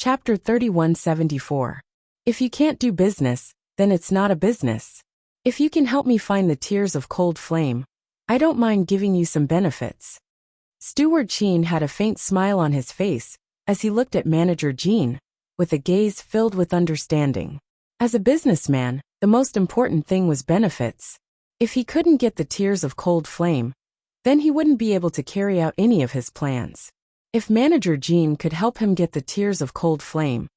Chapter 3174. If you can't do business, then it's not a business. If you can help me find the tears of cold flame, I don't mind giving you some benefits. Steward Qin had a faint smile on his face as he looked at Manager Jean, with a gaze filled with understanding. As a businessman, the most important thing was benefits. If he couldn't get the tears of cold flame, then he wouldn't be able to carry out any of his plans. If Manager Jean could help him get the tears of cold flame,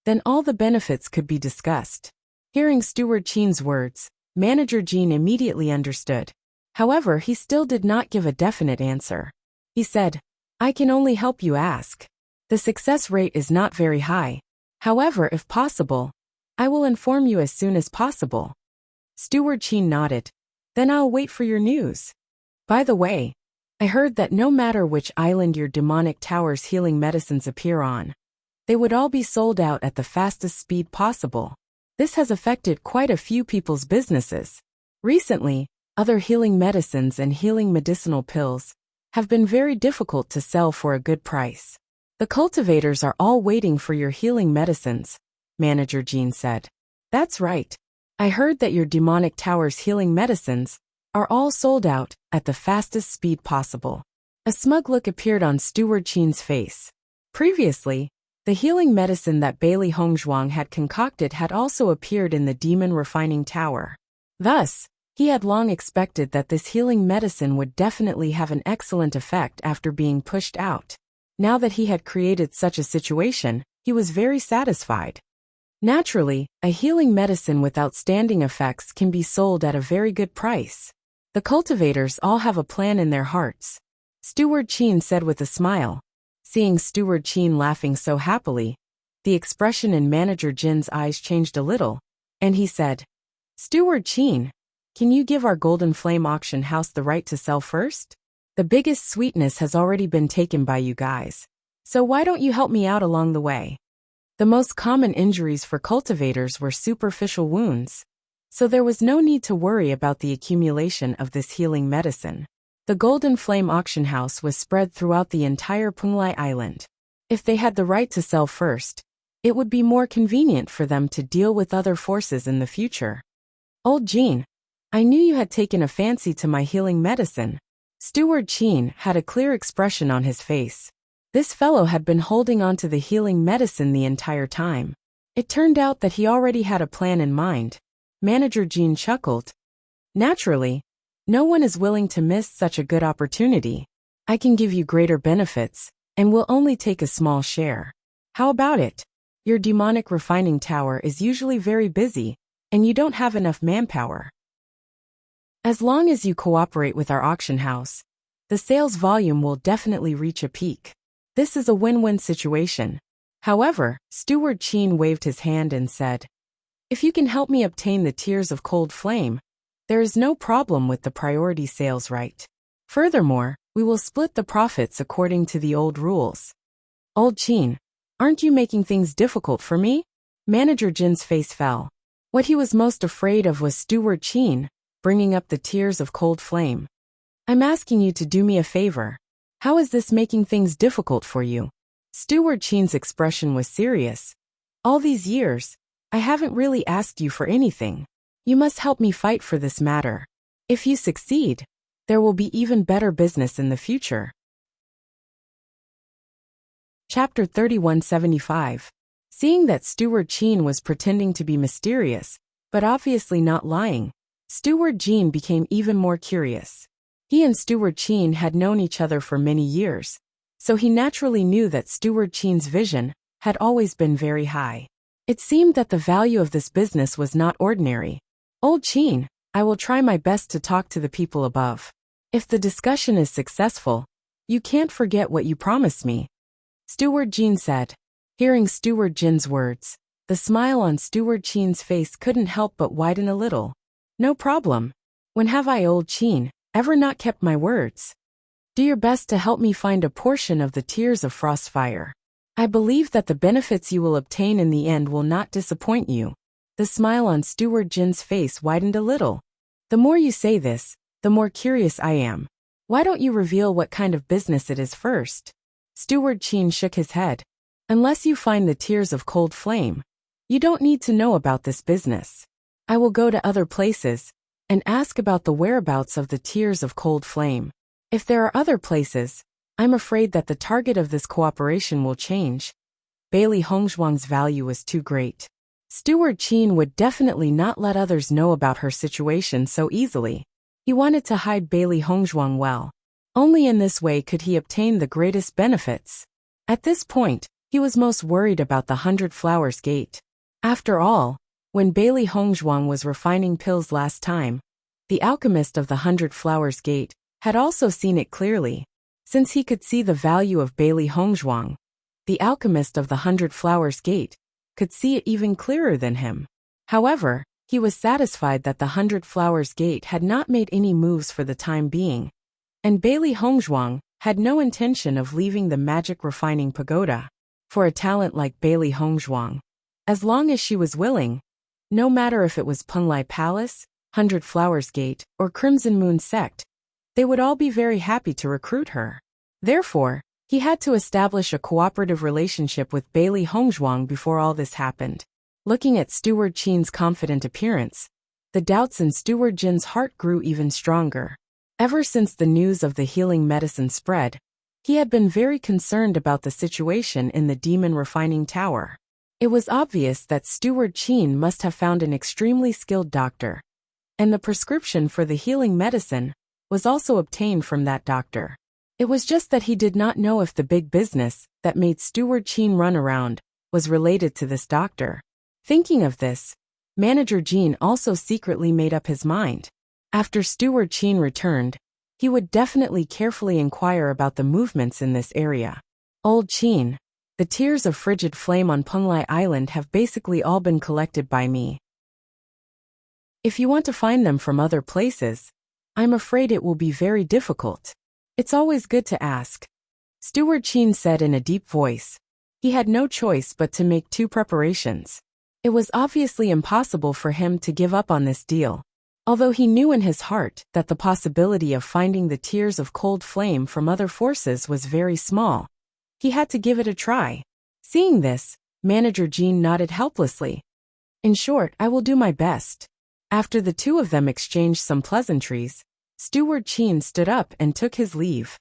then all the benefits could be discussed. Hearing Steward Qin's words, Manager Jean immediately understood. However, he still did not give a definite answer. He said, "I can only help you ask. The success rate is not very high. However, if possible, I will inform you as soon as possible." Steward Qin nodded. "Then I'll wait for your news. By the way, I heard that no matter which island your demonic tower's healing medicines appear on, they would all be sold out at the fastest speed possible. This has affected quite a few people's businesses. Recently, other healing medicines and healing medicinal pills have been very difficult to sell for a good price. The cultivators are all waiting for your healing medicines," Manager Jean said. "That's right. I heard that your demonic tower's healing medicines are all sold out at the fastest speed possible." A smug look appeared on Steward Qin's face. Previously, the healing medicine that Bailey Hongzhuang had concocted had also appeared in the demon refining tower. Thus, he had long expected that this healing medicine would definitely have an excellent effect after being pushed out. Now that he had created such a situation, he was very satisfied. Naturally, a healing medicine with outstanding effects can be sold at a very good price. The cultivators all have a plan in their hearts, Steward Qin said with a smile. Seeing Steward Qin laughing so happily, the expression in Manager Jin's eyes changed a little, and he said, "Steward Qin, can you give our Golden Flame auction house the right to sell first? The biggest sweetness has already been taken by you guys, so why don't you help me out along the way?" The most common injuries for cultivators were superficial wounds, so there was no need to worry about the accumulation of this healing medicine. The Golden Flame auction house was spread throughout the entire Penglai Island. If they had the right to sell first, it would be more convenient for them to deal with other forces in the future. "Old Jean, I knew you had taken a fancy to my healing medicine." Steward Qin had a clear expression on his face. This fellow had been holding on to the healing medicine the entire time. It turned out that he already had a plan in mind. Manager Jean chuckled. "Naturally, no one is willing to miss such a good opportunity. I can give you greater benefits, and will only take a small share. How about it? Your demonic refining tower is usually very busy, and you don't have enough manpower. As long as you cooperate with our auction house, the sales volume will definitely reach a peak. This is a win-win situation." However, Steward Qin waved his hand and said, "If you can help me obtain the tears of cold flame, there is no problem with the priority sales right. Furthermore, we will split the profits according to the old rules." "Old Qin, aren't you making things difficult for me?" Manager Jin's face fell. What he was most afraid of was Steward Qin bringing up the tears of cold flame. "I'm asking you to do me a favor. How is this making things difficult for you?" Steward Qin's expression was serious. "All these years, I haven't really asked you for anything. You must help me fight for this matter. If you succeed, there will be even better business in the future." Chapter 3175. Seeing that Steward Qin was pretending to be mysterious, but obviously not lying, Steward Jean became even more curious. He and Steward Qin had known each other for many years, so he naturally knew that Steward Qin's vision had always been very high. It seemed that the value of this business was not ordinary. "Old Qin, I will try my best to talk to the people above. If the discussion is successful, you can't forget what you promised me," Steward Jean said. Hearing Steward Jin's words, the smile on Steward Qin's face couldn't help but widen a little. "No problem. When have I, Old Qin, ever not kept my words? Do your best to help me find a portion of the tears of Frostfire. I believe that the benefits you will obtain in the end will not disappoint you." The smile on Steward Jin's face widened a little. "The more you say this, the more curious I am. Why don't you reveal what kind of business it is first?" Steward Qin shook his head. Unless you find the tears of cold flame, you don't need to know about this business. I will go to other places and ask about the whereabouts of the tears of cold flame. If there are other places, I'm afraid that the target of this cooperation will change. Bailey Hongzhuang's value was too great. Steward Qin would definitely not let others know about her situation so easily. He wanted to hide Bailey Hongzhuang well. Only in this way could he obtain the greatest benefits. At this point, he was most worried about the 100 Flowers Gate. After all, when Bailey Hongzhuang was refining pills last time, the alchemist of the 100 Flowers Gate had also seen it clearly. Since he could see the value of Bailey Hongzhuang, the alchemist of the 100 Flowers Gate could see it even clearer than him. However, he was satisfied that the 100 Flowers Gate had not made any moves for the time being, and Bailey Hongzhuang had no intention of leaving the magic refining pagoda. For a talent like Bailey Hongzhuang, as long as she was willing, no matter if it was Penglai Palace, 100 Flowers Gate, or Crimson Moon Sect, they would all be very happy to recruit her. Therefore, he had to establish a cooperative relationship with Bailey Hongzhuang before all this happened. Looking at Steward Qin's confident appearance, the doubts in Steward Jin's heart grew even stronger. Ever since the news of the healing medicine spread, he had been very concerned about the situation in the Demon Refining Tower. It was obvious that Steward Qin must have found an extremely skilled doctor, and the prescription for the healing medicine was also obtained from that doctor. It was just that he did not know if the big business that made Steward Qin run around was related to this doctor. Thinking of this, Manager Jin also secretly made up his mind. After Steward Qin returned, he would definitely carefully inquire about the movements in this area. Old Qin, the tears of frigid flame on Penglai Island have basically all been collected by me. If you want to find them from other places, I'm afraid it will be very difficult. It's always good to ask. Steward Qin said in a deep voice. He had no choice but to make two preparations. It was obviously impossible for him to give up on this deal. Although he knew in his heart that the possibility of finding the tears of cold flame from other forces was very small, he had to give it a try. Seeing this, Manager Jin nodded helplessly. In short, I will do my best. After the two of them exchanged some pleasantries, Steward Qin stood up and took his leave.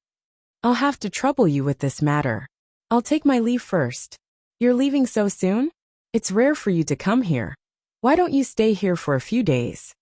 I'll have to trouble you with this matter. I'll take my leave first. You're leaving so soon? It's rare for you to come here. Why don't you stay here for a few days?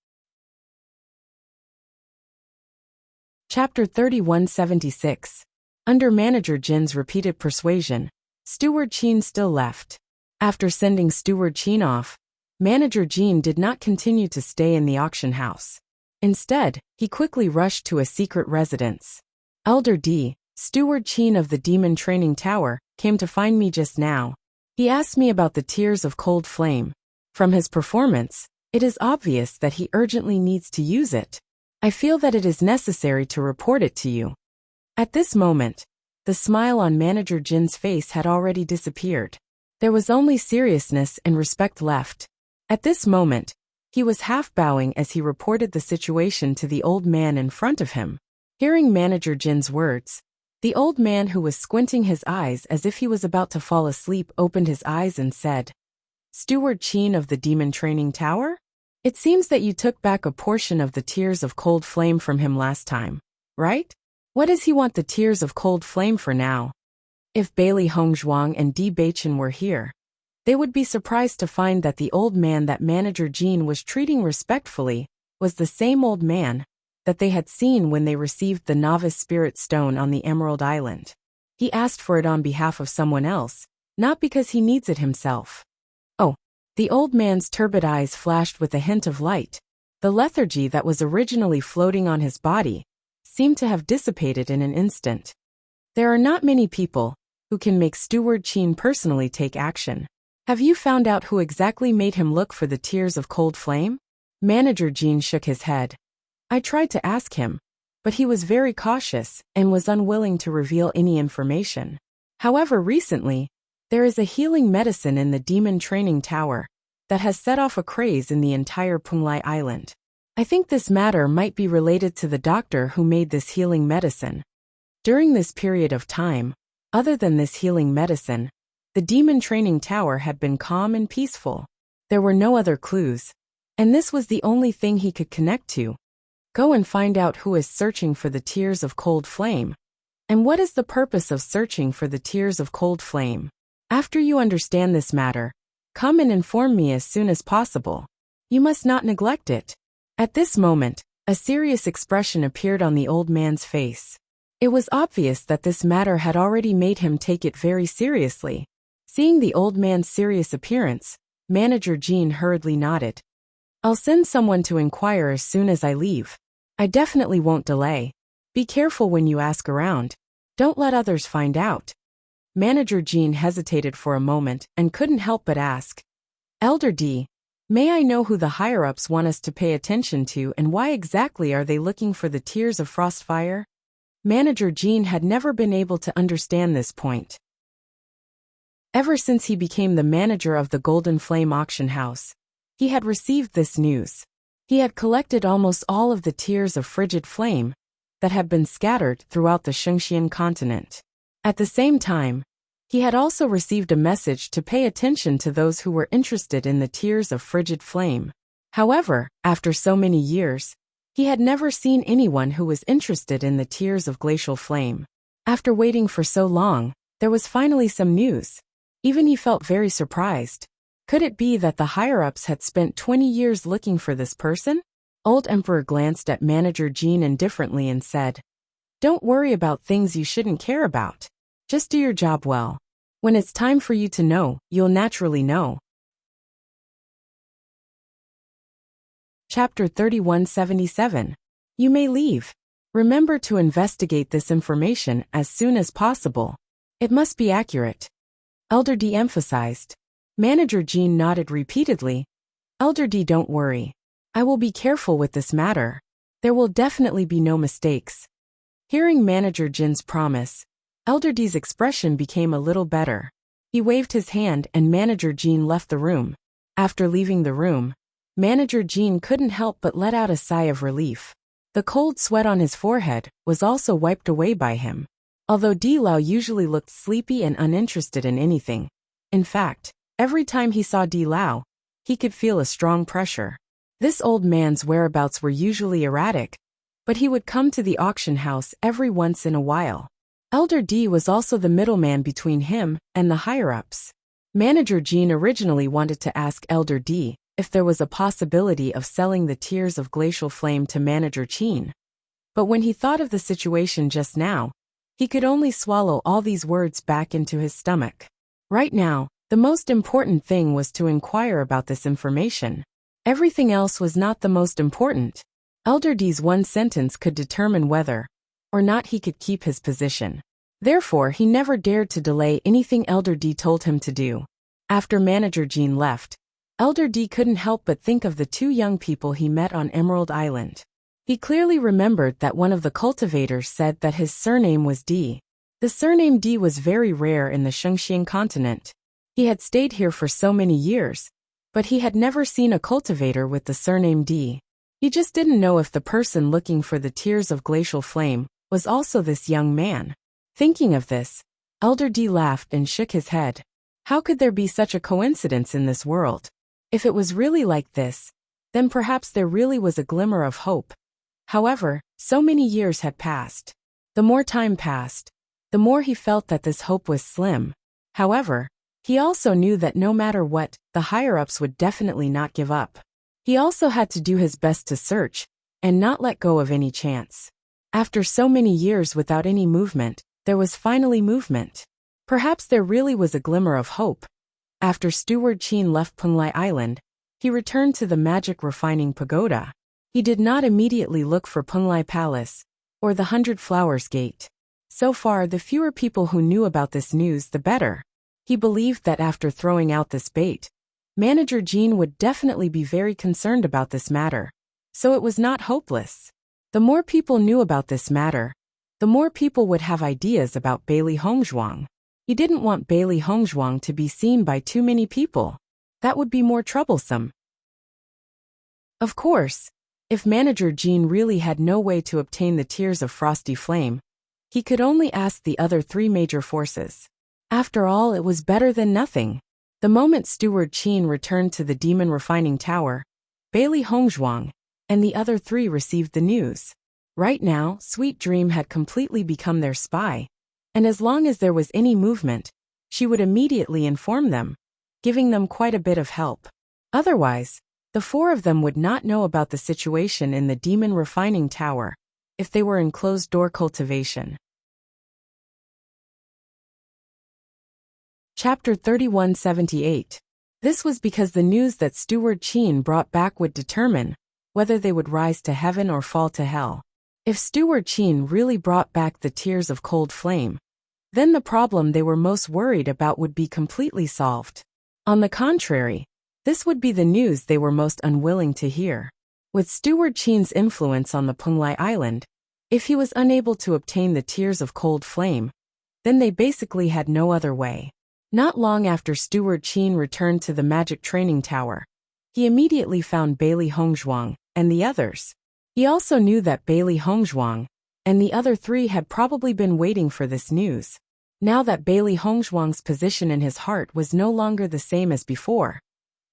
Chapter 3176. Under Manager Jin's repeated persuasion, Steward Qin still left. After sending Steward Qin off, Manager Jin did not continue to stay in the auction house. Instead, he quickly rushed to a secret residence. Elder D, Steward Qin of the Demon Training Tower, came to find me just now. He asked me about the tears of cold flame. From his performance, it is obvious that he urgently needs to use it. I feel that it is necessary to report it to you. At this moment, the smile on Manager Jin's face had already disappeared. There was only seriousness and respect left. At this moment, he was half bowing as he reported the situation to the old man in front of him. Hearing Manager Jin's words, the old man, who was squinting his eyes as if he was about to fall asleep, opened his eyes and said, Steward Qin of the Demon Training Tower? It seems that you took back a portion of the tears of cold flame from him last time, right? What does he want the tears of cold flame for now? If Bailey Hongzhuang and Bewitching were here, they would be surprised to find that the old man that Manager Jin was treating respectfully was the same old man that they had seen when they received the Novice Spirit Stone on the Emerald Island. He asked for it on behalf of someone else, not because he needs it himself. Oh, the old man's turbid eyes flashed with a hint of light. The lethargy that was originally floating on his body seemed to have dissipated in an instant. There are not many people who can make Steward Qin personally take action. Have you found out who exactly made him look for the tears of cold flame? Manager Jin shook his head. I tried to ask him, but he was very cautious and was unwilling to reveal any information. However, recently, there is a healing medicine in the Demon Training Tower that has set off a craze in the entire Penglai Island. I think this matter might be related to the doctor who made this healing medicine. During this period of time, other than this healing medicine, The demon training tower had been calm and peaceful. There were no other clues, and this was the only thing he could connect to. Go and find out who is searching for the tears of cold flame. And what is the purpose of searching for the tears of cold flame? After you understand this matter, come and inform me as soon as possible. You must not neglect it. At this moment, a serious expression appeared on the old man's face. It was obvious that this matter had already made him take it very seriously. Seeing the old man's serious appearance, Manager Jean hurriedly nodded. I'll send someone to inquire as soon as I leave. I definitely won't delay. Be careful when you ask around. Don't let others find out. Manager Jean hesitated for a moment and couldn't help but ask. Elder D, may I know who the higher-ups want us to pay attention to and why exactly are they looking for the tears of Frostfire? Manager Jean had never been able to understand this point. Ever since he became the manager of the Golden Flame auction house, he had received this news. He had collected almost all of the tears of frigid flame that had been scattered throughout the Shengxian continent. At the same time, he had also received a message to pay attention to those who were interested in the tears of frigid flame. However, after so many years, he had never seen anyone who was interested in the tears of glacial flame. After waiting for so long, there was finally some news. Even he felt very surprised. Could it be that the higher-ups had spent 20 years looking for this person? Old Emperor glanced at Manager Jean indifferently and said, Don't worry about things you shouldn't care about. Just do your job well. When it's time for you to know, you'll naturally know. Chapter 3177. You may leave. Remember to investigate this information as soon as possible. It must be accurate. Elder D emphasized. Manager Jean nodded repeatedly. Elder D, don't worry. I will be careful with this matter. There will definitely be no mistakes. Hearing Manager Jin's promise, Elder D's expression became a little better. He waved his hand and Manager Jean left the room. After leaving the room, Manager Jean couldn't help but let out a sigh of relief. The cold sweat on his forehead was also wiped away by him. Although Di Lao usually looked sleepy and uninterested in anything, in fact, every time he saw Di Lao, he could feel a strong pressure. This old man's whereabouts were usually erratic, but he would come to the auction house every once in a while. Elder D was also the middleman between him and the higher-ups. Manager Jean originally wanted to ask Elder D if there was a possibility of selling the tears of glacial flame to Manager Jean. But when he thought of the situation just now, he could only swallow all these words back into his stomach. Right now, the most important thing was to inquire about this information. Everything else was not the most important. Elder D's one sentence could determine whether or not he could keep his position. Therefore, he never dared to delay anything Elder D told him to do. After Manager Jean left, Elder D couldn't help but think of the two young people he met on Emerald Island. He clearly remembered that one of the cultivators said that his surname was D. The surname D was very rare in the Shengxian continent. He had stayed here for so many years, but he had never seen a cultivator with the surname D. He just didn't know if the person looking for the tears of glacial flame was also this young man. Thinking of this, Elder D laughed and shook his head. How could there be such a coincidence in this world? If it was really like this, then perhaps there really was a glimmer of hope. However, so many years had passed. The more time passed, the more he felt that this hope was slim. However, he also knew that no matter what, the higher-ups would definitely not give up. He also had to do his best to search and not let go of any chance. After so many years without any movement, there was finally movement. Perhaps there really was a glimmer of hope. After Steward Qin left Penglai Island, he returned to the magic refining pagoda. He did not immediately look for Penglai Palace or the 100 Flowers Gate. So far, the fewer people who knew about this news, the better. He believed that after throwing out this bait, Manager Jean would definitely be very concerned about this matter. So it was not hopeless. The more people knew about this matter, the more people would have ideas about Bailey Hongzhuang. He didn't want Bailey Hongzhuang to be seen by too many people. That would be more troublesome. Of course, if Manager Jean really had no way to obtain the tears of frosty flame, he could only ask the other three major forces. After all, it was better than nothing. The moment Steward Qin returned to the demon refining tower, Bailey Hongzhuang and the other three received the news. Right now, Sweet Dream had completely become their spy, and as long as there was any movement, she would immediately inform them, giving them quite a bit of help. Otherwise, the four of them would not know about the situation in the demon refining tower if they were in closed-door cultivation. Chapter 3178. This was because the news that Steward Qin brought back would determine whether they would rise to heaven or fall to hell. If Steward Qin really brought back the tears of cold flame, then the problem they were most worried about would be completely solved. On the contrary, this would be the news they were most unwilling to hear. With Steward Qin's influence on the Penglai Island, if he was unable to obtain the tears of cold flame, then they basically had no other way. Not long after Steward Qin returned to the magic training tower, he immediately found Bailey Hongzhuang and the others. He also knew that Bailey Hongzhuang and the other three had probably been waiting for this news. Now that Bailey Hongzhuang's position in his heart was no longer the same as before,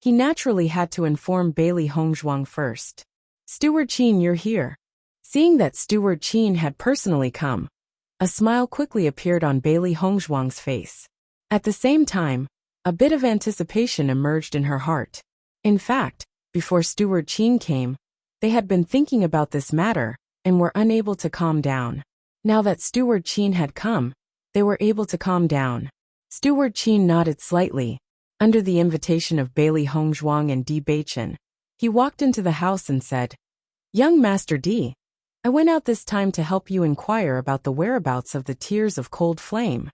he naturally had to inform Bailey Hongzhuang first. Steward Qin, you're here. Seeing that Steward Qin had personally come, a smile quickly appeared on Bailey Hongzhuang's face. At the same time, a bit of anticipation emerged in her heart. In fact, before Steward Qin came, they had been thinking about this matter and were unable to calm down. Now that Steward Qin had come, they were able to calm down. Steward Qin nodded slightly. Under the invitation of Bailey Hongzhuang and Di Beichen, he walked into the house and said, "Young Master Di, I went out this time to help you inquire about the whereabouts of the tears of cold flame.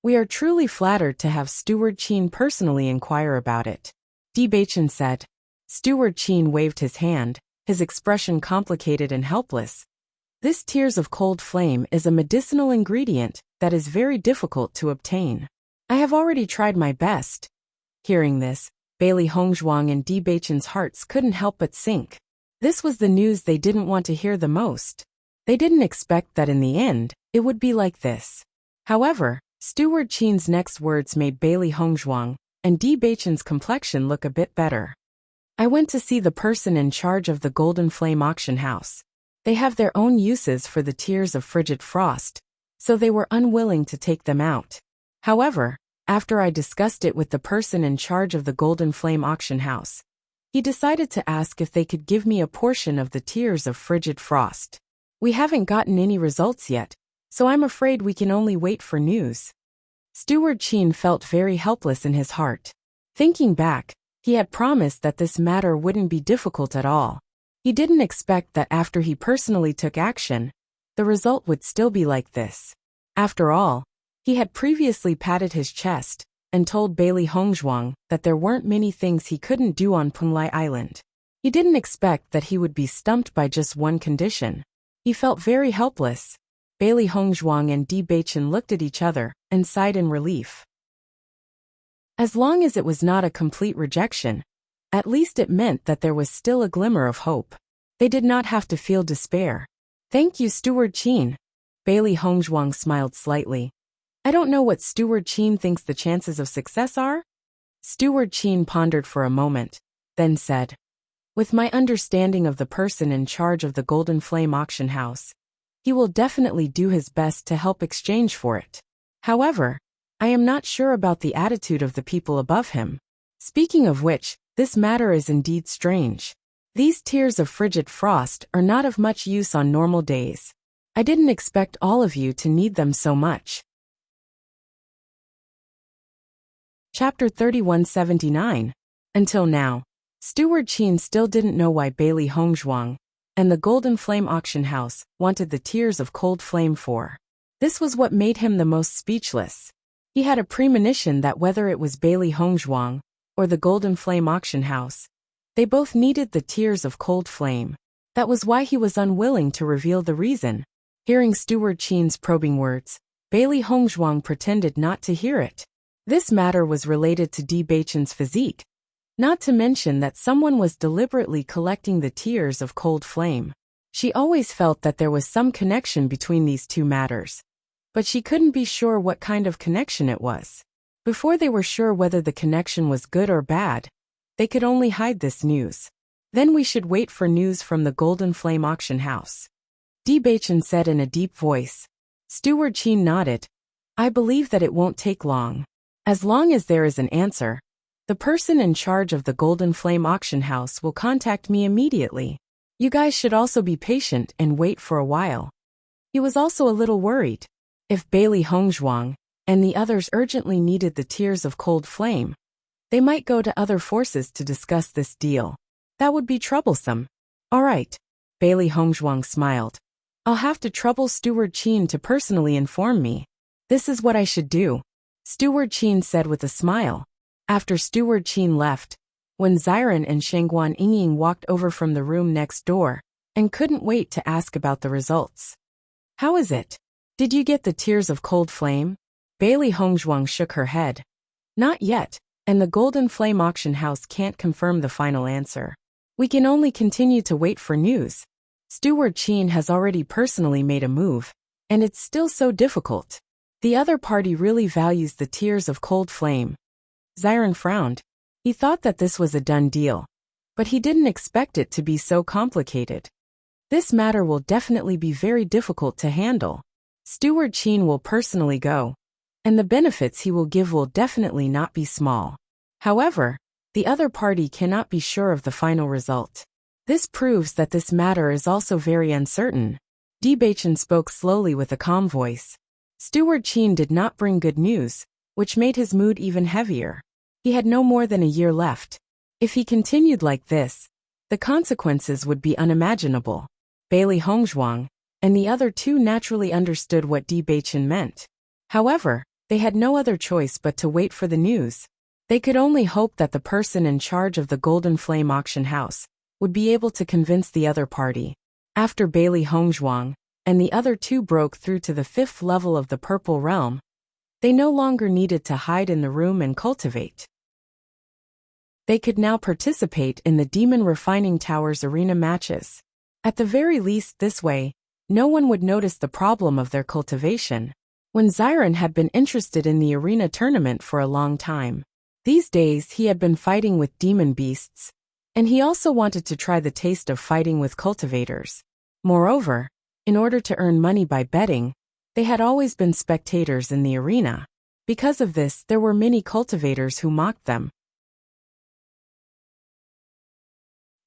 We are truly flattered to have Steward Qin personally inquire about it," Di Beichen said. Steward Qin waved his hand, his expression complicated and helpless. This tears of cold flame is a medicinal ingredient that is very difficult to obtain. I have already tried my best. Hearing this, Bailey Hongzhuang and Di Beichen's hearts couldn't help but sink. This was the news they didn't want to hear the most. They didn't expect that in the end, it would be like this. However, Steward Qin's next words made Bailey Hongzhuang and Di Beichen's complexion look a bit better. I went to see the person in charge of the Golden Flame auction house. They have their own uses for the tears of frigid frost, so they were unwilling to take them out. However, after I discussed it with the person in charge of the Golden Flame auction house, he decided to ask if they could give me a portion of the tears of frigid frost. We haven't gotten any results yet, so I'm afraid we can only wait for news. Steward Qin felt very helpless in his heart. Thinking back, he had promised that this matter wouldn't be difficult at all. He didn't expect that after he personally took action, the result would still be like this. After all, he had previously patted his chest and told Bailey Hongzhuang that there weren't many things he couldn't do on Penglai Island. He didn't expect that he would be stumped by just one condition. He felt very helpless. Bailey Hongzhuang and Di Beichen looked at each other and sighed in relief. As long as it was not a complete rejection, at least it meant that there was still a glimmer of hope. They did not have to feel despair. "Thank you, Steward Qin." Bailey Hongzhuang smiled slightly. "I don't know what Steward Qin thinks the chances of success are?" Steward Qin pondered for a moment, then said, "With my understanding of the person in charge of the Golden Flame auction house, he will definitely do his best to help exchange for it. However, I am not sure about the attitude of the people above him. Speaking of which, this matter is indeed strange. These tears of frigid frost are not of much use on normal days. I didn't expect all of you to need them so much." Chapter 3179. Until now, Steward Qin still didn't know why Bailey Hongzhuang and the Golden Flame auction house wanted the tears of cold flame for. This was what made him the most speechless. He had a premonition that whether it was Bailey Hongzhuang or the Golden Flame auction house, they both needed the tears of cold flame. That was why he was unwilling to reveal the reason. Hearing Steward Qin's probing words, Bailey Hongzhuang pretended not to hear it. This matter was related to Di Beichen's physique, not to mention that someone was deliberately collecting the tears of cold flame. She always felt that there was some connection between these two matters. but she couldn't be sure what kind of connection it was. Before they were sure whether the connection was good or bad, they could only hide this news. Then we should wait for news from the Golden Flame auction house. Bewitching said in a deep voice. Steward Qin nodded. I believe that it won't take long. As long as there is an answer, the person in charge of the Golden Flame auction house will contact me immediately. You guys should also be patient and wait for a while. He was also a little worried. If Bailey Hongzhuang and the others urgently needed the Tears of Cold Flame, they might go to other forces to discuss this deal. That would be troublesome. All right. Bailey Hongzhuang smiled. I'll have to trouble Steward Qin to personally inform me. This is what I should do, Steward Qin said with a smile. After Steward Qin left, when Xiren and Shangguan Yingying walked over from the room next door and couldn't wait to ask about the results. How is it? Did you get the Tears of Cold Flame? Bailey Hongzhuang shook her head. Not yet, and the Golden Flame auction house can't confirm the final answer. We can only continue to wait for news. Steward Qin has already personally made a move, and it's still so difficult. The other party really values the Tears of Cold Flame. Xiren frowned. He thought that this was a done deal, but he didn't expect it to be so complicated. This matter will definitely be very difficult to handle. Steward Qin will personally go, and the benefits he will give will definitely not be small. However, the other party cannot be sure of the final result. This proves that this matter is also very uncertain. Bewitching spoke slowly with a calm voice. Steward Qin did not bring good news, which made his mood even heavier. He had no more than a year left. If he continued like this, the consequences would be unimaginable. Bailey Hongzhuang and the other two naturally understood what Bewitching meant. However, they had no other choice but to wait for the news. They could only hope that the person in charge of the Golden Flame auction house would be able to convince the other party. After Bailey Hongzhuang and the other two broke through to the 5th level of the Purple Realm, they no longer needed to hide in the room and cultivate. They could now participate in the Demon Refining Tower's arena matches. At the very least this way, no one would notice the problem of their cultivation. When Xiren had been interested in the arena tournament for a long time. These days he had been fighting with demon beasts, and he also wanted to try the taste of fighting with cultivators. Moreover, in order to earn money by betting, they had always been spectators in the arena. Because of this, there were many cultivators who mocked them.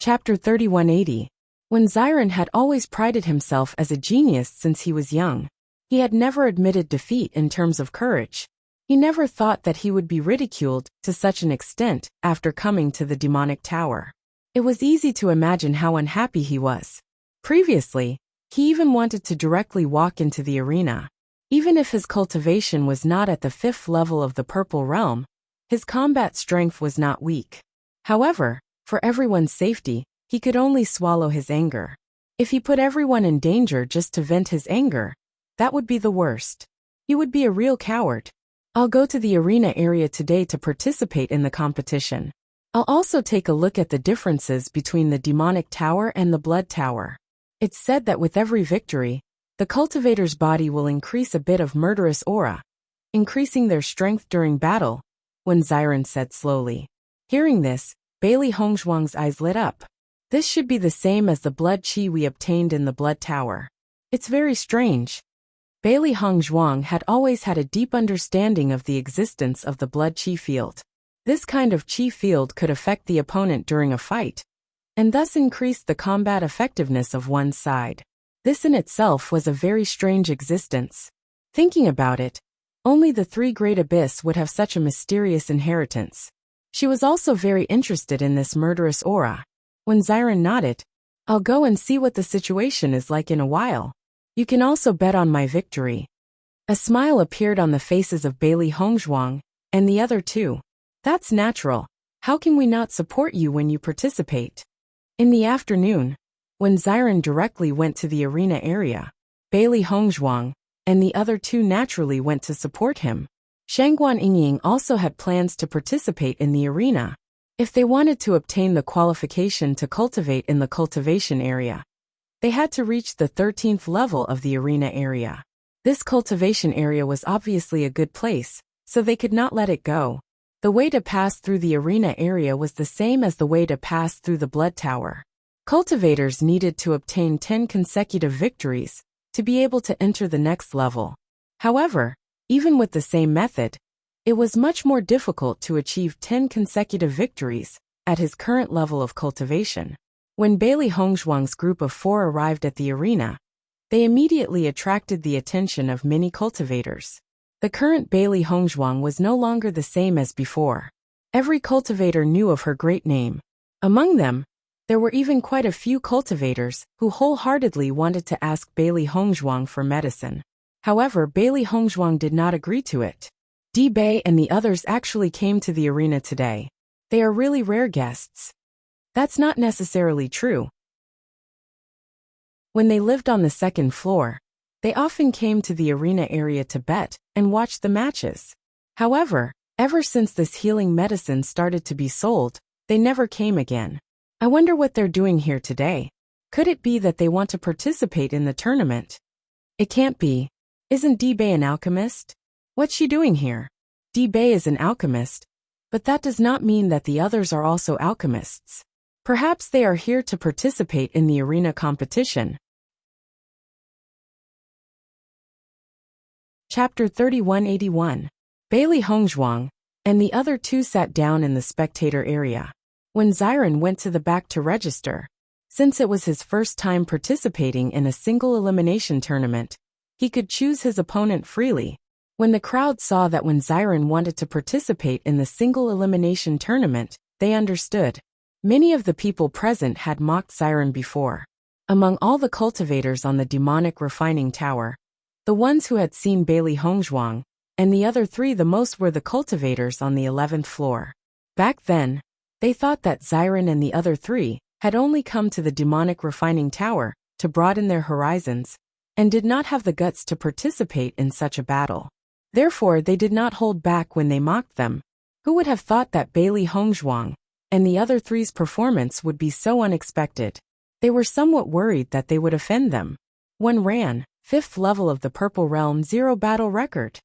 Chapter 3180. When Xiren had always prided himself as a genius since he was young, he had never admitted defeat in terms of courage. He never thought that he would be ridiculed to such an extent after coming to the demonic tower. It was easy to imagine how unhappy he was. Previously, he even wanted to directly walk into the arena. Even if his cultivation was not at the 5th level of the Purple Realm, his combat strength was not weak. However, for everyone's safety, he could only swallow his anger. If he put everyone in danger just to vent his anger, that would be the worst. He would be a real coward. I'll go to the arena area today to participate in the competition. I'll also take a look at the differences between the demonic tower and the blood tower. It's said that with every victory, the cultivator's body will increase a bit of murderous aura, increasing their strength during battle, when Xiren said slowly. Hearing this, Bailey Hongzhuang's eyes lit up. This should be the same as the blood chi we obtained in the blood tower. It's very strange. Bailey Hongzhuang had always had a deep understanding of the existence of the blood chi field. This kind of chi field could affect the opponent during a fight, and thus increase the combat effectiveness of one's side. This in itself was a very strange existence. Thinking about it, only the 3 Great Abyss would have such a mysterious inheritance. She was also very interested in this murderous aura. When Xiren nodded, I'll go and see what the situation is like in a while. You can also bet on my victory. A smile appeared on the faces of Bailey Hongzhuang and the other two. That's natural. How can we not support you when you participate? In the afternoon, when Xiren directly went to the arena area, Bailey Hongzhuang and the other two naturally went to support him. Shangguan Yingying also had plans to participate in the arena. If they wanted to obtain the qualification to cultivate in the cultivation area, they had to reach the 13th level of the arena area. This cultivation area was obviously a good place, so they could not let it go. The way to pass through the arena area was the same as the way to pass through the blood tower. Cultivators needed to obtain 10 consecutive victories to be able to enter the next level. However, even with the same method, it was much more difficult to achieve 10 consecutive victories at his current level of cultivation. When Bailey Hongzhuang's group of 4 arrived at the arena, they immediately attracted the attention of many cultivators. The current Bailey Hongzhuang was no longer the same as before. Every cultivator knew of her great name. Among them, there were even quite a few cultivators who wholeheartedly wanted to ask Bailey Hongzhuang for medicine. However, Bailey Hongzhuang did not agree to it. Di Bei and the others actually came to the arena today. They are really rare guests. That's not necessarily true. When they lived on the second floor, they often came to the arena area to bet and watch the matches. However, ever since this healing medicine started to be sold, they never came again. I wonder what they're doing here today. Could it be that they want to participate in the tournament? It can't be. Isn't Di Bei an alchemist? What's she doing here? Di Bei is an alchemist, but that does not mean that the others are also alchemists. Perhaps they are here to participate in the arena competition. Chapter 3181. Bailey Hongzhuang and the other 2 sat down in the spectator area. When Xiren went to the back to register, since it was his first time participating in a single elimination tournament, he could choose his opponent freely. When the crowd saw that when Xiren wanted to participate in the single elimination tournament, they understood. Many of the people present had mocked Xiren before. Among all the cultivators on the demonic refining tower, the ones who had seen Bailey Hongzhuang and the other 3 the most were the cultivators on the 11th floor. Back then, they thought that Xiren and the other 3 had only come to the demonic refining tower to broaden their horizons and did not have the guts to participate in such a battle. Therefore, they did not hold back when they mocked them. Who would have thought that Bailey Hongzhuang and the other 3's performance would be so unexpected? They were somewhat worried that they would offend them. One ran, 5th level of the Purple Realm 0 battle record.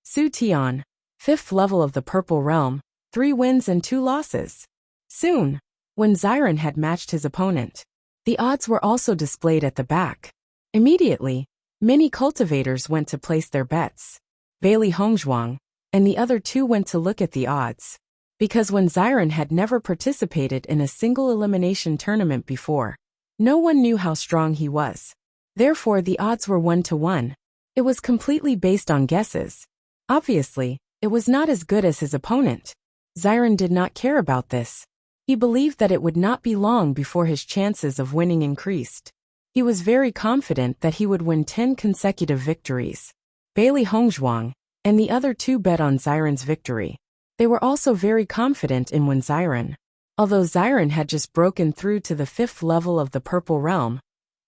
Su Tian, 5th level of the Purple Realm, 3 wins and 2 losses. Soon, when Xiren had matched his opponent, the odds were also displayed at the back. Immediately, many cultivators went to place their bets. Bailey Hongzhuang and the other 2 went to look at the odds. Because when Xiren had never participated in a single elimination tournament before, no one knew how strong he was. Therefore, the odds were 1 to 1. It was completely based on guesses. Obviously, it was not as good as his opponent. Xiren did not care about this. He believed that it would not be long before his chances of winning increased. He was very confident that he would win 10 consecutive victories. Bailey Hongzhuang and the other 2 bet on Xiren's victory. They were also very confident in when Xiren. Although Xiren had just broken through to the 5th level of the Purple Realm,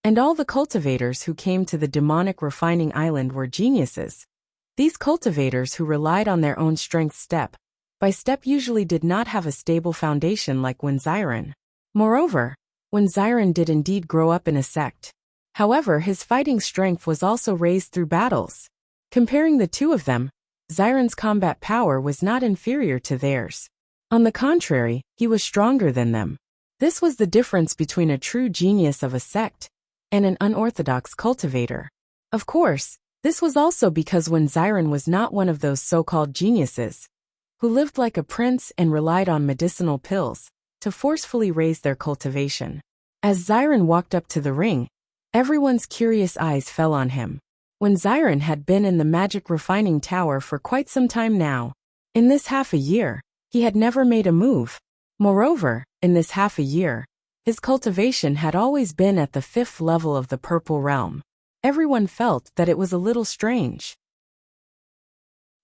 and all the cultivators who came to the demonic refining island were geniuses. These cultivators who relied on their own strength step by step usually did not have a stable foundation like when Xiren. Moreover, when Xiren did indeed grow up in a sect. However, his fighting strength was also raised through battles. Comparing the 2 of them, Xiren's combat power was not inferior to theirs. On the contrary, he was stronger than them. This was the difference between a true genius of a sect and an unorthodox cultivator. Of course, this was also because when Xiren was not one of those so-called geniuses, who lived like a prince and relied on medicinal pills to forcefully raise their cultivation. As Xiren walked up to the ring, everyone's curious eyes fell on him. When Xiren had been in the magic refining tower for quite some time now, in this half a year, he had never made a move. Moreover, in this half a year, his cultivation had always been at the 5th level of the Purple Realm. Everyone felt that it was a little strange.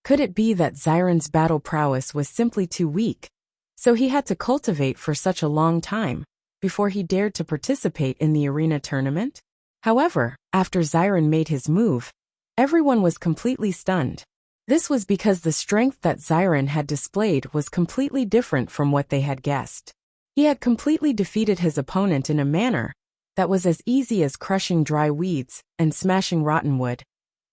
Could it be that Xiren's battle prowess was simply too weak, so he had to cultivate for such a long time before he dared to participate in the arena tournament? However, after Xiren made his move, everyone was completely stunned. This was because the strength that Xiren had displayed was completely different from what they had guessed. He had completely defeated his opponent in a manner that was as easy as crushing dry weeds and smashing rotten wood.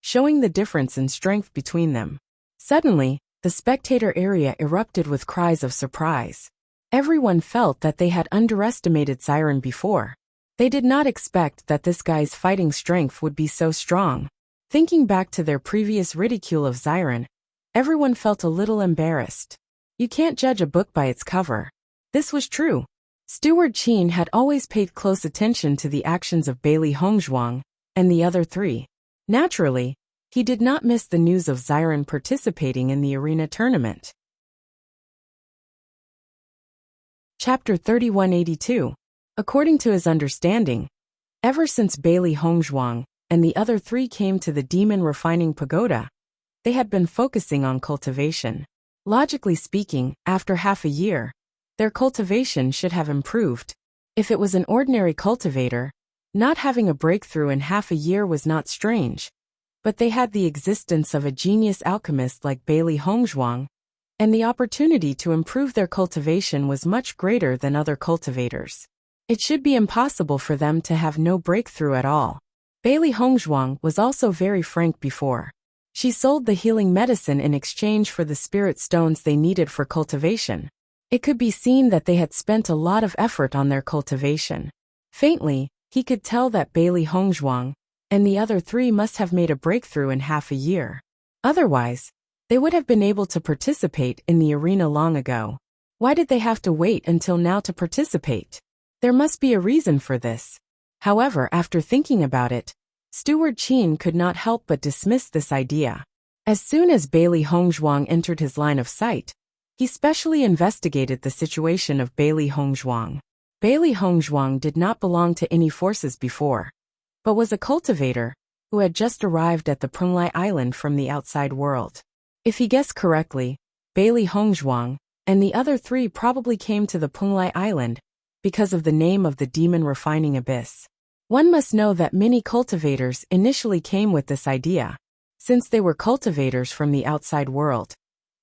showing the difference in strength between them. Suddenly, the spectator area erupted with cries of surprise. Everyone felt that they had underestimated Siren before. They did not expect that this guy's fighting strength would be so strong. Thinking back to their previous ridicule of Siren, everyone felt a little embarrassed. You can't judge a book by its cover. This was true. Steward Qin had always paid close attention to the actions of Bailey Hongzhuang and the other three. Naturally, he did not miss the news of Siren participating in the arena tournament. Chapter 3182. According to his understanding, ever since Bailey Hongzhuang and the other three came to the Demon Refining Pagoda, they had been focusing on cultivation. Logically speaking, after half a year, their cultivation should have improved. If it was an ordinary cultivator, not having a breakthrough in half a year was not strange. But they had the existence of a genius alchemist like Bailey Hongzhuang, and the opportunity to improve their cultivation was much greater than other cultivators. It should be impossible for them to have no breakthrough at all. Bailey Hongzhuang was also very frank before. She sold the healing medicine in exchange for the spirit stones they needed for cultivation. It could be seen that they had spent a lot of effort on their cultivation. Faintly, he could tell that Bailey Hongzhuang and the other three must have made a breakthrough in half a year. Otherwise, they would have been able to participate in the arena long ago. Why did they have to wait until now to participate? There must be a reason for this. However, after thinking about it, Steward Qin could not help but dismiss this idea. As soon as Bailey Hongzhuang entered his line of sight, he specially investigated the situation of Bailey Hongzhuang. Bailey Hongzhuang did not belong to any forces before, but was a cultivator who had just arrived at the Punglai Island from the outside world. If he guessed correctly, Bailey Hongzhuang and the other three probably came to the Punglai Island because of the name of the demon refining abyss. One must know that many cultivators initially came with this idea, since they were cultivators from the outside world.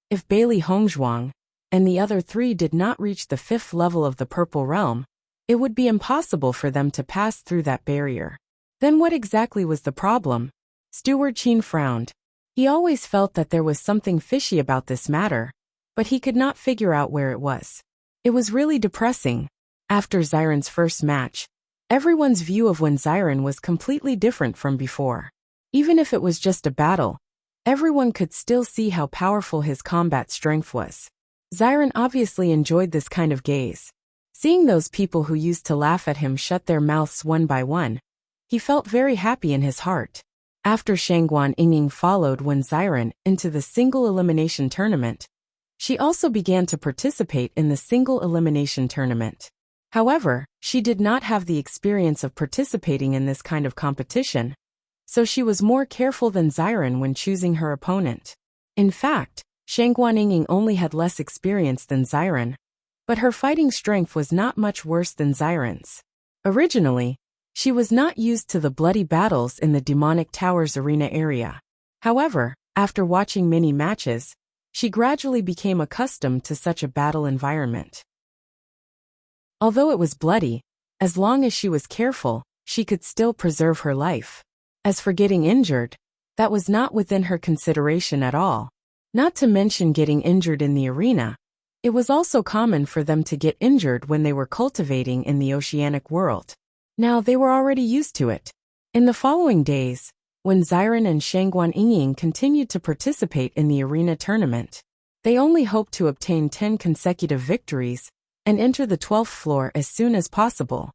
If Bailey Hongzhuang and the other three did not reach the 5th level of the Purple Realm, it would be impossible for them to pass through that barrier. Then what exactly was the problem? Steward Qin frowned. He always felt that there was something fishy about this matter, but he could not figure out where it was. It was really depressing. After Siren's first match, everyone's view of when Siren was completely different from before. Even if it was just a battle, everyone could still see how powerful his combat strength was. Siren obviously enjoyed this kind of gaze. Seeing those people who used to laugh at him shut their mouths one by one, he felt very happy in his heart. After Shangguan Yingying followed Wen Siren into the single elimination tournament, she also began to participate in the single elimination tournament. However, she did not have the experience of participating in this kind of competition, so she was more careful than Siren when choosing her opponent. In fact, Shangguan Yingying only had less experience than Siren, but her fighting strength was not much worse than Siren's. Originally, she was not used to the bloody battles in the Demonic Towers arena area. However, after watching many matches, she gradually became accustomed to such a battle environment. Although it was bloody, as long as she was careful, she could still preserve her life. As for getting injured, that was not within her consideration at all. Not to mention getting injured in the arena, it was also common for them to get injured when they were cultivating in the oceanic world. Now they were already used to it. In the following days, when Siren and Shangguan Yingying continued to participate in the arena tournament, they only hoped to obtain 10 consecutive victories and enter the 12th floor as soon as possible.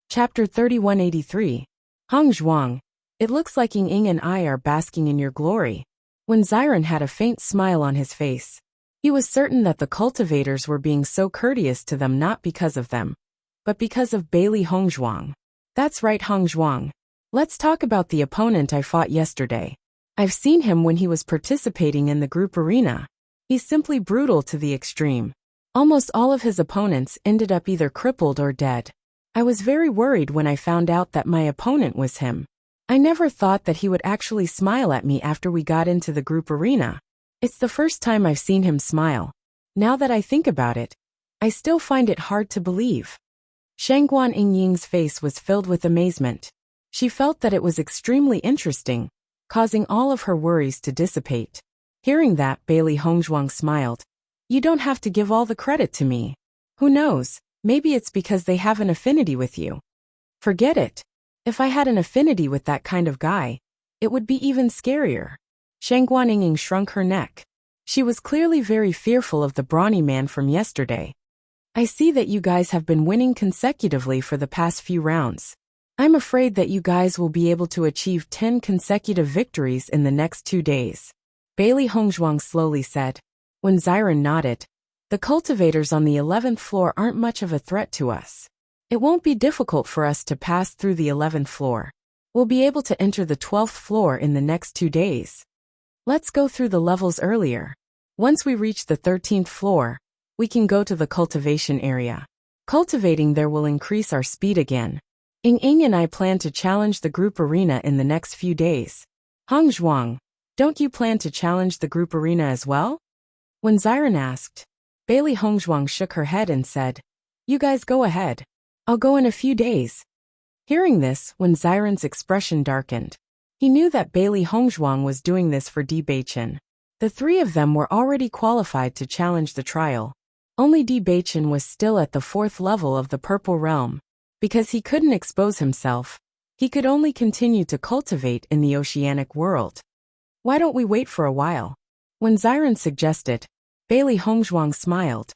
Chapter 3183. Hongzhuang, it looks like Yingying and I are basking in your glory. When Siren had a faint smile on his face, he was certain that the cultivators were being so courteous to them not because of them, but because of Bailey Hongzhuang. That's right, Hongzhuang. Let's talk about the opponent I fought yesterday. I've seen him when he was participating in the group arena. He's simply brutal to the extreme. Almost all of his opponents ended up either crippled or dead. I was very worried when I found out that my opponent was him. I never thought that he would actually smile at me after we got into the group arena. It's the first time I've seen him smile. Now that I think about it, I still find it hard to believe. Shangguan Yingying's face was filled with amazement. She felt that it was extremely interesting, causing all of her worries to dissipate. Hearing that, Bailey Hongzhuang smiled. You don't have to give all the credit to me. Who knows, maybe it's because they have an affinity with you. Forget it. If I had an affinity with that kind of guy, it would be even scarier. Shangguan Yingying shrunk her neck. She was clearly very fearful of the brawny man from yesterday. I see that you guys have been winning consecutively for the past few rounds. I'm afraid that you guys will be able to achieve 10 consecutive victories in the next 2 days. Bailey Hongzhuang slowly said. When Xiren nodded, the cultivators on the 11th floor aren't much of a threat to us. It won't be difficult for us to pass through the 11th floor. We'll be able to enter the 12th floor in the next 2 days. Let's go through the levels earlier. Once we reach the 13th floor, we can go to the cultivation area. Cultivating there will increase our speed again. Ying and I plan to challenge the group arena in the next few days. Hongzhuang, don't you plan to challenge the group arena as well? When Xiren asked, Bailey Hongzhuang shook her head and said, You guys go ahead. I'll go in a few days. Hearing this, when Xiren's expression darkened, he knew that Bailey Hongzhuang was doing this for Bewitching. The 3 of them were already qualified to challenge the trial. Only Bewitching was still at the 4th level of the Purple Realm. Because he couldn't expose himself, he could only continue to cultivate in the oceanic world. Why don't we wait for a while? When Xiren suggested, Bailey Hongzhuang smiled.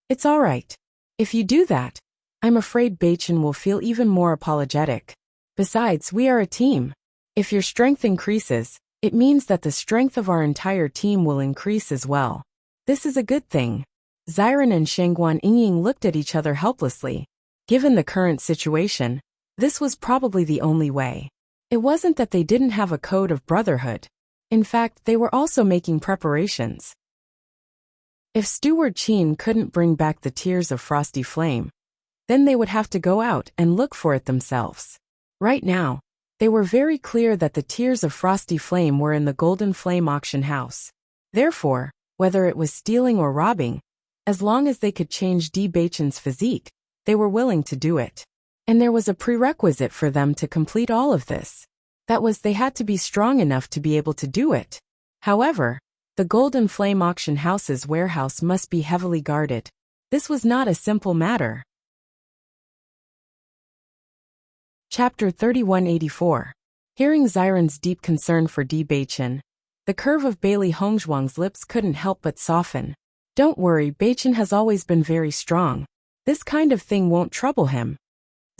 It's all right. If you do that, I'm afraid Bewitching will feel even more apologetic. Besides, we are a team. If your strength increases, it means that the strength of our entire team will increase as well. This is a good thing. Xiren and Shangguan Yingying looked at each other helplessly. Given the current situation, this was probably the only way. It wasn't that they didn't have a code of brotherhood. In fact, they were also making preparations. If Steward Qin couldn't bring back the Tears of Frosty Flame, then they would have to go out and look for it themselves. Right now, they were very clear that the Tears of Frosty Flame were in the Golden Flame auction house. Therefore, whether it was stealing or robbing, as long as they could change Bewitching's physique, they were willing to do it. And there was a prerequisite for them to complete all of this. That was, they had to be strong enough to be able to do it. However, the Golden Flame auction house's warehouse must be heavily guarded. This was not a simple matter. Chapter 3184. Hearing Xiren's deep concern for Bewitching, the curve of Bailey Hongzhuang's lips couldn't help but soften. Don't worry, Bewitching has always been very strong. This kind of thing won't trouble him.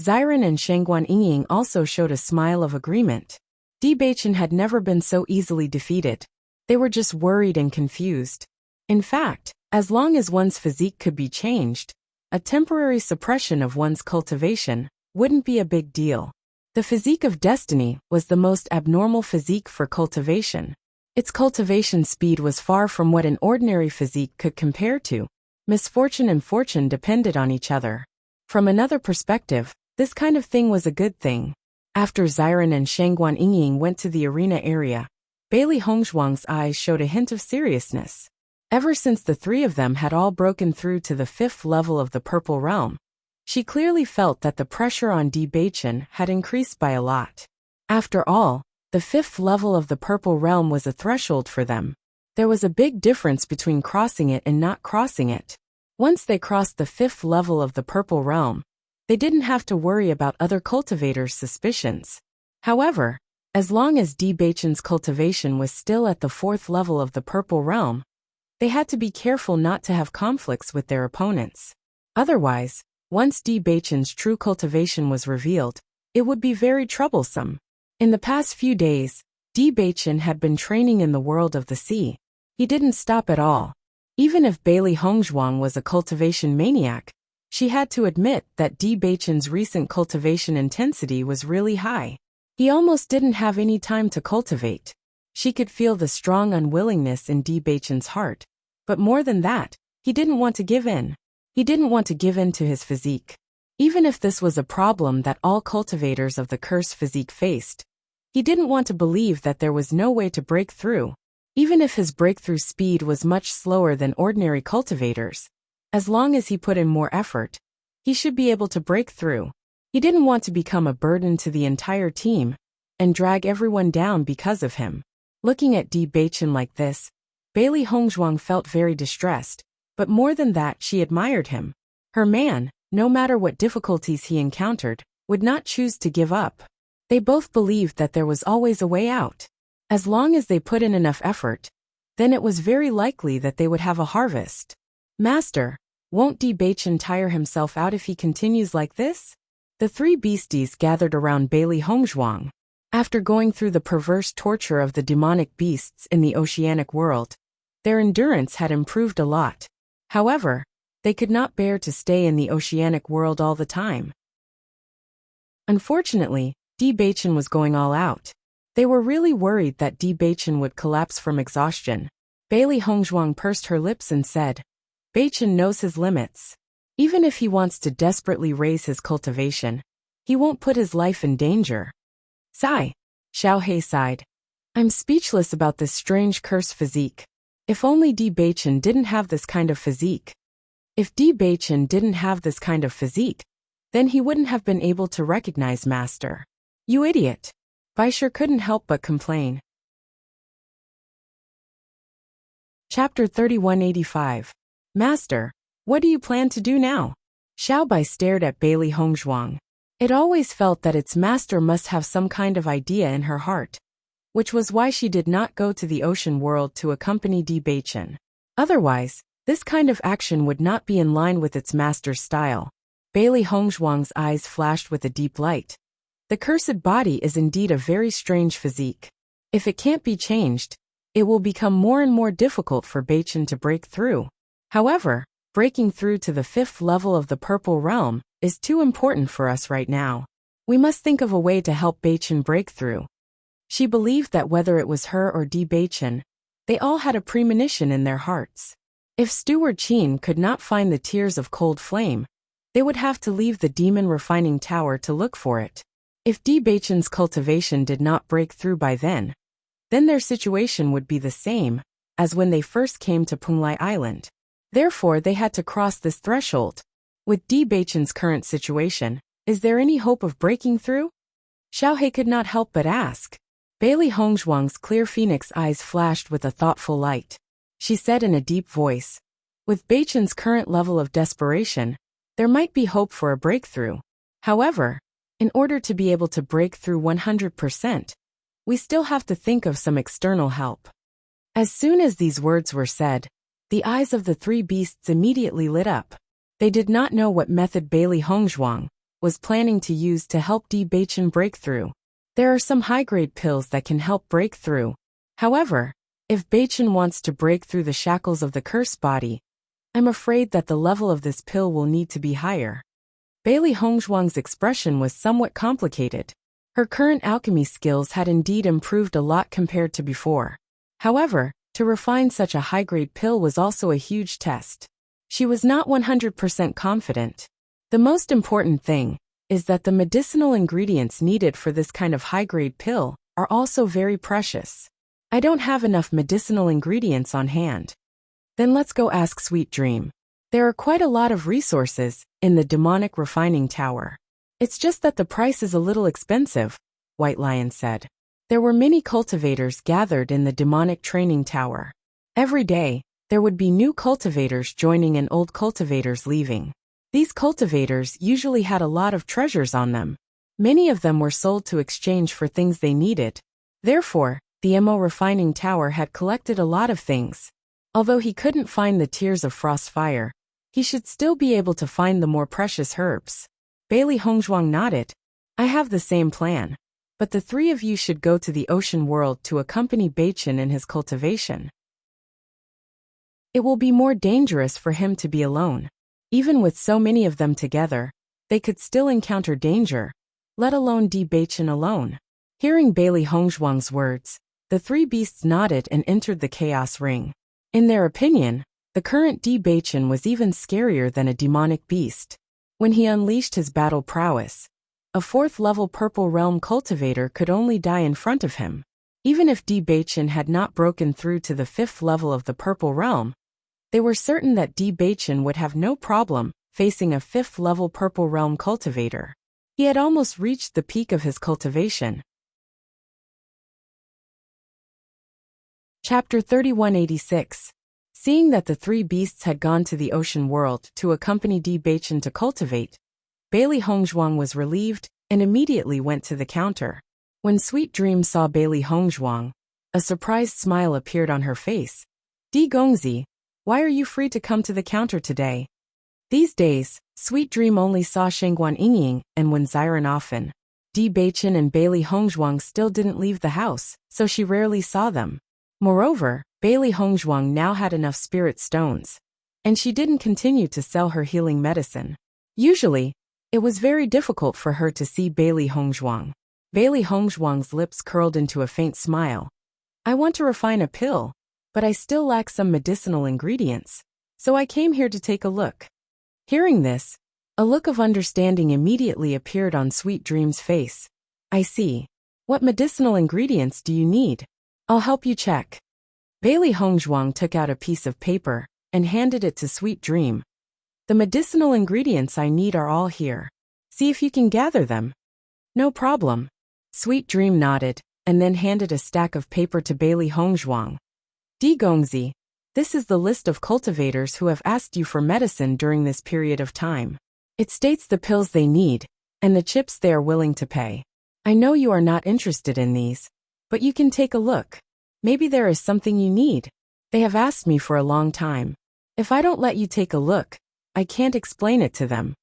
Xiren and Shangguan Yingying also showed a smile of agreement. Bewitching had never been so easily defeated. They were just worried and confused. In fact, as long as one's physique could be changed, a temporary suppression of one's cultivation wouldn't be a big deal. The physique of destiny was the most abnormal physique for cultivation. Its cultivation speed was far from what an ordinary physique could compare to. Misfortune and fortune depended on each other. From another perspective, this kind of thing was a good thing. After Xiren and Shangguan Yingying went to the arena area, Bailey Hongzhuang's eyes showed a hint of seriousness. Ever since the 3 of them had all broken through to the 5th level of the Purple Realm, she clearly felt that the pressure on Bewitching had increased by a lot. After all, the 5th level of the Purple Realm was a threshold for them. There was a big difference between crossing it and not crossing it. Once they crossed the 5th level of the Purple Realm, they didn't have to worry about other cultivators' suspicions. However, as long as Bewitching's cultivation was still at the 4th level of the Purple Realm, they had to be careful not to have conflicts with their opponents. Otherwise, once Bewitching's true cultivation was revealed, it would be very troublesome. In the past few days, Bewitching had been training in the world of the sea. He didn't stop at all. Even if Bailey Hongzhuang was a cultivation maniac, she had to admit that Bewitching's recent cultivation intensity was really high. He almost didn't have any time to cultivate. She could feel the strong unwillingness in Bewitching's heart. But more than that, he didn't want to give in. He didn't want to give in to his physique. Even if this was a problem that all cultivators of the cursed physique faced, he didn't want to believe that there was no way to break through. Even if his breakthrough speed was much slower than ordinary cultivators, as long as he put in more effort, he should be able to break through. He didn't want to become a burden to the entire team and drag everyone down because of him. Looking at Bewitching like this, Bailey Hongzhuang felt very distressed, but more than that, she admired him. Her man, no matter what difficulties he encountered, would not choose to give up. They both believed that there was always a way out. As long as they put in enough effort, then it was very likely that they would have a harvest. Master, won't Bewitching tire himself out if he continues like this? The three beasties gathered around Bailey Hongzhuang. After going through the perverse torture of the demonic beasts in the oceanic world, their endurance had improved a lot. However, they could not bear to stay in the oceanic world all the time. Unfortunately, Bewitching was going all out. They were really worried that Bewitching would collapse from exhaustion. Bailey Hongzhuang pursed her lips and said, Bewitching knows his limits. Even if he wants to desperately raise his cultivation, he won't put his life in danger. Sigh. Xiaohe sighed. I'm speechless about this strange cursed physique. If only Bewitching didn't have this kind of physique. If Bewitching didn't have this kind of physique, then he wouldn't have been able to recognize Master. You idiot. Baisher couldn't help but complain. Chapter 3185. Master, what do you plan to do now? Xiao Bai stared at Bailey Hongzhuang. It always felt that its master must have some kind of idea in her heart, which was why she did not go to the ocean world to accompany Bewitching. Otherwise, this kind of action would not be in line with its master's style. Bailey Hongzhuang's eyes flashed with a deep light. The cursed body is indeed a very strange physique. If it can't be changed, it will become more and more difficult for Bewitching to break through. However, breaking through to the 5th level of the Purple Realm is too important for us right now. We must think of a way to help Bewitching break through. She believed that whether it was her or Bewitching, they all had a premonition in their hearts. If Steward Qin could not find the tears of cold flame, they would have to leave the demon refining tower to look for it. If Bewitching's cultivation did not break through by then their situation would be the same as when they first came to Punglai Island. Therefore, they had to cross this threshold. With Bewitching's current situation, is there any hope of breaking through? Xiaohe could not help but ask. Bailey Hongzhuang's clear phoenix eyes flashed with a thoughtful light. She said in a deep voice, with Bewitching's current level of desperation, there might be hope for a breakthrough. However, in order to be able to break through 100%, we still have to think of some external help. As soon as these words were said, the eyes of the three beasts immediately lit up. They did not know what method Bailey Hongzhuang was planning to use to help Bewitching break through. There are some high-grade pills that can help break through. However, if Bewitching wants to break through the shackles of the cursed body, I'm afraid that the level of this pill will need to be higher. Bailey Hongzhuang's expression was somewhat complicated. Her current alchemy skills had indeed improved a lot compared to before. However, to refine such a high-grade pill was also a huge test. She was not 100% confident. The most important thing is that the medicinal ingredients needed for this kind of high-grade pill are also very precious. I don't have enough medicinal ingredients on hand. Then let's go ask Sweet Dream. There are quite a lot of resources in the demonic refining tower. It's just that the price is a little expensive, White Lion said. There were many cultivators gathered in the demonic training tower. Every day, there would be new cultivators joining and old cultivators leaving. These cultivators usually had a lot of treasures on them. Many of them were sold to exchange for things they needed. Therefore, the MO refining tower had collected a lot of things. Although he couldn't find the tears of Frostfire, he should still be able to find the more precious herbs. Bailey Hongzhuang nodded. I have the same plan. But the three of you should go to the ocean world to accompany Bewitching in his cultivation. It will be more dangerous for him to be alone. Even with so many of them together, they could still encounter danger, let alone Bewitching alone. Hearing Bailey Hongzhuang's words, the three beasts nodded and entered the chaos ring. In their opinion, the current Bewitching was even scarier than a demonic beast. When he unleashed his battle prowess, a 4th-level Purple Realm cultivator could only die in front of him. Even if Bewitching had not broken through to the 5th level of the Purple Realm, they were certain that Bewitching would have no problem facing a 5th-level Purple Realm cultivator. He had almost reached the peak of his cultivation. Chapter 3186. Seeing that the three beasts had gone to the ocean world to accompany Bewitching to cultivate, Bailey Hongzhuang was relieved and immediately went to the counter. When Sweet Dream saw Bailey Hongzhuang, a surprised smile appeared on her face. Di Gongzi, why are you free to come to the counter today? These days, Sweet Dream only saw Shengguan Yingying and Wen Ziren often. Di Beichen and Bailey Hongzhuang still didn't leave the house, so she rarely saw them. Moreover, Bailey Hongzhuang now had enough spirit stones, and she didn't continue to sell her healing medicine. Usually, it was very difficult for her to see Bailey Hongzhuang. Bailey Hongzhuang's lips curled into a faint smile. I want to refine a pill, but I still lack some medicinal ingredients, so I came here to take a look. Hearing this, a look of understanding immediately appeared on Sweet Dream's face. I see. What medicinal ingredients do you need? I'll help you check. Bailey Hongzhuang took out a piece of paper and handed it to Sweet Dream. The medicinal ingredients I need are all here. See if you can gather them. No problem. Sweet Dream nodded and then handed a stack of paper to Bailey Hongzhuang. Di Gongzi, this is the list of cultivators who have asked you for medicine during this period of time. It states the pills they need and the chips they are willing to pay. I know you are not interested in these, but you can take a look. Maybe there is something you need. They have asked me for a long time. If I don't let you take a look, I can't explain it to them.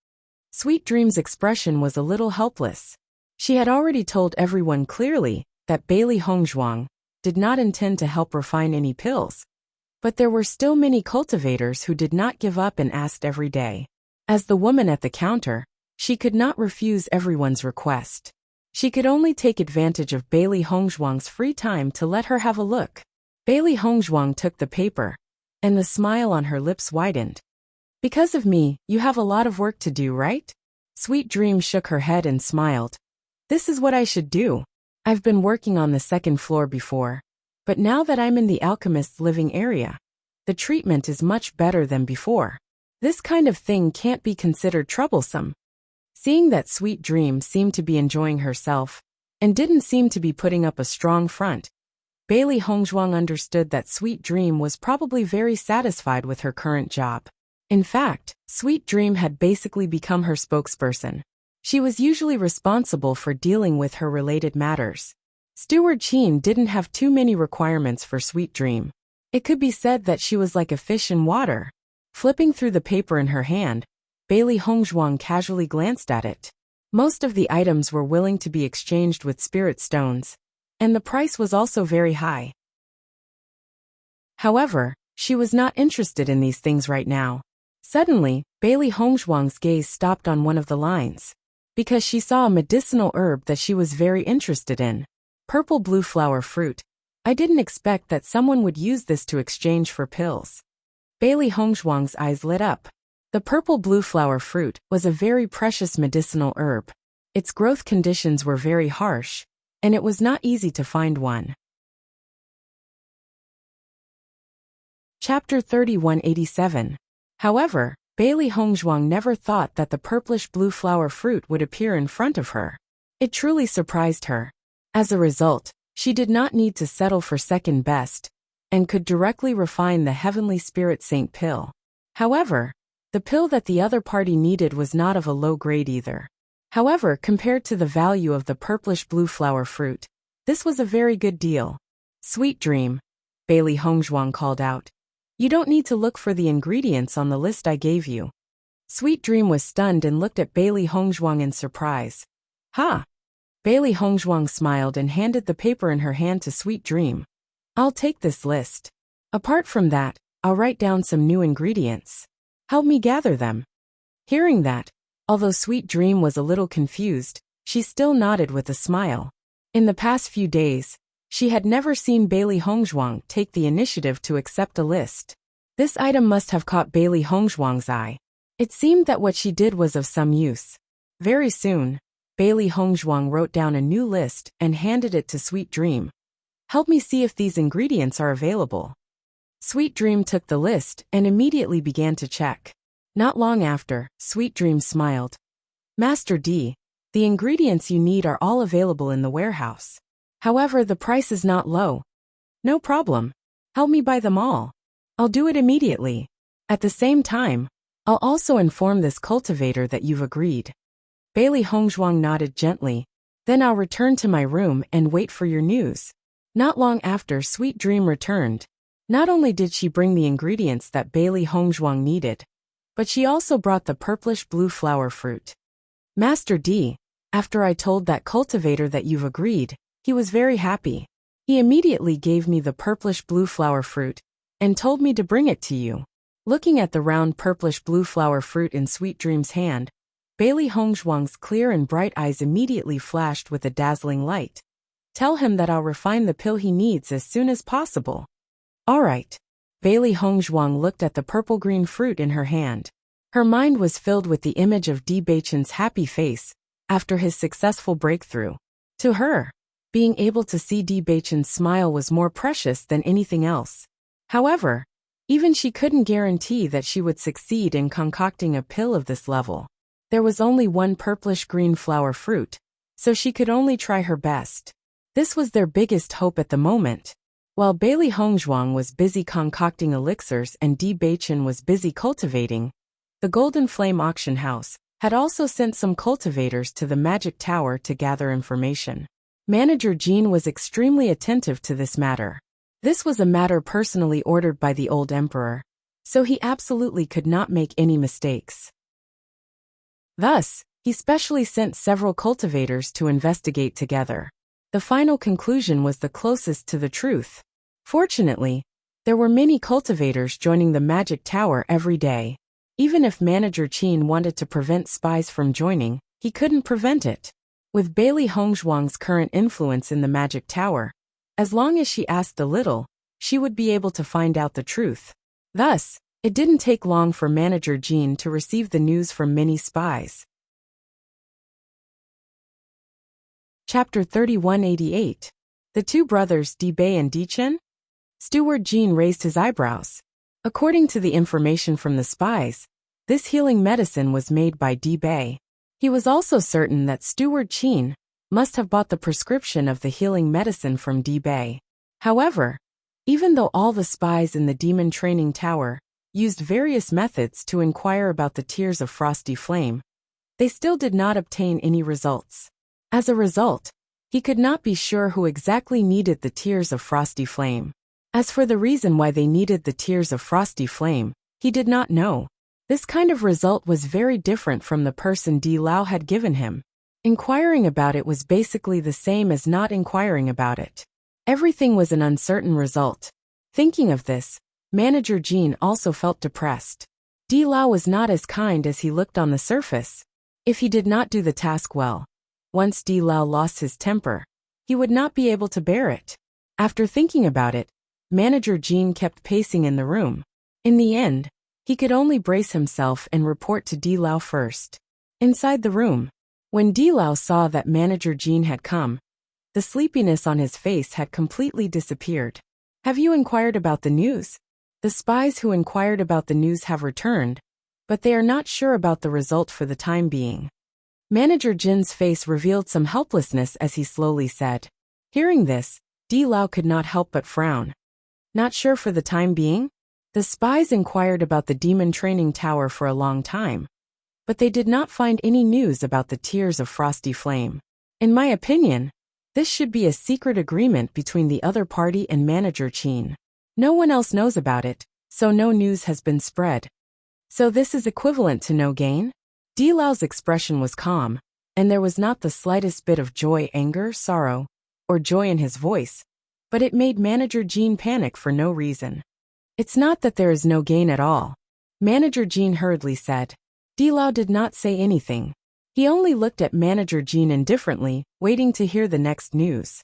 Sweet Dream's expression was a little helpless. She had already told everyone clearly that Bailey Hongzhuang did not intend to help refine any pills. But there were still many cultivators who did not give up and asked every day. As the woman at the counter, she could not refuse everyone's request. She could only take advantage of Bailey Hongzhuang's free time to let her have a look. Bailey Hongzhuang took the paper, and the smile on her lips widened. Because of me, you have a lot of work to do, right? Sweet Dream shook her head and smiled. This is what I should do. I've been working on the second floor before, but now that I'm in the alchemist's living area, the treatment is much better than before. This kind of thing can't be considered troublesome. Seeing that Sweet Dream seemed to be enjoying herself and didn't seem to be putting up a strong front, Bailey Hongzhuang understood that Sweet Dream was probably very satisfied with her current job. In fact, Sweet Dream had basically become her spokesperson. She was usually responsible for dealing with her related matters. Steward Qin didn't have too many requirements for Sweet Dream. It could be said that she was like a fish in water. Flipping through the paper in her hand, Bailey Hongzhuang casually glanced at it. Most of the items were willing to be exchanged with spirit stones, and the price was also very high. However, she was not interested in these things right now. Suddenly, Bailey Hongzhuang's gaze stopped on one of the lines, because she saw a medicinal herb that she was very interested in. Purple blue flower fruit. I didn't expect that someone would use this to exchange for pills. Bailey Hongzhuang's eyes lit up. The purple blue flower fruit was a very precious medicinal herb. Its growth conditions were very harsh, and it was not easy to find one. Chapter 3187. However, Bailey Hongzhuang never thought that the purplish blue flower fruit would appear in front of her. It truly surprised her. As a result, she did not need to settle for second best, and could directly refine the Heavenly Spirit Saint pill. However, the pill that the other party needed was not of a low grade either. However, compared to the value of the purplish blue flower fruit, this was a very good deal. Sweet Dream, Bailey Hongzhuang called out. You don't need to look for the ingredients on the list I gave you. Sweet Dream was stunned and looked at Bailey Hongzhuang in surprise. Ha! Bailey Hongzhuang smiled and handed the paper in her hand to Sweet Dream. I'll take this list. Apart from that, I'll write down some new ingredients. Help me gather them. Hearing that, although Sweet Dream was a little confused, she still nodded with a smile. In the past few days, she had never seen Bailey Hongzhuang take the initiative to accept a list. This item must have caught Bailey Hongzhuang's eye. It seemed that what she did was of some use. Very soon, Bailey Hongzhuang wrote down a new list and handed it to Sweet Dream. Help me see if these ingredients are available. Sweet Dream took the list and immediately began to check. Not long after, Sweet Dream smiled. Master D, The ingredients you need are all available in the warehouse. However, the price is not low. No problem. Help me buy them all. I'll do it immediately. At the same time, I'll also inform this cultivator that you've agreed. Bailey Hongzhuang nodded gently. Then I'll return to my room and wait for your news. Not long after, Sweet Dream returned. Not only did she bring the ingredients that Bailey Hongzhuang needed, but she also brought the purplish-blue flower fruit. Master D, after I told that cultivator that you've agreed, he was very happy. He immediately gave me the purplish-blue flower fruit and told me to bring it to you. Looking at the round purplish-blue flower fruit in Sweet Dream's hand, Bailey Hongzhuang's clear and bright eyes immediately flashed with a dazzling light. Tell him that I'll refine the pill he needs as soon as possible. All right. Bailey Hongzhuang looked at the purple-green fruit in her hand. Her mind was filled with the image of Bewitching's happy face after his successful breakthrough. To her, being able to see Bewitching's smile was more precious than anything else. However, even she couldn't guarantee that she would succeed in concocting a pill of this level. There was only one purplish-green flower fruit, so she could only try her best. This was their biggest hope at the moment. While Bailey Hongzhuang was busy concocting elixirs and Bewitching was busy cultivating, the Golden Flame Auction House had also sent some cultivators to the Magic Tower to gather information. Manager Jean was extremely attentive to this matter. This was a matter personally ordered by the old emperor, so he absolutely could not make any mistakes. Thus, he specially sent several cultivators to investigate together. The final conclusion was the closest to the truth. Fortunately, there were many cultivators joining the Magic Tower every day. Even if Manager Qin wanted to prevent spies from joining, he couldn't prevent it. With Bailey Hongzhuang's current influence in the Magic Tower, as long as she asked a little, she would be able to find out the truth. Thus, it didn't take long for Manager Jean to receive the news from many spies. Chapter 3188. The two brothers Bei and Dichen? Steward Jean raised his eyebrows. According to the information from the spies, this healing medicine was made by Bei. He was also certain that Steward Qin must have bought the prescription of the healing medicine from Bei. However, even though all the spies in the Demon Training Tower used various methods to inquire about the tears of Frosty Flame, they still did not obtain any results. As a result, he could not be sure who exactly needed the tears of Frosty Flame. As for the reason why they needed the tears of Frosty Flame, he did not know. This kind of result was very different from the person Di Lao had given him. Inquiring about it was basically the same as not inquiring about it. Everything was an uncertain result. Thinking of this, Manager Jean also felt depressed. Di Lao was not as kind as he looked on the surface. If he did not do the task well, once Di Lao lost his temper, he would not be able to bear it. After thinking about it, Manager Jean kept pacing in the room. In the end, he could only brace himself and report to Di Lao first. Inside the room, when Di Lao saw that Manager Jean had come, the sleepiness on his face had completely disappeared. Have you inquired about the news? The spies who inquired about the news have returned, but they are not sure about the result for the time being. Manager Jin's face revealed some helplessness as he slowly said. Hearing this, Di Lao could not help but frown. Not sure for the time being? The spies inquired about the Demon Training Tower for a long time, but they did not find any news about the tears of Frosty Flame. In my opinion, this should be a secret agreement between the other party and Manager Qin. No one else knows about it, so no news has been spread. So this is equivalent to no gain? Di Lao's expression was calm, and there was not the slightest bit of joy, anger, sorrow, or joy in his voice, but it made Manager Jean panic for no reason. It's not that there is no gain at all, Manager Jean hurriedly said. Di Lao did not say anything. He only looked at Manager Jean indifferently, waiting to hear the next news.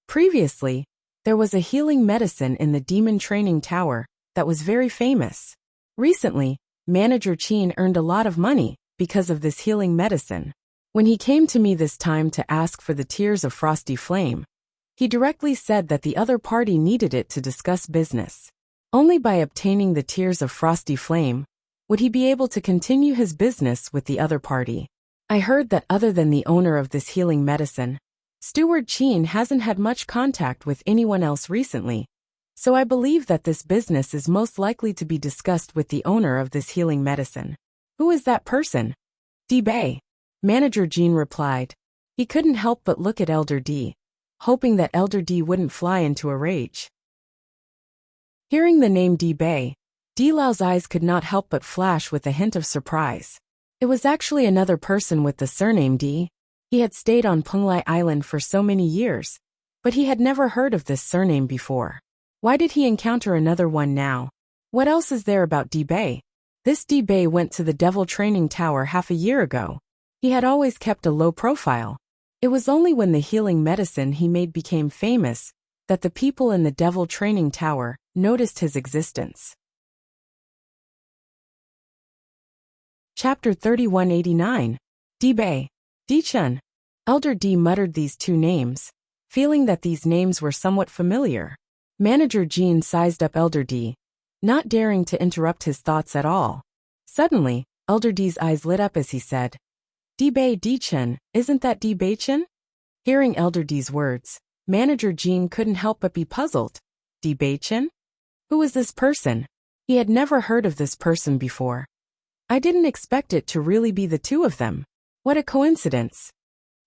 Previously, there was a healing medicine in the Demon Training Tower that was very famous. Recently, Manager Qin earned a lot of money because of this healing medicine. When he came to me this time to ask for the tears of Frosty Flame, he directly said that the other party needed it to discuss business. Only by obtaining the tears of Frosty Flame would he be able to continue his business with the other party. I heard that other than the owner of this healing medicine, Steward Qin hasn't had much contact with anyone else recently, so I believe that this business is most likely to be discussed with the owner of this healing medicine. Who is that person? D Bei. Manager Jean replied. He couldn't help but look at Elder D, hoping that Elder D wouldn't fly into a rage. Hearing the name D Bei, D Lao's eyes could not help but flash with a hint of surprise. It was actually another person with the surname D. He had stayed on Penglai Island for so many years, but he had never heard of this surname before. Why did he encounter another one now? What else is there about D Bei? This D Bei went to the Devil Training Tower half a year ago. He had always kept a low profile. It was only when the healing medicine he made became famous that the people in the Devil Training Tower noticed his existence. Chapter 3189. D Bei. D Chun. Elder D muttered these two names, feeling that these names were somewhat familiar. Manager Jean sized up Elder D, not daring to interrupt his thoughts at all. Suddenly, Elder D's eyes lit up as he said, D Bei D Chun, isn't that D Bei Chun? Hearing Elder D's words, Manager Jean couldn't help but be puzzled. D Bei Chun? Who is this person? He had never heard of this person before. I didn't expect it to really be the two of them. What a coincidence.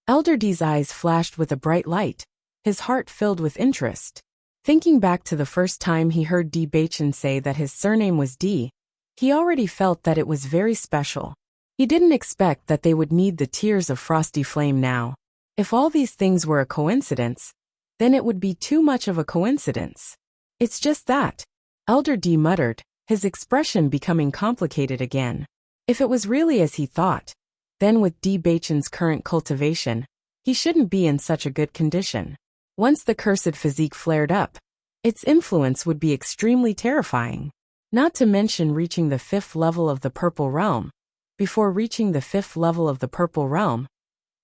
Elder D's eyes flashed with a bright light, his heart filled with interest. Thinking back to the first time he heard D Bei Chun say that his surname was D, he already felt that it was very special. He didn't expect that they would need the tears of frosty flame now. If all these things were a coincidence, then it would be too much of a coincidence. It's just that, Elder D muttered, his expression becoming complicated again. If it was really as he thought, then with D Bei Chun's current cultivation, he shouldn't be in such a good condition. Once the cursed physique flared up, its influence would be extremely terrifying. Not to mention reaching the 5th level of the Purple Realm. Before reaching the 5th level of the Purple Realm,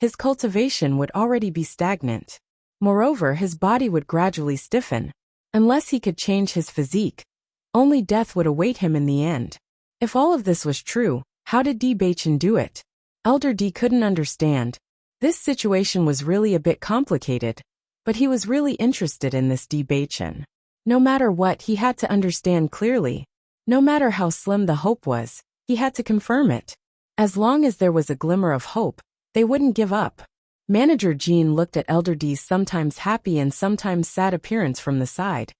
his cultivation would already be stagnant. Moreover, his body would gradually stiffen. Unless he could change his physique, only death would await him in the end. If all of this was true, how did D Bei Chun do it? Elder D couldn't understand. This situation was really a bit complicated, but he was really interested in this D Bei Chun. No matter what, he had to understand clearly. No matter how slim the hope was, he had to confirm it. As long as there was a glimmer of hope, they wouldn't give up. Manager Jean looked at Elder D's sometimes happy and sometimes sad appearance from the side,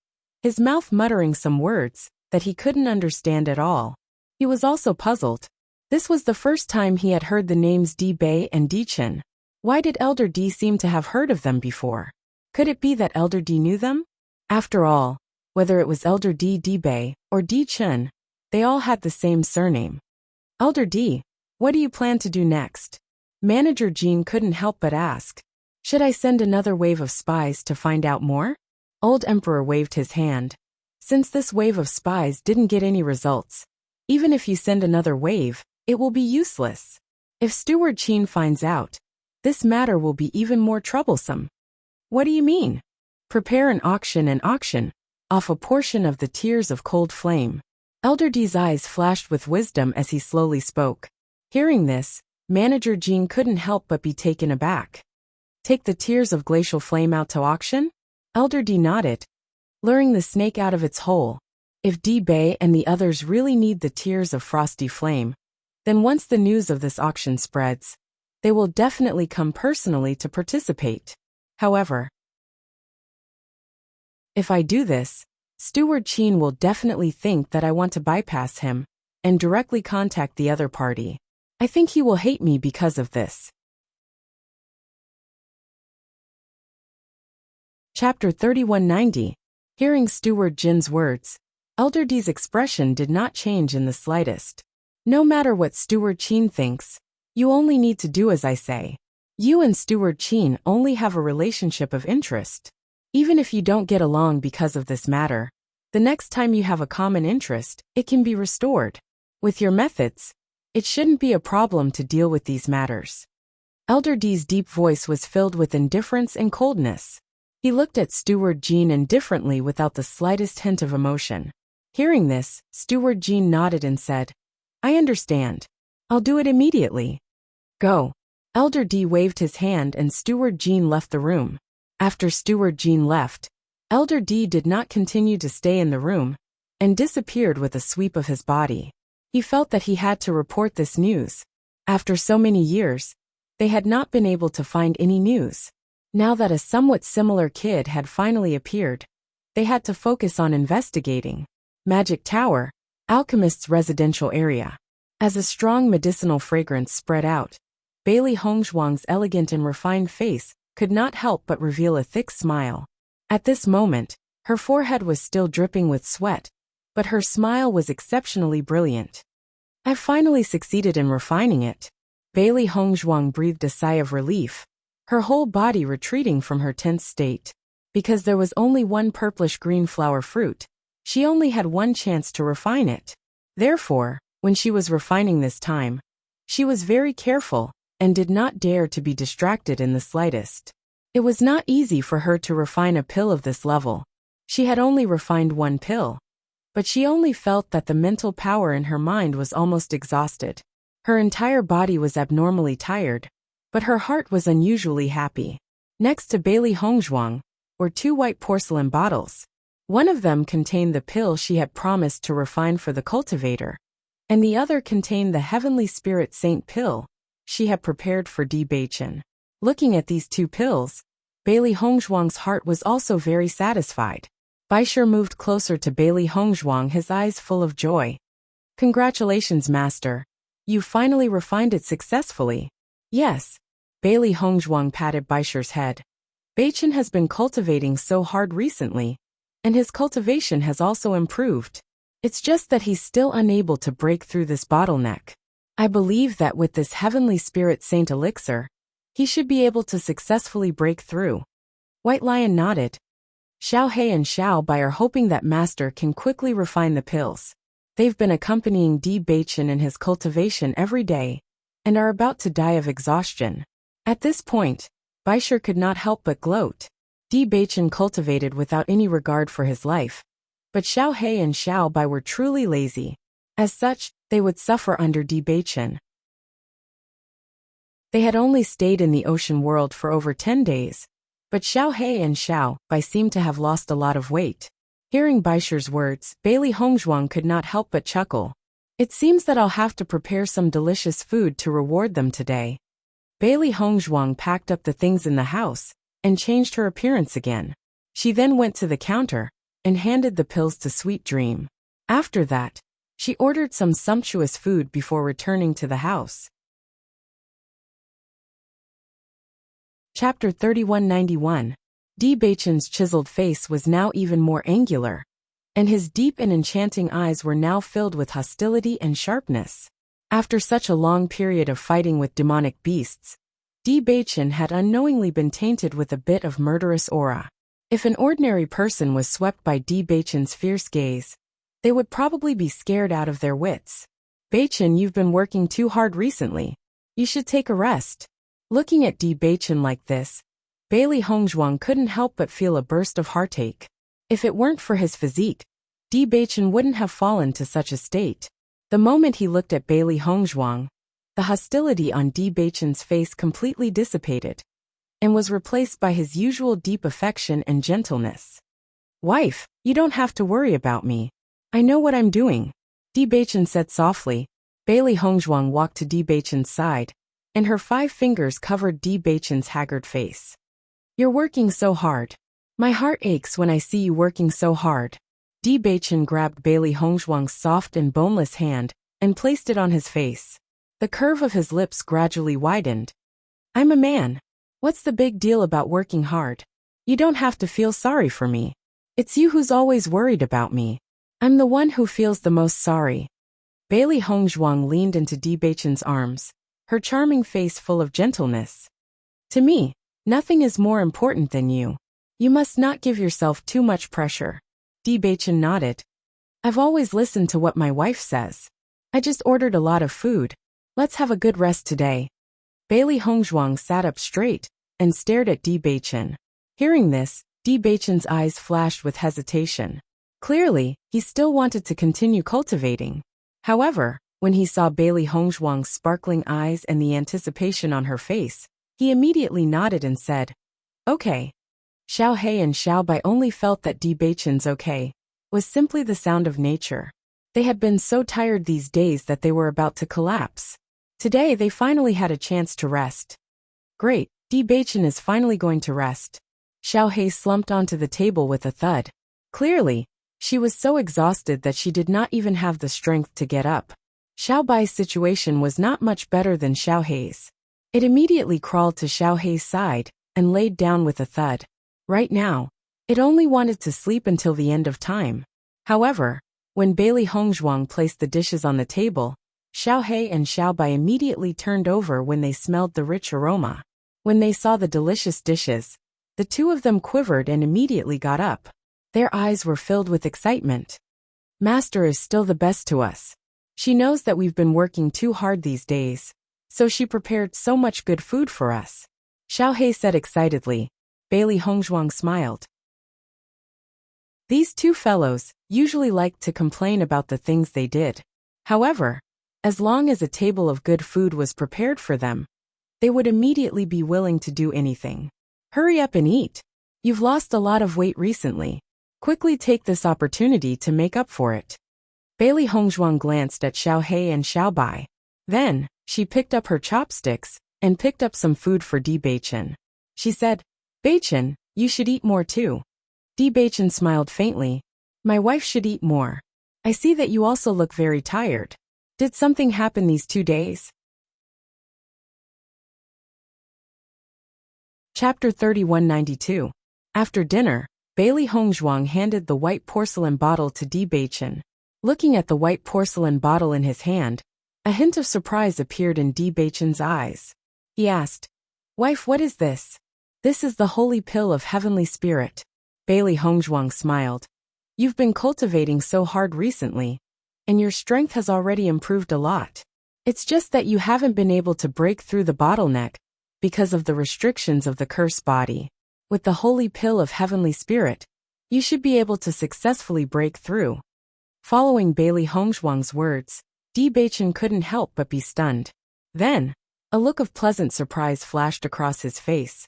his mouth muttering some words that he couldn't understand at all. He was also puzzled. This was the first time he had heard the names D Bei and D Chun. Why did Elder D seem to have heard of them before? Could it be that Elder D knew them? After all, whether it was Elder D Bei, or D Chun, they all had the same surname. Elder D, what do you plan to do next? Manager Jean couldn't help but ask. Should I send another wave of spies to find out more? Old Emperor waved his hand. Since this wave of spies didn't get any results, even if you send another wave, it will be useless. If Steward Qin finds out, this matter will be even more troublesome. What do you mean? Prepare an auction and auction off a portion of the tears of cold flame. Elder D's eyes flashed with wisdom as he slowly spoke. Hearing this, Manager Jean couldn't help but be taken aback. Take the tears of glacial flame out to auction? Elder D nodded, luring the snake out of its hole. If D Bei and the others really need the tears of frosty flame, then once the news of this auction spreads, they will definitely come personally to participate. However, if I do this, Steward Qin will definitely think that I want to bypass him and directly contact the other party. I think he will hate me because of this. Chapter 3190. Hearing Steward Jin's words, Elder D's expression did not change in the slightest. No matter what Steward Qin thinks, you only need to do as I say. You and Steward Qin only have a relationship of interest. Even if you don't get along because of this matter, the next time you have a common interest, it can be restored. With your methods, it shouldn't be a problem to deal with these matters. Elder D's deep voice was filled with indifference and coldness. He looked at Steward Jean indifferently without the slightest hint of emotion. Hearing this, Steward Jean nodded and said, I understand. I'll do it immediately. Go. Elder D waved his hand and Steward Jean left the room. After Steward Jean left, Elder D did not continue to stay in the room and disappeared with a sweep of his body. He felt that he had to report this news. After so many years, they had not been able to find any news. Now that a somewhat similar kid had finally appeared, they had to focus on investigating. Magic Tower, Alchemist's residential area. As a strong medicinal fragrance spread out, Bailey Hongzhuang's elegant and refined face could not help but reveal a thick smile. At this moment, her forehead was still dripping with sweat, but her smile was exceptionally brilliant. "I've finally succeeded in refining it." Bailey Hongzhuang breathed a sigh of relief, her whole body retreating from her tense state. Because there was only one purplish-green flower fruit, she only had one chance to refine it. Therefore, when she was refining this time, she was very careful and did not dare to be distracted in the slightest. It was not easy for her to refine a pill of this level. She had only refined one pill, but she only felt that the mental power in her mind was almost exhausted. Her entire body was abnormally tired, but her heart was unusually happy. Next to Bailey Hongzhuang were two white porcelain bottles. One of them contained the pill she had promised to refine for the cultivator, and the other contained the Heavenly Spirit Saint pill she had prepared for Bewitching. Looking at these two pills, Bailey Hongzhuang's heart was also very satisfied. Baisher moved closer to Bailey Hongzhuang, his eyes full of joy. "Congratulations, Master. You finally refined it successfully." "Yes." Bailey Hongzhuang patted Baisher's head. "Beichin has been cultivating so hard recently, and his cultivation has also improved. It's just that he's still unable to break through this bottleneck. I believe that with this Heavenly Spirit Saint elixir, he should be able to successfully break through." White Lion nodded. Xiao He and Xiao Bai are hoping that Master can quickly refine the pills. They've been accompanying Di Beichin in his cultivation every day, and are about to die of exhaustion. At this point, Baisher could not help but gloat. Di Beichin cultivated without any regard for his life, but Xiao He and Xiao Bai were truly lazy. As such, they would suffer under Di Beichin. They had only stayed in the ocean world for over 10 days, but Xiao He and Xiao Bai seemed to have lost a lot of weight. Hearing Baisher's words, Bailey Hongzhuang could not help but chuckle. "It seems that I'll have to prepare some delicious food to reward them today." Bailey Hongzhuang packed up the things in the house and changed her appearance again. She then went to the counter and handed the pills to Sweet Dream. After that, she ordered some sumptuous food before returning to the house. Chapter 3191. Di Beichin's chiseled face was now even more angular, and his deep and enchanting eyes were now filled with hostility and sharpness. After such a long period of fighting with demonic beasts, Di Beichin had unknowingly been tainted with a bit of murderous aura. If an ordinary person was swept by Di Beichin's fierce gaze, they would probably be scared out of their wits. "Beichin, you've been working too hard recently. You should take a rest." Looking at Di Beichin like this, Bailey Hongzhuang couldn't help but feel a burst of heartache. If it weren't for his physique, Di Beichin wouldn't have fallen to such a state. The moment he looked at Bailey Hongzhuang, the hostility on Di Beichin's face completely dissipated, and was replaced by his usual deep affection and gentleness. "Wife, you don't have to worry about me. I know what I'm doing," Di Beichin said softly. Bailey Hongzhuang walked to Di Beichin's side, and her 5 fingers covered Di Beichin's haggard face. "You're working so hard. My heart aches when I see you working so hard." Di Beichin grabbed Bailey Hongzhuang's soft and boneless hand and placed it on his face. The curve of his lips gradually widened. "I'm a man. What's the big deal about working hard? You don't have to feel sorry for me. It's you who's always worried about me. I'm the one who feels the most sorry." Bailey Hongzhuang leaned into Di Beichin's arms, her charming face full of gentleness. "To me, nothing is more important than you. You must not give yourself too much pressure." Di Beichin nodded. "I've always listened to what my wife says. I just ordered a lot of food. Let's have a good rest today." Bailey Hongzhuang sat up straight and stared at Di Beichin. Hearing this, Di Beichin's eyes flashed with hesitation. Clearly, he still wanted to continue cultivating. However, When he saw Bailey Hongzhuang's sparkling eyes and the anticipation on her face, he immediately nodded and said, "Okay." Xiao He and Xiao Bai only felt that Di Beichen's okay was simply the sound of nature. They had been so tired these days that they were about to collapse. Today they finally had a chance to rest. Great, Di Beichen is finally going to rest. Xiao He slumped onto the table with a thud. Clearly, she was so exhausted that she did not even have the strength to get up. Xiao Bai's situation was not much better than Xiao He's. It immediately crawled to Xiao He's side and laid down with a thud. Right now, it only wanted to sleep until the end of time. However, when Bailey Hongzhuang placed the dishes on the table, Xiao He and Xiao Bai immediately turned over when they smelled the rich aroma. When they saw the delicious dishes, the two of them quivered and immediately got up. Their eyes were filled with excitement. Master is still the best to us. She knows that we've been working too hard these days, so she prepared so much good food for us. Xiao He said excitedly. Bailey Hongzhuang smiled. These two fellows usually liked to complain about the things they did. However, as long as a table of good food was prepared for them, they would immediately be willing to do anything. Hurry up and eat. You've lost a lot of weight recently. Quickly take this opportunity to make up for it. Bailey Hongzhuang glanced at Xiao He and Xiao Bai. Then, she picked up her chopsticks and picked up some food for Di Beichen. She said, "Beichen, you should eat more too." Di Beichen smiled faintly. "My wife should eat more. I see that you also look very tired. Did something happen these 2 days?" Chapter 3192. After dinner, Bailey Hongzhuang handed the white porcelain bottle to Di Beichen. Looking at the white porcelain bottle in his hand, a hint of surprise appeared in Di Beichen's eyes. He asked, "Wife, what is this?" "This is the holy pill of heavenly spirit." Bailey Hongzhuang smiled. "You've been cultivating so hard recently, and your strength has already improved a lot. It's just that you haven't been able to break through the bottleneck because of the restrictions of the cursed body. With the holy pill of heavenly spirit, you should be able to successfully break through." Following Bailey Hongzhuang's words, Di Beichen couldn't help but be stunned. Then, a look of pleasant surprise flashed across his face.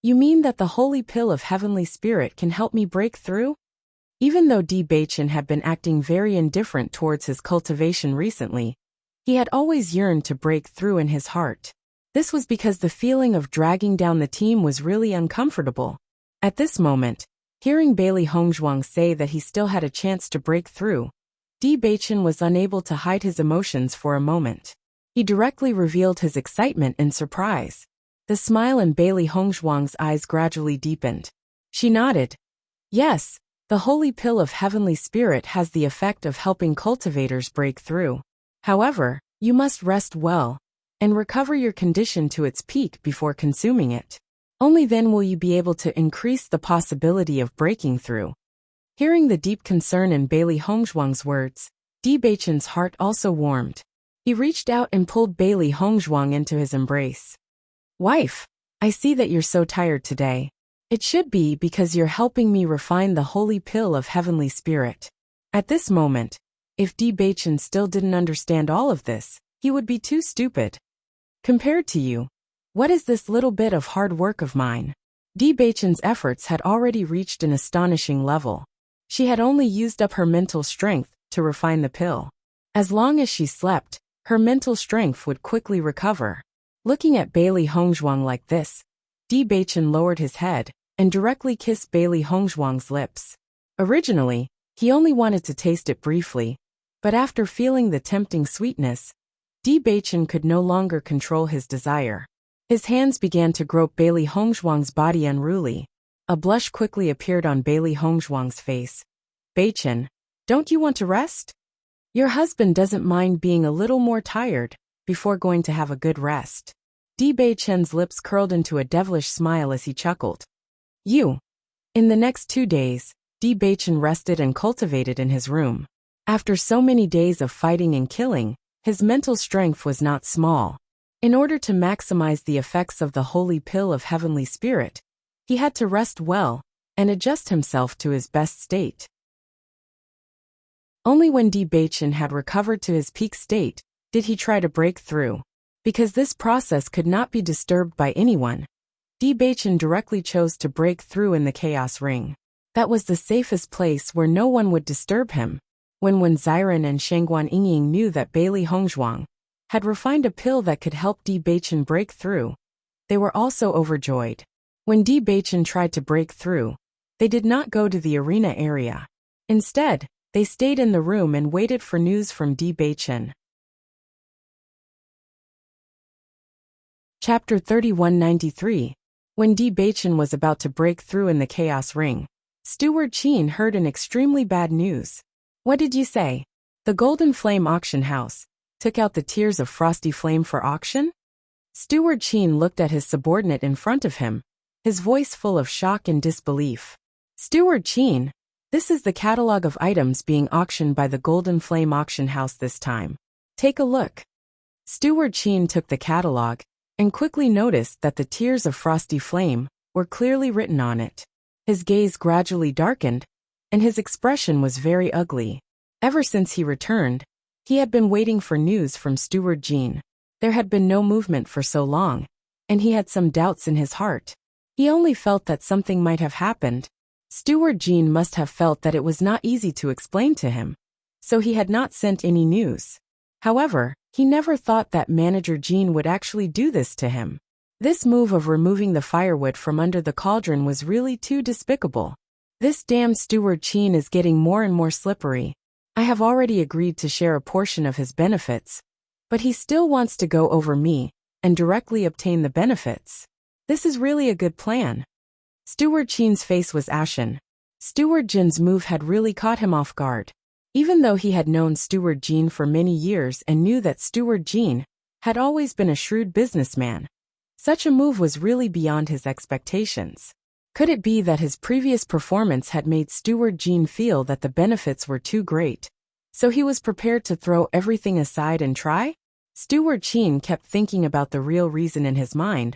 "You mean that the holy pill of heavenly spirit can help me break through?" Even though Di Beichen had been acting very indifferent towards his cultivation recently, he had always yearned to break through in his heart. This was because the feeling of dragging down the team was really uncomfortable. At this moment, hearing Bailey Hongzhuang say that he still had a chance to break through, Di Beichen was unable to hide his emotions for a moment. He directly revealed his excitement and surprise. The smile in Bailey Hongzhuang's eyes gradually deepened. She nodded. "Yes, the holy pill of heavenly spirit has the effect of helping cultivators break through. However, you must rest well and recover your condition to its peak before consuming it. Only then will you be able to increase the possibility of breaking through." Hearing the deep concern in Bailey Hongzhuang's words, Di Beichen's heart also warmed. He reached out and pulled Bailey Hongzhuang into his embrace. "Wife, I see that you're so tired today. It should be because you're helping me refine the holy pill of heavenly spirit." At this moment, if Di Beichen still didn't understand all of this, he would be too stupid. "Compared to you, what is this little bit of hard work of mine?" Di Beichen's efforts had already reached an astonishing level. She had only used up her mental strength to refine the pill. As long as she slept, her mental strength would quickly recover. Looking at Bailey Hongzhuang like this, Di Beichen lowered his head and directly kissed Bailey Hongzhuang's lips. Originally, he only wanted to taste it briefly, but after feeling the tempting sweetness, Di Beichen could no longer control his desire. His hands began to grope Bailey Hongzhuang's body unruly. A blush quickly appeared on Bailey Hongzhuang's face. "Beichen, don't you want to rest? Your husband doesn't mind being a little more tired before going to have a good rest." Di Beichen's lips curled into a devilish smile as he chuckled. "You." In the next 2 days, Di Beichen rested and cultivated in his room. After so many days of fighting and killing, his mental strength was not small. In order to maximize the effects of the holy pill of heavenly spirit, he had to rest well and adjust himself to his best state. Only when Di Beichen had recovered to his peak state Did he try to break through? Because this process could not be disturbed by anyone, Bewitching directly chose to break through in the chaos ring. That was the safest place where no one would disturb him. When Ziran and Shangguan Yingying knew that Bailey Hongzhuang had refined a pill that could help Bewitching break through, they were also overjoyed. When Bewitching tried to break through, they did not go to the arena area. Instead, they stayed in the room and waited for news from Bewitching. Chapter 3193. When Bewitching was about to break through in the chaos ring, Steward Qin heard an extremely bad news. What did you say? The Golden Flame auction house took out the Tears of Frosty Flame for auction? Steward Qin looked at his subordinate in front of him, his voice full of shock and disbelief. Steward Qin, this is the catalog of items being auctioned by the Golden Flame auction house this time. Take a look. Steward Qin took the catalog and quickly noticed that the Tears of Frosty Flame were clearly written on it. His gaze gradually darkened, and his expression was very ugly. Ever since he returned, he had been waiting for news from Steward Qin. There had been no movement for so long, and he had some doubts in his heart. He only felt that something might have happened. Steward Qin must have felt that it was not easy to explain to him, so he had not sent any news. However, he never thought that Manager Qin would actually do this to him. This move of removing the firewood from under the cauldron was really too despicable. This damned Steward Qin is getting more and more slippery. I have already agreed to share a portion of his benefits, but he still wants to go over me and directly obtain the benefits. This is really a good plan. Steward Qin's face was ashen. Steward Jin's move had really caught him off guard. Even though he had known Steward Qin for many years and knew that Steward Qin had always been a shrewd businessman, such a move was really beyond his expectations. Could it be that his previous performance had made Steward Qin feel that the benefits were too great, so he was prepared to throw everything aside and try? Steward Qin kept thinking about the real reason in his mind,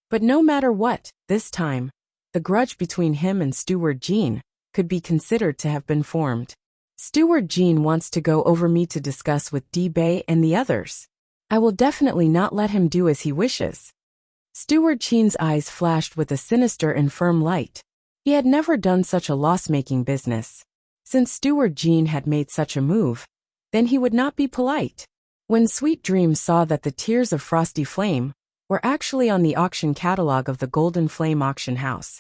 but no matter what, this time, the grudge between him and Steward Qin could be considered to have been formed. Steward Qin wants to go over me to discuss with Bei and the others. I will definitely not let him do as he wishes. Steward Qin's eyes flashed with a sinister and firm light. He had never done such a loss-making business. Since Steward Qin had made such a move, then he would not be polite. When Sweet Dream saw that the Tears of Frosty Flame were actually on the auction catalog of the Golden Flame auction house,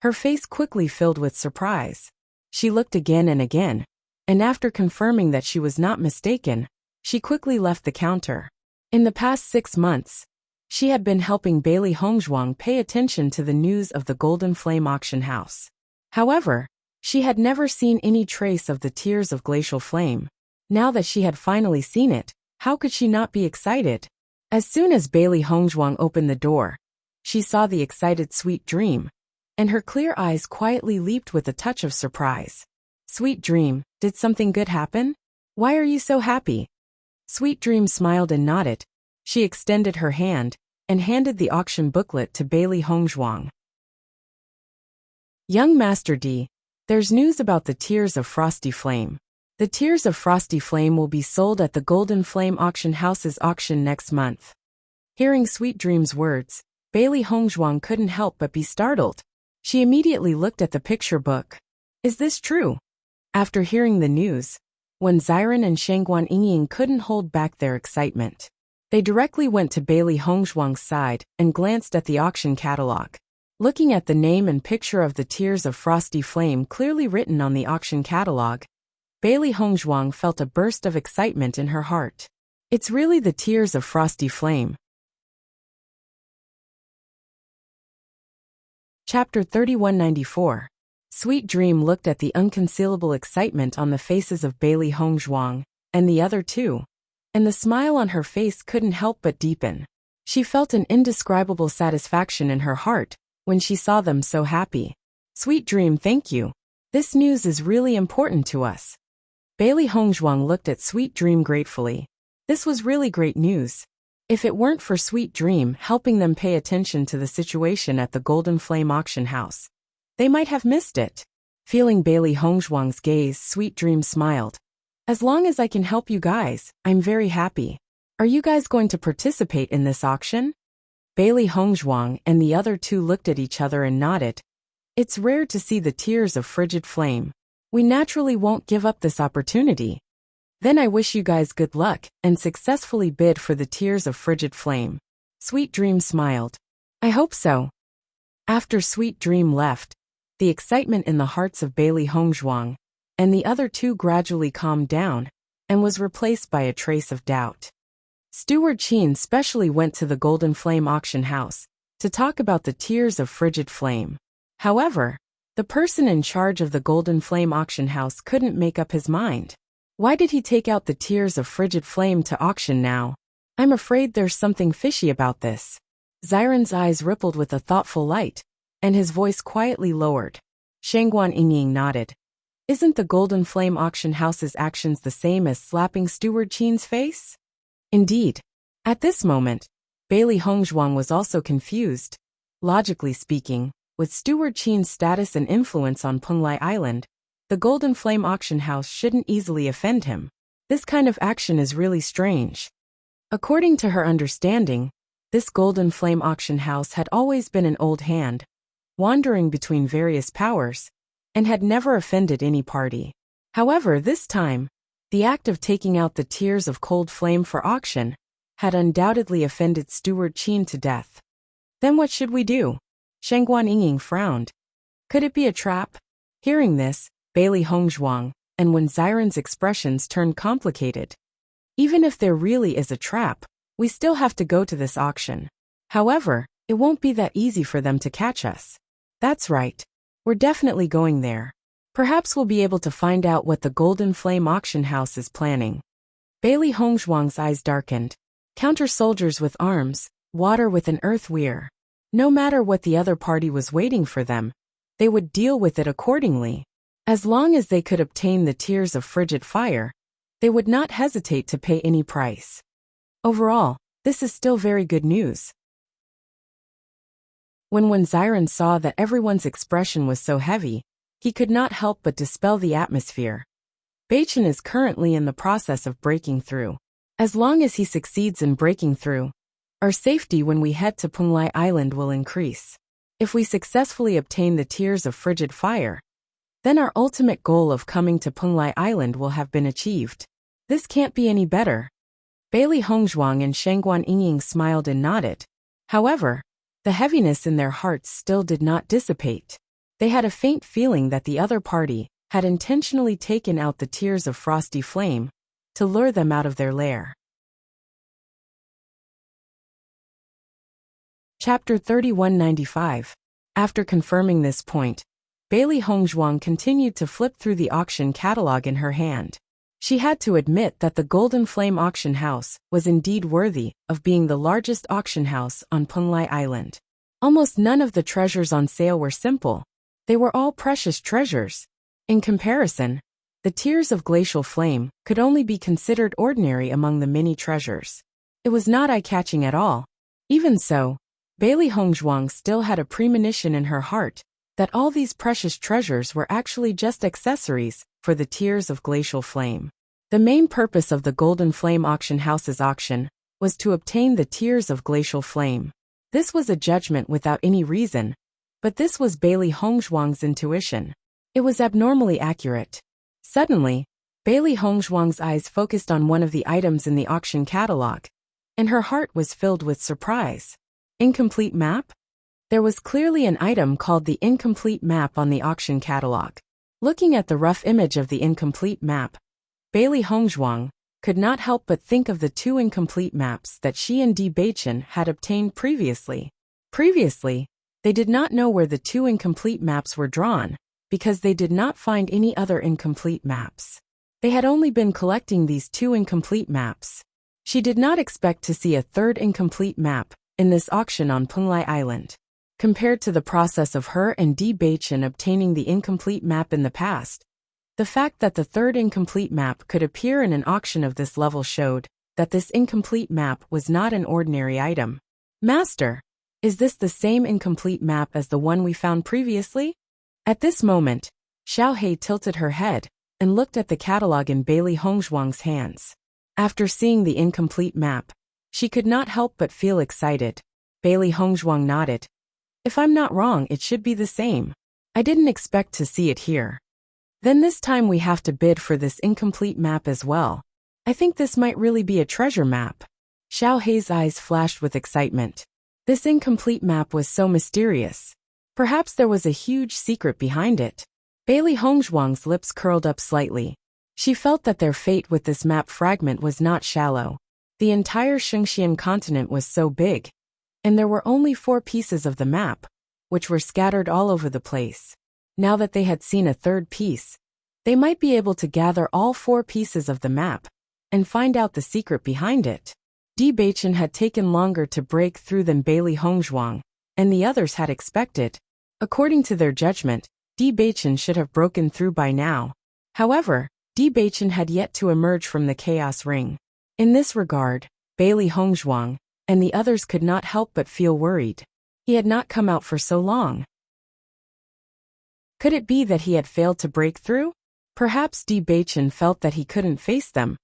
her face quickly filled with surprise. She looked again and again, and after confirming that she was not mistaken, she quickly left the counter. In the past 6 months, she had been helping Bailey Hongzhuang pay attention to the news of the Golden Flame auction house. However, she had never seen any trace of the Tears of Glacial Flame. Now that she had finally seen it, how could she not be excited? As soon as Bailey Hongzhuang opened the door, she saw the excited Sweet Dream, and her clear eyes quietly leaped with a touch of surprise. Sweet Dream, did something good happen? Why are you so happy? Sweet Dream smiled and nodded. She extended her hand and handed the auction booklet to Bailey Hongzhuang. Young Master D, there's news about the Tears of Frosty Flame. The Tears of Frosty Flame will be sold at the Golden Flame auction house's auction next month. Hearing Sweet Dream's words, Bailey Hongzhuang couldn't help but be startled. She immediately looked at the picture book. Is this true? After hearing the news, Ziran and Shangguan Yingying couldn't hold back their excitement. They directly went to Bailey Hongzhuang's side and glanced at the auction catalog. Looking at the name and picture of the Tears of Frosty Flame clearly written on the auction catalog, Bailey Hongzhuang felt a burst of excitement in her heart. It's really the Tears of Frosty Flame. Chapter 3194. Sweet Dream looked at the unconcealable excitement on the faces of Bailey Hongzhuang and the other two, and the smile on her face couldn't help but deepen. She felt an indescribable satisfaction in her heart when she saw them so happy. Sweet Dream, thank you. This news is really important to us. Bailey Hongzhuang looked at Sweet Dream gratefully. This was really great news. If it weren't for Sweet Dream helping them pay attention to the situation at the Golden Flame auction house, they might have missed it. Feeling Bailey Hongzhuang's gaze, Sweet Dream smiled. As long as I can help you guys, I'm very happy. Are you guys going to participate in this auction? Bailey Hongzhuang and the other two looked at each other and nodded. It's rare to see the tears of frigid flame. We naturally won't give up this opportunity. Then I wish you guys good luck and successfully bid for the tears of frigid flame. Sweet Dream smiled. I hope so. After Sweet Dream left, the excitement in the hearts of Bailey Hongzhuang and the other two gradually calmed down and was replaced by a trace of doubt. Steward Qin specially went to the Golden Flame auction house to talk about the tears of frigid flame. However, the person in charge of the Golden Flame auction house couldn't make up his mind. Why did he take out the tears of frigid flame to auction now? I'm afraid there's something fishy about this. Xiren's eyes rippled with a thoughtful light, and his voice quietly lowered. Shangguan Yingying nodded. Isn't the Golden Flame auction house's actions the same as slapping Steward Qin's face? Indeed. At this moment, Bailey Hongzhuang was also confused. Logically speaking, with Steward Qin's status and influence on Penglai Island, the Golden Flame auction house shouldn't easily offend him. This kind of action is really strange. According to her understanding, this Golden Flame auction house had always been an old hand, wandering between various powers, and had never offended any party. However, this time, the act of taking out the tears of cold flame for auction had undoubtedly offended Steward Qin to death. Then what should we do? Shangguan Yingying frowned. Could it be a trap? Hearing this, Bailey Hongzhuang and Wen Xiren's expressions turned complicated. Even if there really is a trap, we still have to go to this auction. However, it won't be that easy for them to catch us. That's right. We're definitely going there. Perhaps we'll be able to find out what the Golden Flame auction house is planning. Bailey Hongzhuang's eyes darkened. Counter soldiers with arms, water with an earth weir. No matter what the other party was waiting for them, they would deal with it accordingly. As long as they could obtain the tears of frigid fire, they would not hesitate to pay any price. Overall, this is still very good news. When Xiren saw that everyone's expression was so heavy, he could not help but dispel the atmosphere. Bewitching is currently in the process of breaking through. As long as he succeeds in breaking through, our safety when we head to Penglai Island will increase. If we successfully obtain the tears of frigid fire, then our ultimate goal of coming to Penglai Island will have been achieved. This can't be any better. Bailey Hongzhuang and Shangguan Yingying smiled and nodded. However, the heaviness in their hearts still did not dissipate. They had a faint feeling that the other party had intentionally taken out the tears of frosty flame to lure them out of their lair. Chapter 3195. After confirming this point, Bailey Hongzhuang continued to flip through the auction catalog in her hand. She had to admit that the Golden Flame auction house was indeed worthy of being the largest auction house on Penglai Island. Almost none of the treasures on sale were simple. They were all precious treasures. In comparison, the tears of glacial flame could only be considered ordinary among the many treasures. It was not eye-catching at all. Even so, Bailey Hongzhuang still had a premonition in her heart that all these precious treasures were actually just accessories for the tears of glacial flame. The main purpose of the Golden Flame auction house's auction was to obtain the tears of glacial flame. This was a judgment without any reason, but this was Bailey Hongzhuang's intuition. It was abnormally accurate. Suddenly, Bailey Hongzhuang's eyes focused on one of the items in the auction catalog, and her heart was filled with surprise. Incomplete map? There was clearly an item called the incomplete map on the auction catalog. Looking at the rough image of the incomplete map, Bailey Hongzhuang could not help but think of the two incomplete maps that she and Bewitching had obtained previously. Previously, they did not know where the two incomplete maps were drawn, because they did not find any other incomplete maps. They had only been collecting these two incomplete maps. She did not expect to see a third incomplete map in this auction on Penglai Island. Compared to the process of her and Bewitching obtaining the incomplete map in the past, the fact that the third incomplete map could appear in an auction of this level showed that this incomplete map was not an ordinary item. Master, is this the same incomplete map as the one we found previously? At this moment, Xiaohei tilted her head and looked at the catalog in Bailey Hongzhuang's hands. After seeing the incomplete map, she could not help but feel excited. Bailey Hongzhuang nodded. If I'm not wrong, it should be the same. I didn't expect to see it here. Then this time we have to bid for this incomplete map as well. I think this might really be a treasure map. Xiao Hei's eyes flashed with excitement. This incomplete map was so mysterious. Perhaps there was a huge secret behind it. Bailey Hongzhuang's lips curled up slightly. She felt that their fate with this map fragment was not shallow. The entire Xingxian continent was so big, and there were only 4 pieces of the map, which were scattered all over the place. Now that they had seen a third piece, they might be able to gather all 4 pieces of the map and find out the secret behind it. Bewitching had taken longer to break through than Bailey Hongzhuang and the others had expected. According to their judgment, Bewitching should have broken through by now. However, Bewitching had yet to emerge from the chaos ring. In this regard, Bailey Hongzhuang and the others could not help but feel worried. He had not come out for so long. Could it be that he had failed to break through? Perhaps Bewitching felt that he couldn't face them,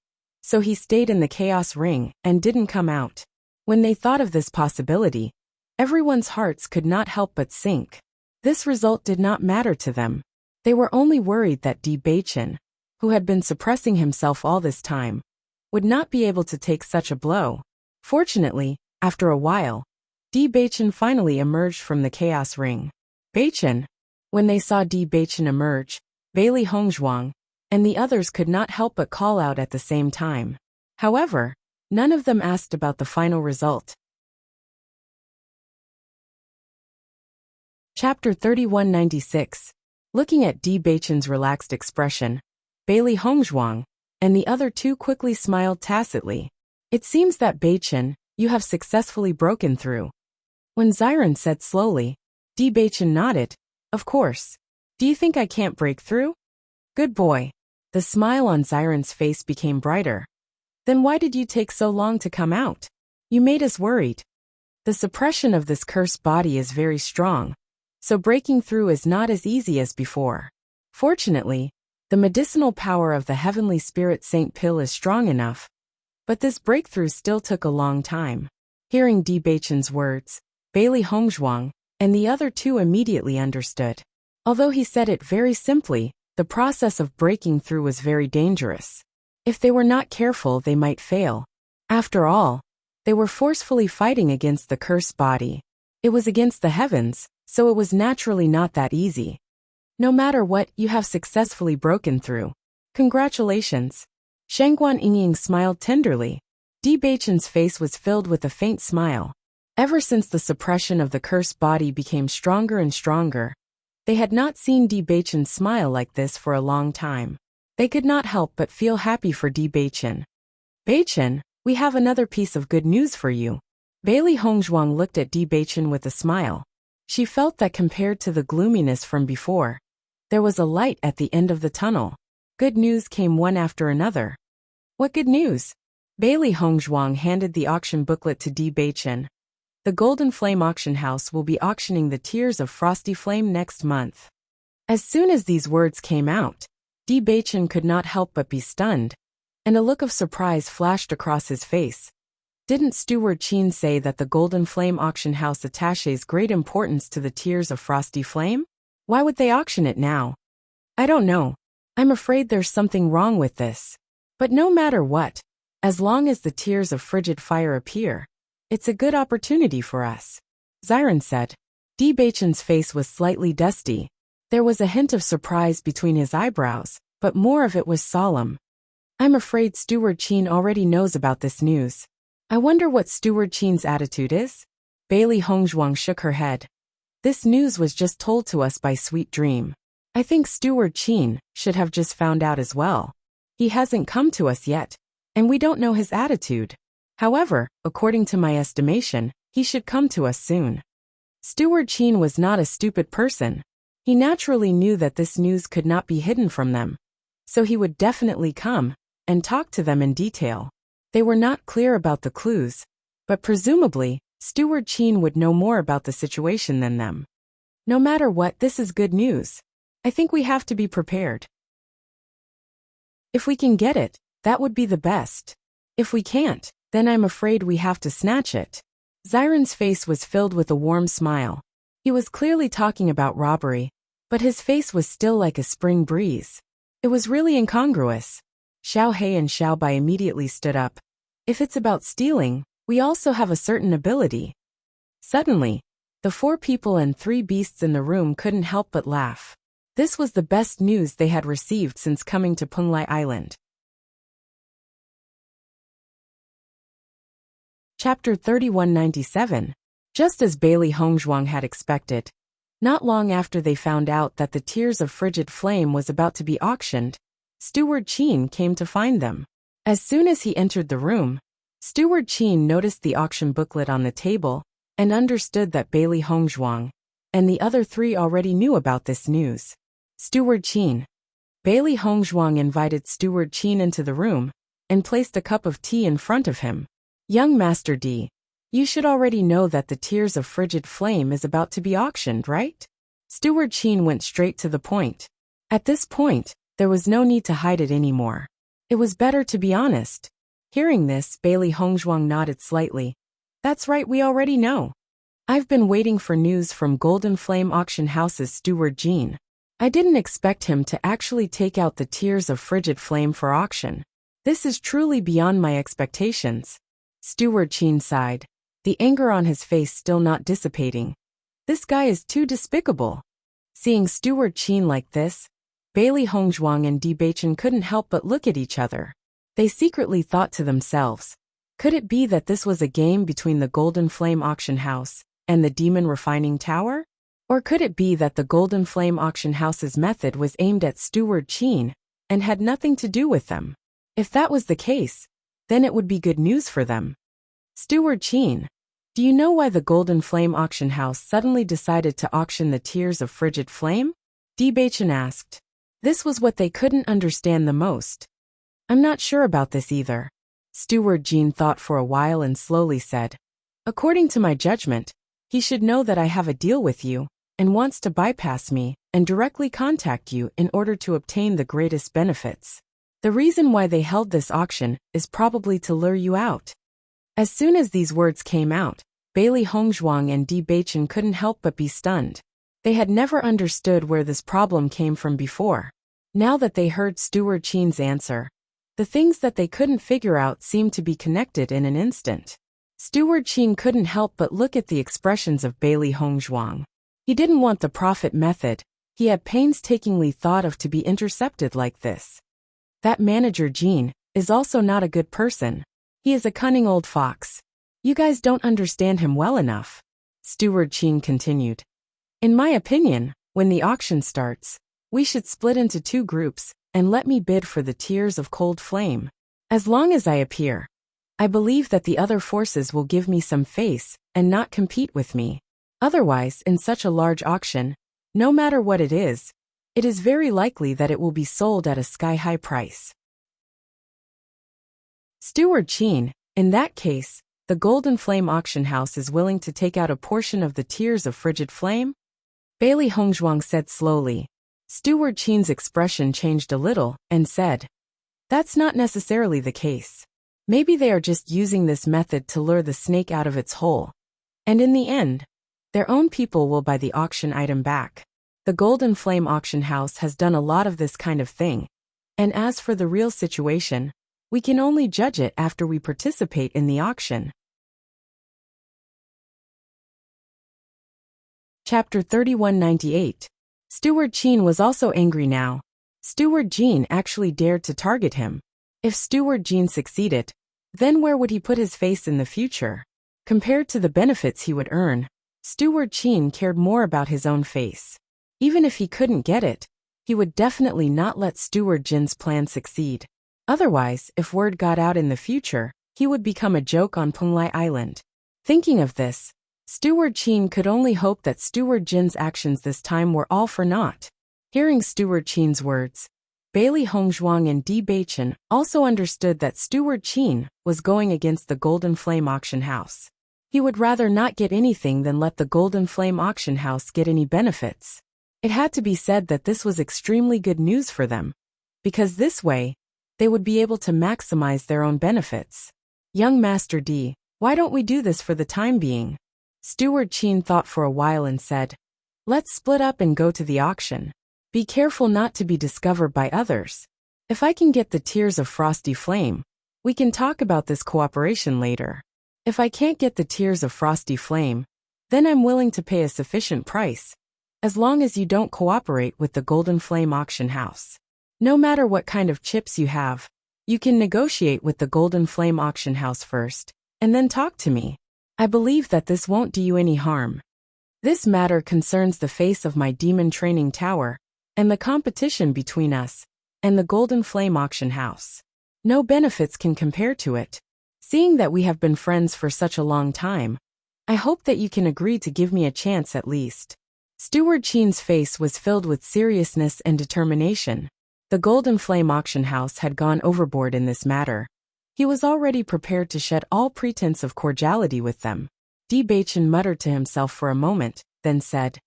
so he stayed in the chaos ring and didn't come out. When they thought of this possibility, everyone's hearts could not help but sink. This result did not matter to them. They were only worried that Bewitching, who had been suppressing himself all this time, would not be able to take such a blow. Fortunately, after a while, Bewitching finally emerged from the chaos ring. Bewitching. When they saw Bewitching emerge, Bailey Hongzhuang and the others could not help but call out at the same time. However, none of them asked about the final result. Chapter 3196. Looking at Bewitching's relaxed expression, Bailey Hongzhuang and the other 2 quickly smiled tacitly. It seems that Bewitching, you have successfully broken through. When Xiren said slowly, Bewitching nodded. Of course. Do you think I can't break through? Good boy. The smile on Xiren's face became brighter. Then why did you take so long to come out? You made us worried. The suppression of this cursed body is very strong, so breaking through is not as easy as before. Fortunately, the medicinal power of the heavenly spirit Saint Pill is strong enough, but this breakthrough still took a long time. Hearing Bewitching's words, Bailey Hongzhuang and the other 2 immediately understood. Although he said it very simply, the process of breaking through was very dangerous. If they were not careful, they might fail. After all, they were forcefully fighting against the cursed body. It was against the heavens, so it was naturally not that easy. No matter what, you have successfully broken through. Congratulations. Shengguan Yingying smiled tenderly. Bewitching's face was filled with a faint smile. Ever since the suppression of the cursed body became stronger and stronger, they had not seen Bewitching smile like this for a long time. They could not help but feel happy for Bewitching. Bewitching, we have another piece of good news for you. Bailey Hongzhuang looked at Bewitching with a smile. She felt that compared to the gloominess from before, there was a light at the end of the tunnel. Good news came one after another. What good news? Bailey Hongzhuang handed the auction booklet to Bewitching. The Golden Flame Auction House will be auctioning the Tears of Frosty Flame next month. As soon as these words came out, Bewitching could not help but be stunned, and a look of surprise flashed across his face. Didn't Steward Qin say that the Golden Flame Auction House attaches great importance to the Tears of Frosty Flame? Why would they auction it now? I don't know. I'm afraid there's something wrong with this. But no matter what, as long as the Tears of Frigid Fire appear, it's a good opportunity for us, Xiren said. Bewitching's face was slightly dusty. There was a hint of surprise between his eyebrows, but more of it was solemn. I'm afraid Steward Qin already knows about this news. I wonder what Steward Qin's attitude is? Bailey Hongzhuang shook her head. This news was just told to us by Sweet Dream. I think Steward Qin should have just found out as well. He hasn't come to us yet, and we don't know his attitude. However, according to my estimation, he should come to us soon. Steward Qin was not a stupid person. He naturally knew that this news could not be hidden from them, so he would definitely come and talk to them in detail. They were not clear about the clues, but presumably, Steward Qin would know more about the situation than them. No matter what, this is good news. I think we have to be prepared. If we can get it, that would be the best. If we can't, then I'm afraid we have to snatch it. Xiron's face was filled with a warm smile. He was clearly talking about robbery, but his face was still like a spring breeze. It was really incongruous. Xiao He and Xiao Bai immediately stood up. If it's about stealing, we also have a certain ability. Suddenly, the 4 people and 3 beasts in the room couldn't help but laugh. This was the best news they had received since coming to Penglai Island. Chapter 3197. Just as Bailey Hongzhuang had expected. Not long after they found out that the Tears of Frigid Flame was about to be auctioned, Steward Qin came to find them. As soon as he entered the room, Steward Qin noticed the auction booklet on the table and understood that Bailey Hongzhuang and the other 3 already knew about this news. Steward Qin. Bailey Hongzhuang invited Steward Qin into the room and placed a cup of tea in front of him. Young Master D, you should already know that the Tears of Frigid Flame is about to be auctioned, right? Steward Qin went straight to the point. At this point, there was no need to hide it anymore. It was better to be honest. Hearing this, Bailey Hongzhuang nodded slightly. That's right, we already know. I've been waiting for news from Golden Flame Auction House's Steward Qin. I didn't expect him to actually take out the Tears of Frigid Flame for auction. This is truly beyond my expectations. Steward Qin sighed, the anger on his face still not dissipating. This guy is too despicable. Seeing Steward Qin like this, Bailey Hongzhuang and Bewitching couldn't help but look at each other. They secretly thought to themselves, could it be that this was a game between the Golden Flame Auction House and the Demon Refining Tower? Or could it be that the Golden Flame Auction House's method was aimed at Steward Qin and had nothing to do with them? If that was the case, then it would be good news for them. Steward Qin, do you know why the Golden Flame Auction House suddenly decided to auction the Tears of Frigid Flame? Bewitching asked. This was what they couldn't understand the most. I'm not sure about this either. Steward Qin thought for a while and slowly said, according to my judgment, he should know that I have a deal with you and wants to bypass me and directly contact you in order to obtain the greatest benefits. The reason why they held this auction is probably to lure you out. As soon as these words came out, Bailey Hongzhuang and Bewitching couldn't help but be stunned. They had never understood where this problem came from before. Now that they heard Steward Qin's answer, the things that they couldn't figure out seemed to be connected in an instant. Steward Qin couldn't help but look at the expressions of Bailey Hongzhuang. He didn't want the profit method he had painstakingly thought of to be intercepted like this. That manager Qin is also not a good person. He is a cunning old fox. You guys don't understand him well enough. Steward Qin continued. In my opinion, when the auction starts, we should split into 2 groups and let me bid for the Tears of Cold Flame. As long as I appear, I believe that the other forces will give me some face and not compete with me. Otherwise, in such a large auction, no matter what it is very likely that it will be sold at a sky-high price. Steward Qin, in that case, the Golden Flame Auction House is willing to take out a portion of the Tears of Frigid Flame? Bailey Hongzhuang said slowly. Steward Qin's expression changed a little and said, that's not necessarily the case. Maybe they are just using this method to lure the snake out of its hole. And in the end, their own people will buy the auction item back. The Golden Flame Auction House has done a lot of this kind of thing. And as for the real situation, we can only judge it after we participate in the auction. Chapter 3198. Steward Qin was also angry now. Steward Qin actually dared to target him. If Steward Qin succeeded, then where would he put his face in the future? Compared to the benefits he would earn, Steward Qin cared more about his own face. Even if he couldn't get it, he would definitely not let Steward Qin's plan succeed. Otherwise, if word got out in the future, he would become a joke on Penglai Island. Thinking of this, Steward Qin could only hope that Steward Qin's actions this time were all for naught. Hearing Steward Qin's words, Bailey Hongzhuang and Bewitching also understood that Steward Qin was going against the Golden Flame Auction House. He would rather not get anything than let the Golden Flame Auction House get any benefits. It had to be said that this was extremely good news for them, because this way, they would be able to maximize their own benefits. Young Master D, why don't we do this for the time being? Steward Qin thought for a while and said, let's split up and go to the auction. Be careful not to be discovered by others. If I can get the Tears of Frosty Flame, we can talk about this cooperation later. If I can't get the Tears of Frosty Flame, then I'm willing to pay a sufficient price, as long as you don't cooperate with the Golden Flame Auction House. No matter what kind of chips you have, you can negotiate with the Golden Flame Auction House first, and then talk to me. I believe that this won't do you any harm. This matter concerns the face of my demon training tower, and the competition between us and the Golden Flame Auction House. No benefits can compare to it. Seeing that we have been friends for such a long time, I hope that you can agree to give me a chance at least. Steward Qin's face was filled with seriousness and determination. The Golden Flame Auction House had gone overboard in this matter. He was already prepared to shed all pretense of cordiality with them. Bewitching muttered to himself for a moment, then said,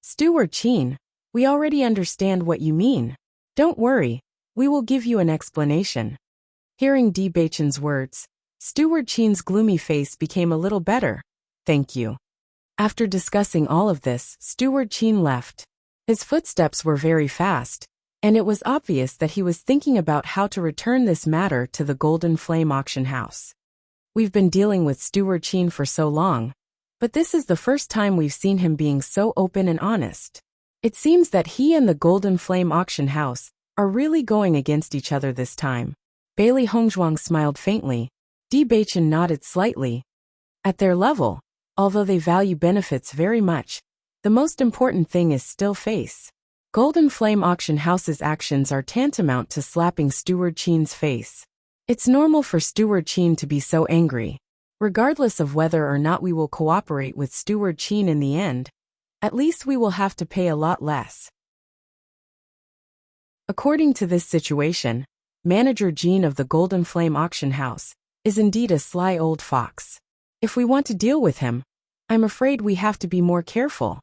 Steward Qin, we already understand what you mean. Don't worry, we will give you an explanation. Hearing Bewitching's words, Steward Qin's gloomy face became a little better. Thank you. After discussing all of this, Steward Qin left. His footsteps were very fast, and it was obvious that he was thinking about how to return this matter to the Golden Flame Auction House. We've been dealing with Steward Qin for so long, but this is the first time we've seen him being so open and honest. It seems that he and the Golden Flame Auction House are really going against each other this time. Bailey Hongzhuang smiled faintly. Bewitching nodded slightly. At their level, although they value benefits very much, the most important thing is still face. Golden Flame Auction House's actions are tantamount to slapping Steward Qin's face. It's normal for Steward Qin to be so angry. Regardless of whether or not we will cooperate with Steward Qin in the end, at least we will have to pay a lot less. According to this situation, Manager Jean of the Golden Flame Auction House is indeed a sly old fox. If we want to deal with him, I'm afraid we have to be more careful.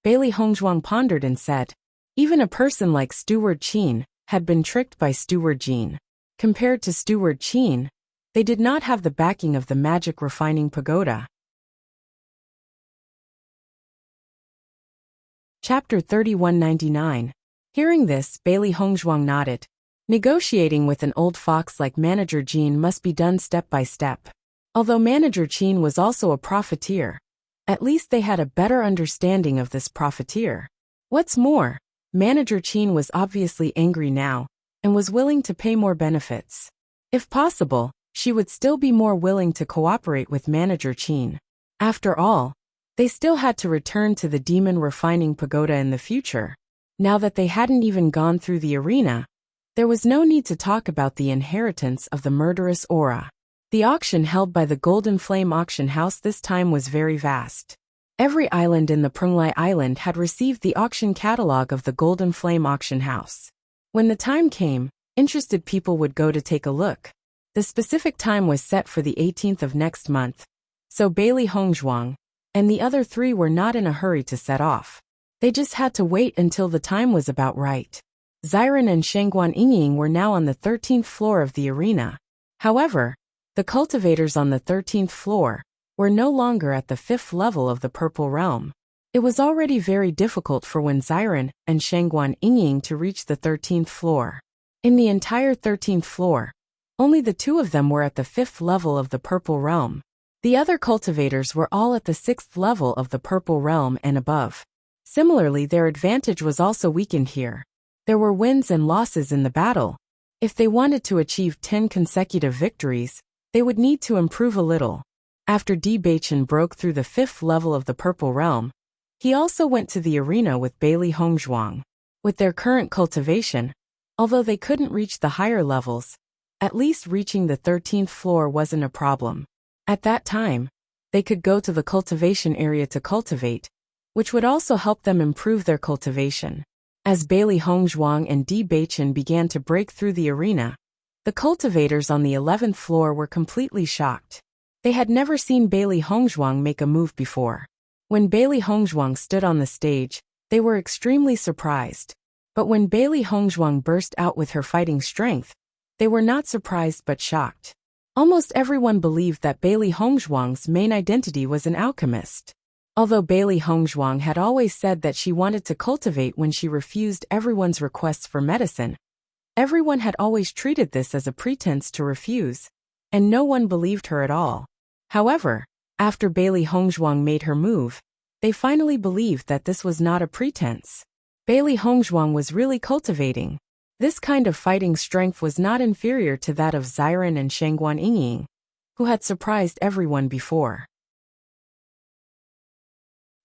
Bailey Hongzhuang pondered and said, even a person like Steward Qin had been tricked by Steward Jean. Compared to Steward Qin, they did not have the backing of the magic refining pagoda. Chapter 3199. Hearing this, Bailey Hongzhuang nodded. Negotiating with an old fox like Manager Jean must be done step by step. Although Manager Qin was also a profiteer, at least they had a better understanding of this profiteer. What's more, Manager Qin was obviously angry now, and was willing to pay more benefits. If possible, she would still be more willing to cooperate with Manager Qin. After all, they still had to return to the Demon Refining Pagoda in the future. Now that they hadn't even gone through the arena, there was no need to talk about the inheritance of the murderous aura. The auction held by the Golden Flame Auction House this time was very vast. Every island in the Prunglai Island had received the auction catalog of the Golden Flame Auction House. When the time came, interested people would go to take a look. The specific time was set for the 18th of next month, so Bailey Hongzhuang and the other three were not in a hurry to set off. They just had to wait until the time was about right. Xiren and Shengguan Yingying were now on the 13th floor of the arena. However, the cultivators on the 13th floor were no longer at the 5th level of the Purple Realm. It was already very difficult for Xiren and Shengguan Yingying to reach the 13th floor. In the entire 13th floor, only the two of them were at the 5th level of the Purple Realm. The other cultivators were all at the 6th level of the Purple Realm and above. Similarly, their advantage was also weakened here. There were wins and losses in the battle. If they wanted to achieve 10 consecutive victories, they would need to improve a little. After Bewitching broke through the 5th level of the Purple Realm, he also went to the arena with Bailey Hongzhuang. With their current cultivation, although they couldn't reach the higher levels, at least reaching the 13th floor wasn't a problem. At that time, they could go to the cultivation area to cultivate, which would also help them improve their cultivation. As Bailey Hongzhuang and Bewitching began to break through the arena, the cultivators on the 11th floor were completely shocked. They had never seen Bailey Hongzhuang make a move before. When Bailey Hongzhuang stood on the stage, they were extremely surprised. But when Bailey Hongzhuang burst out with her fighting strength, They were not surprised but shocked. Almost everyone believed that Bailey Hongzhuang's main identity was an alchemist. Although Bailey Hongzhuang had always said that she wanted to cultivate when she refused everyone's requests for medicine, everyone had always treated this as a pretense to refuse, and no one believed her at all. However, after Bailey Hongzhuang made her move, they finally believed that this was not a pretense. Bailey Hongzhuang was really cultivating. This kind of fighting strength was not inferior to that of Xiren and Shangguan Yingying, who had surprised everyone before.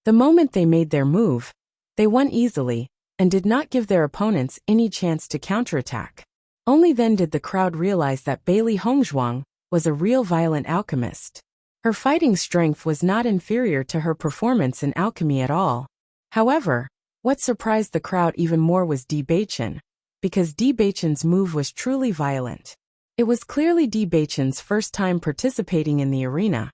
The moment they made their move, they won easily, and did not give their opponents any chance to counterattack. Only then did the crowd realize that Bailey Hongzhuang was a real violent alchemist. Her fighting strength was not inferior to her performance in alchemy at all. However, what surprised the crowd even more was Bewitching, because Bewitching's move was truly violent. It was clearly Bewitching's first time participating in the arena,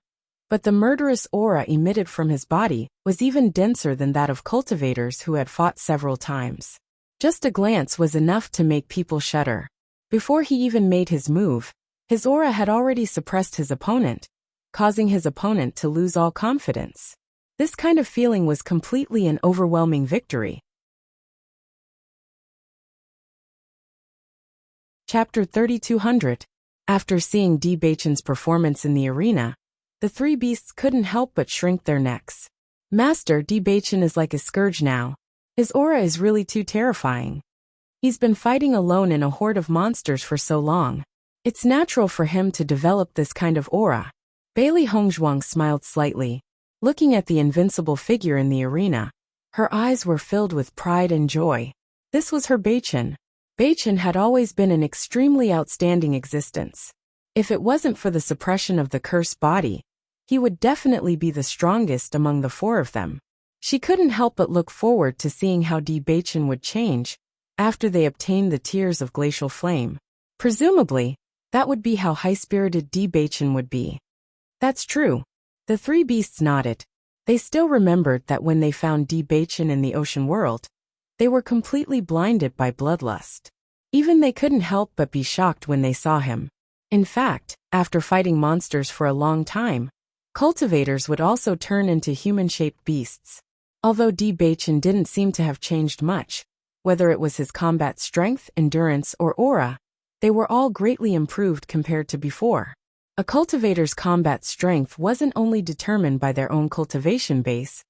but the murderous aura emitted from his body was even denser than that of cultivators who had fought several times. Just a glance was enough to make people shudder. Before he even made his move, his aura had already suppressed his opponent, causing his opponent to lose all confidence. This kind of feeling was completely an overwhelming victory. Chapter 3200. After seeing Bewitching's performance in the arena, the three beasts couldn't help but shrink their necks. Master, Bewitching is like a scourge now. His aura is really too terrifying. He's been fighting alone in a horde of monsters for so long. It's natural for him to develop this kind of aura. Bailey Hongzhuang smiled slightly. Looking at the invincible figure in the arena, her eyes were filled with pride and joy. This was her Bewitching. Bewitching had always been an extremely outstanding existence. If it wasn't for the suppression of the cursed body, he would definitely be the strongest among the four of them. She couldn't help but look forward to seeing how Bewitching would change after they obtained the Tears of Glacial Flame. Presumably, that would be how high-spirited Bewitching would be. That's true. The three beasts nodded. They still remembered that when they found Bewitching in the ocean world, they were completely blinded by bloodlust. Even they couldn't help but be shocked when they saw him. In fact, after fighting monsters for a long time, cultivators would also turn into human-shaped beasts. Although Bewitching didn't seem to have changed much, whether it was his combat strength, endurance, or aura, they were all greatly improved compared to before. A cultivator's combat strength wasn't only determined by their own cultivation base,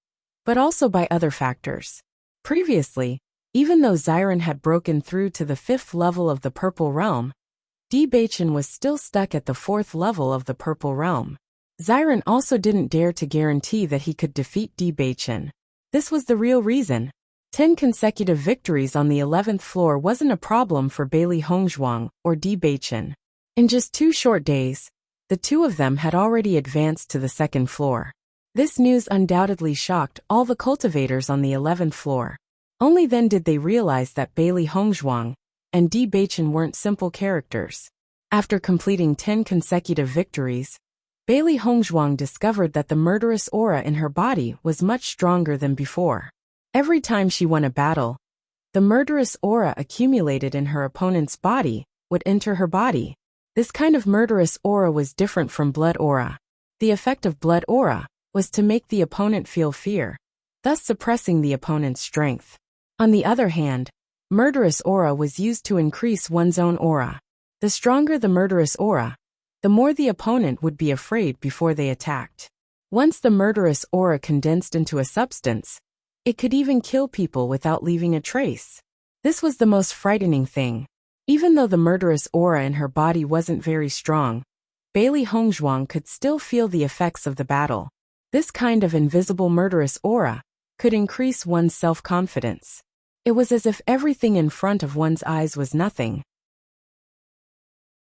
but also by other factors. Previously, even though Xiren had broken through to the 5th level of the Purple Realm, Bewitching was still stuck at the 4th level of the Purple Realm. Xiren also didn't dare to guarantee that he could defeat Bewitching. This was the real reason. 10 consecutive victories on the 11th floor wasn't a problem for Bailey Hongzhuang or Bewitching. In just 2 short days, the two of them had already advanced to the 2nd floor. This news undoubtedly shocked all the cultivators on the 11th floor. Only then did they realize that Bailey Hongzhuang and Bewitching weren't simple characters. After completing 10 consecutive victories, Bailey Hongzhuang discovered that the murderous aura in her body was much stronger than before. Every time she won a battle, the murderous aura accumulated in her opponent's body would enter her body. This kind of murderous aura was different from blood aura. The effect of blood aura was to make the opponent feel fear, thus suppressing the opponent's strength. On the other hand, murderous aura was used to increase one's own aura. The stronger the murderous aura, the more the opponent would be afraid before they attacked. Once the murderous aura condensed into a substance, it could even kill people without leaving a trace. This was the most frightening thing. Even though the murderous aura in her body wasn't very strong, Bailey Hongzhuang could still feel the effects of the battle. This kind of invisible murderous aura could increase one's self-confidence. It was as if everything in front of one's eyes was nothing.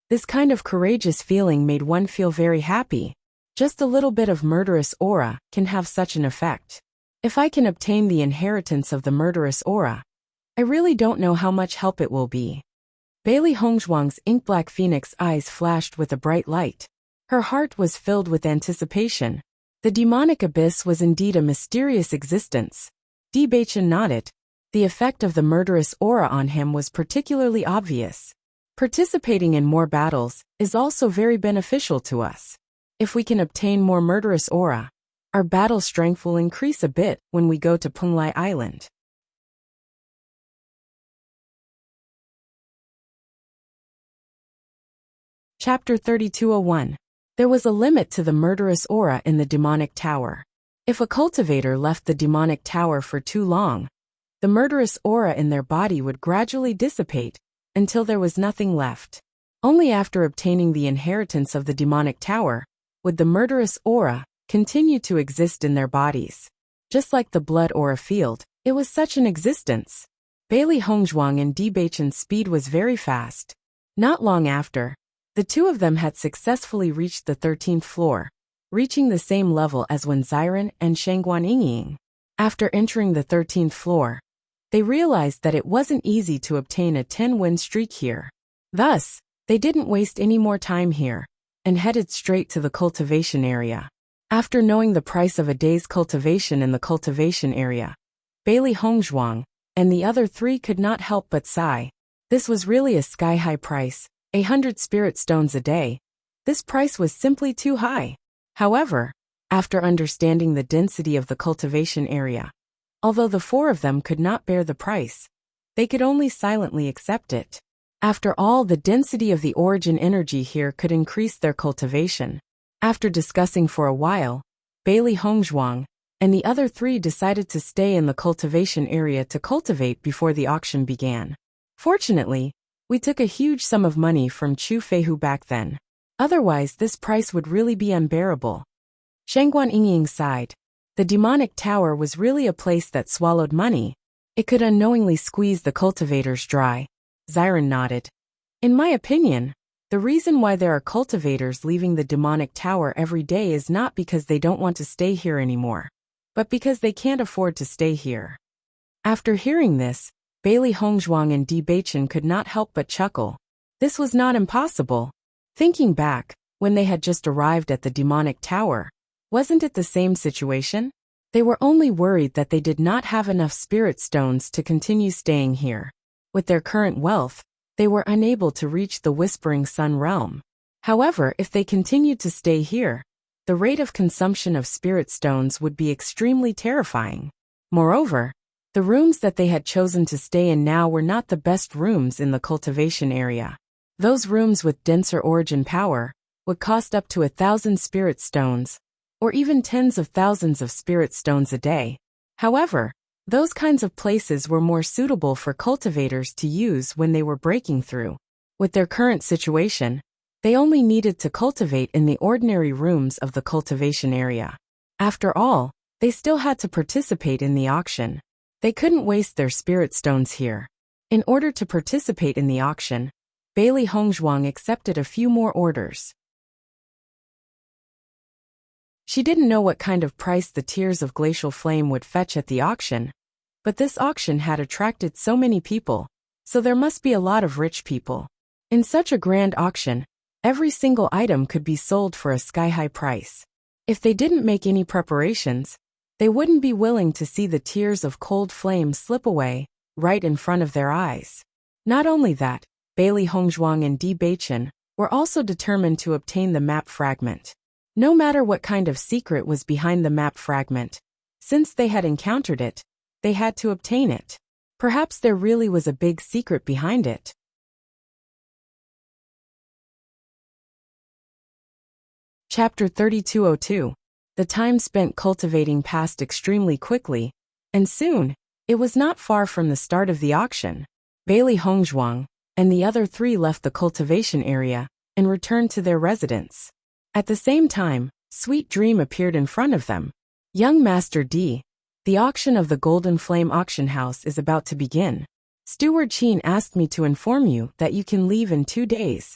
This kind of courageous feeling made one feel very happy. Just a little bit of murderous aura can have such an effect. If I can obtain the inheritance of the murderous aura, I really don't know how much help it will be. Bailey Hongzhuang's ink-black phoenix eyes flashed with a bright light. Her heart was filled with anticipation. The demonic abyss was indeed a mysterious existence. Bewitching nodded. The effect of the murderous aura on him was particularly obvious. Participating in more battles is also very beneficial to us. If we can obtain more murderous aura, our battle strength will increase a bit when we go to Punglai Island. Chapter 3201. There was a limit to the murderous aura in the demonic tower. If a cultivator left the demonic tower for too long, the murderous aura in their body would gradually dissipate until there was nothing left. Only after obtaining the inheritance of the demonic tower would the murderous aura continue to exist in their bodies. Just like the blood aura field, it was such an existence. Bailey Hongzhuang and Bewitching's speed was very fast. Not long after, the two of them had successfully reached the 13th floor, reaching the same level as when Xiren and Shangguan Yingying. After entering the 13th floor, they realized that it wasn't easy to obtain a 10-win streak here. Thus, they didn't waste any more time here and headed straight to the cultivation area. After knowing the price of a day's cultivation in the cultivation area, Bailey Hongzhuang and the other three could not help but sigh. This was really a sky-high price. 100 spirit stones a day. This price was simply too high. However, after understanding the density of the cultivation area, although the four of them could not bear the price, they could only silently accept it. After all, the density of the origin energy here could increase their cultivation. After discussing for a while, Bailey Hongzhuang and the other three decided to stay in the cultivation area to cultivate before the auction began. Fortunately, we took a huge sum of money from Chu Feihu back then. Otherwise, this price would really be unbearable. Shangguan Yingying sighed. The demonic tower was really a place that swallowed money. It could unknowingly squeeze the cultivators dry. Xiren nodded. In my opinion, the reason why there are cultivators leaving the demonic tower every day is not because they don't want to stay here anymore, but because they can't afford to stay here. After hearing this, Bailey Hongzhuang and Bewitching could not help but chuckle. This was not impossible. Thinking back, when they had just arrived at the demonic tower, wasn't it the same situation? They were only worried that they did not have enough spirit stones to continue staying here. With their current wealth, they were unable to reach the Whispering Sun realm. However, if they continued to stay here, the rate of consumption of spirit stones would be extremely terrifying. Moreover, the rooms that they had chosen to stay in now were not the best rooms in the cultivation area. Those rooms with denser origin power would cost up to 1,000 spirit stones, or even tens of thousands of spirit stones a day. However, those kinds of places were more suitable for cultivators to use when they were breaking through. With their current situation, they only needed to cultivate in the ordinary rooms of the cultivation area. After all, they still had to participate in the auction. They couldn't waste their spirit stones here. In order to participate in the auction, Bailey Hongzhuang accepted a few more orders. She didn't know what kind of price the Tears of Glacial Flame would fetch at the auction, but this auction had attracted so many people, so there must be a lot of rich people. In such a grand auction, every single item could be sold for a sky-high price. If they didn't make any preparations, they wouldn't be willing to see the tears of cold flame slip away right in front of their eyes. Not only that, Bailey Hongzhuang and Bewitching were also determined to obtain the map fragment. No matter what kind of secret was behind the map fragment, since they had encountered it, they had to obtain it. Perhaps there really was a big secret behind it. Chapter 3202. The time spent cultivating passed extremely quickly, and soon, it was not far from the start of the auction. Bailey Hongzhuang and the other three left the cultivation area and returned to their residence. At the same time, Sweet Dream appeared in front of them. Young Master D, the auction of the Golden Flame Auction House is about to begin. Steward Qin asked me to inform you that you can leave in 2 days.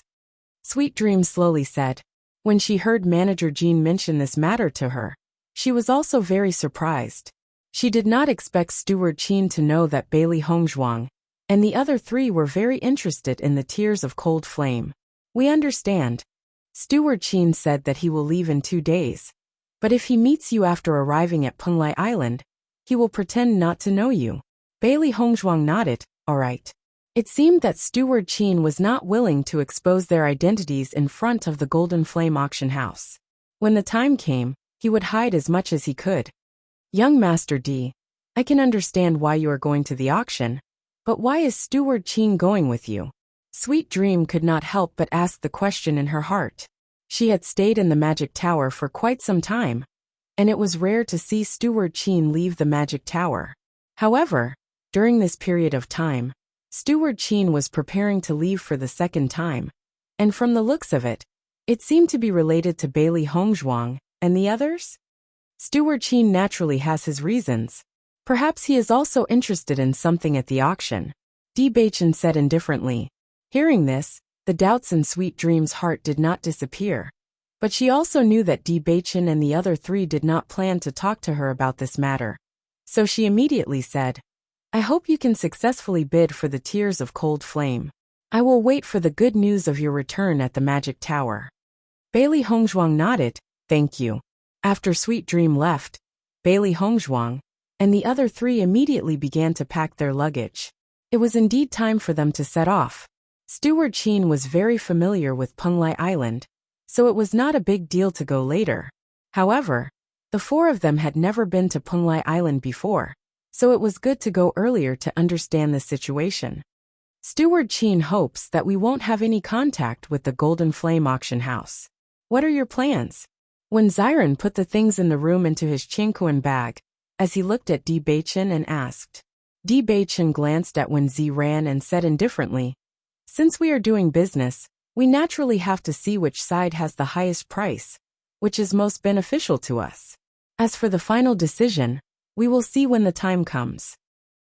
Sweet Dream slowly said. When she heard Manager Jean mention this matter to her, she was also very surprised. She did not expect Steward Qin to know that Bailey Hongzhuang and the other three were very interested in the Tears of Cold Flame. We understand. Steward Qin said that he will leave in 2 days, but if he meets you after arriving at Punglai Island, he will pretend not to know you. Bailey Hongzhuang nodded. All right. It seemed that Steward Qin was not willing to expose their identities in front of the Golden Flame auction house. When the time came, he would hide as much as he could. Young Master D, I can understand why you are going to the auction, but why is Steward Qin going with you? Sweet Dream could not help but ask the question in her heart. She had stayed in the Magic Tower for quite some time, and it was rare to see Steward Qin leave the Magic Tower. However, during this period of time, Steward Qin was preparing to leave for the second time, and from the looks of it, it seemed to be related to Bailey Hongzhuang and the others. Steward Qin naturally has his reasons. Perhaps he is also interested in something at the auction, Bewitching said indifferently. Hearing this, the doubts in Sweet Dream's heart did not disappear. But she also knew that Bewitching and the other three did not plan to talk to her about this matter. So she immediately said, I hope you can successfully bid for the Tears of Cold Flame. I will wait for the good news of your return at the Magic Tower. Bailey Hongzhuang nodded, thank you. After Sweet Dream left, Bailey Hongzhuang and the other three immediately began to pack their luggage. It was indeed time for them to set off. Steward Qin was very familiar with Penglai Island, so it was not a big deal to go later. However, the four of them had never been to Penglai Island before, so it was good to go earlier to understand the situation. Steward Qin hopes that we won't have any contact with the Golden Flame auction house. What are your plans? When Xiren put the things in the room into his Qingquan bag, as he looked at Bewitching and asked. Bewitching glanced at Wen Ziran and said indifferently, since we are doing business, we naturally have to see which side has the highest price, which is most beneficial to us. As for the final decision, we will see when the time comes.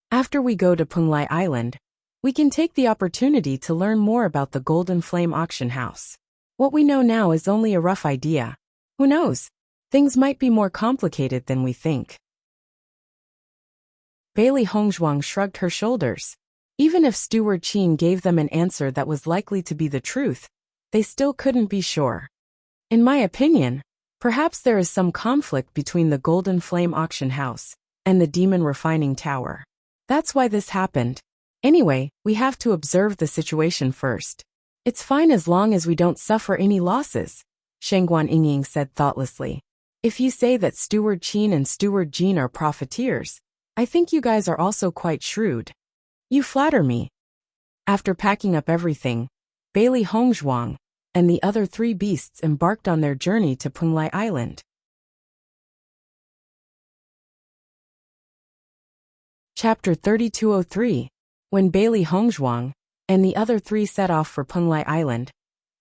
After we go to Penglai Island, we can take the opportunity to learn more about the Golden Flame auction house. What we know now is only a rough idea. Who knows? Things might be more complicated than we think. Bailey Hongzhuang shrugged her shoulders. Even if Steward Qin gave them an answer that was likely to be the truth, they still couldn't be sure. In my opinion, perhaps there is some conflict between the Golden Flame auction house and the Demon Refining Tower. That's why this happened. Anyway, we have to observe the situation first. It's fine as long as we don't suffer any losses, Shengguan Yingying said thoughtlessly. If you say that Steward Qin and Steward Jin are profiteers, I think you guys are also quite shrewd. You flatter me. After packing up everything, Bailey Hongzhuang and the other three beasts embarked on their journey to Penglai Island. Chapter 3203. When Bailey Hongzhuang and the other three set off for Penglai Island,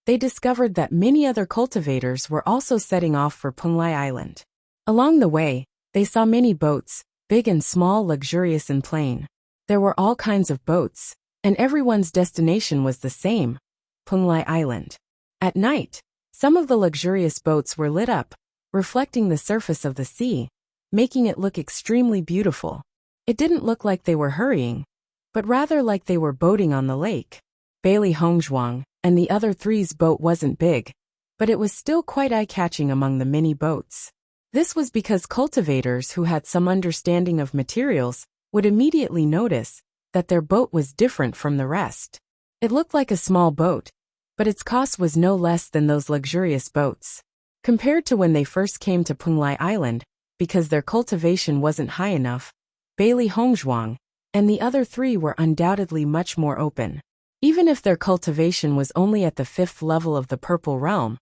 they discovered that many other cultivators were also setting off for Penglai Island. Along the way, they saw many boats, big and small, luxurious and plain. There were all kinds of boats, and everyone's destination was the same, Penglai Island. At night, some of the luxurious boats were lit up, reflecting the surface of the sea, making it look extremely beautiful. It didn't look like they were hurrying, but rather like they were boating on the lake. Bailey Hongzhuang and the other three's boat wasn't big, but it was still quite eye-catching among the many boats. This was because cultivators who had some understanding of materials would immediately notice that their boat was different from the rest. It looked like a small boat, but its cost was no less than those luxurious boats. Compared to when they first came to Penglai Island, because their cultivation wasn't high enough, Bailey Hongzhuang and the other three were undoubtedly much more open. Even if their cultivation was only at the 5th level of the Purple Realm,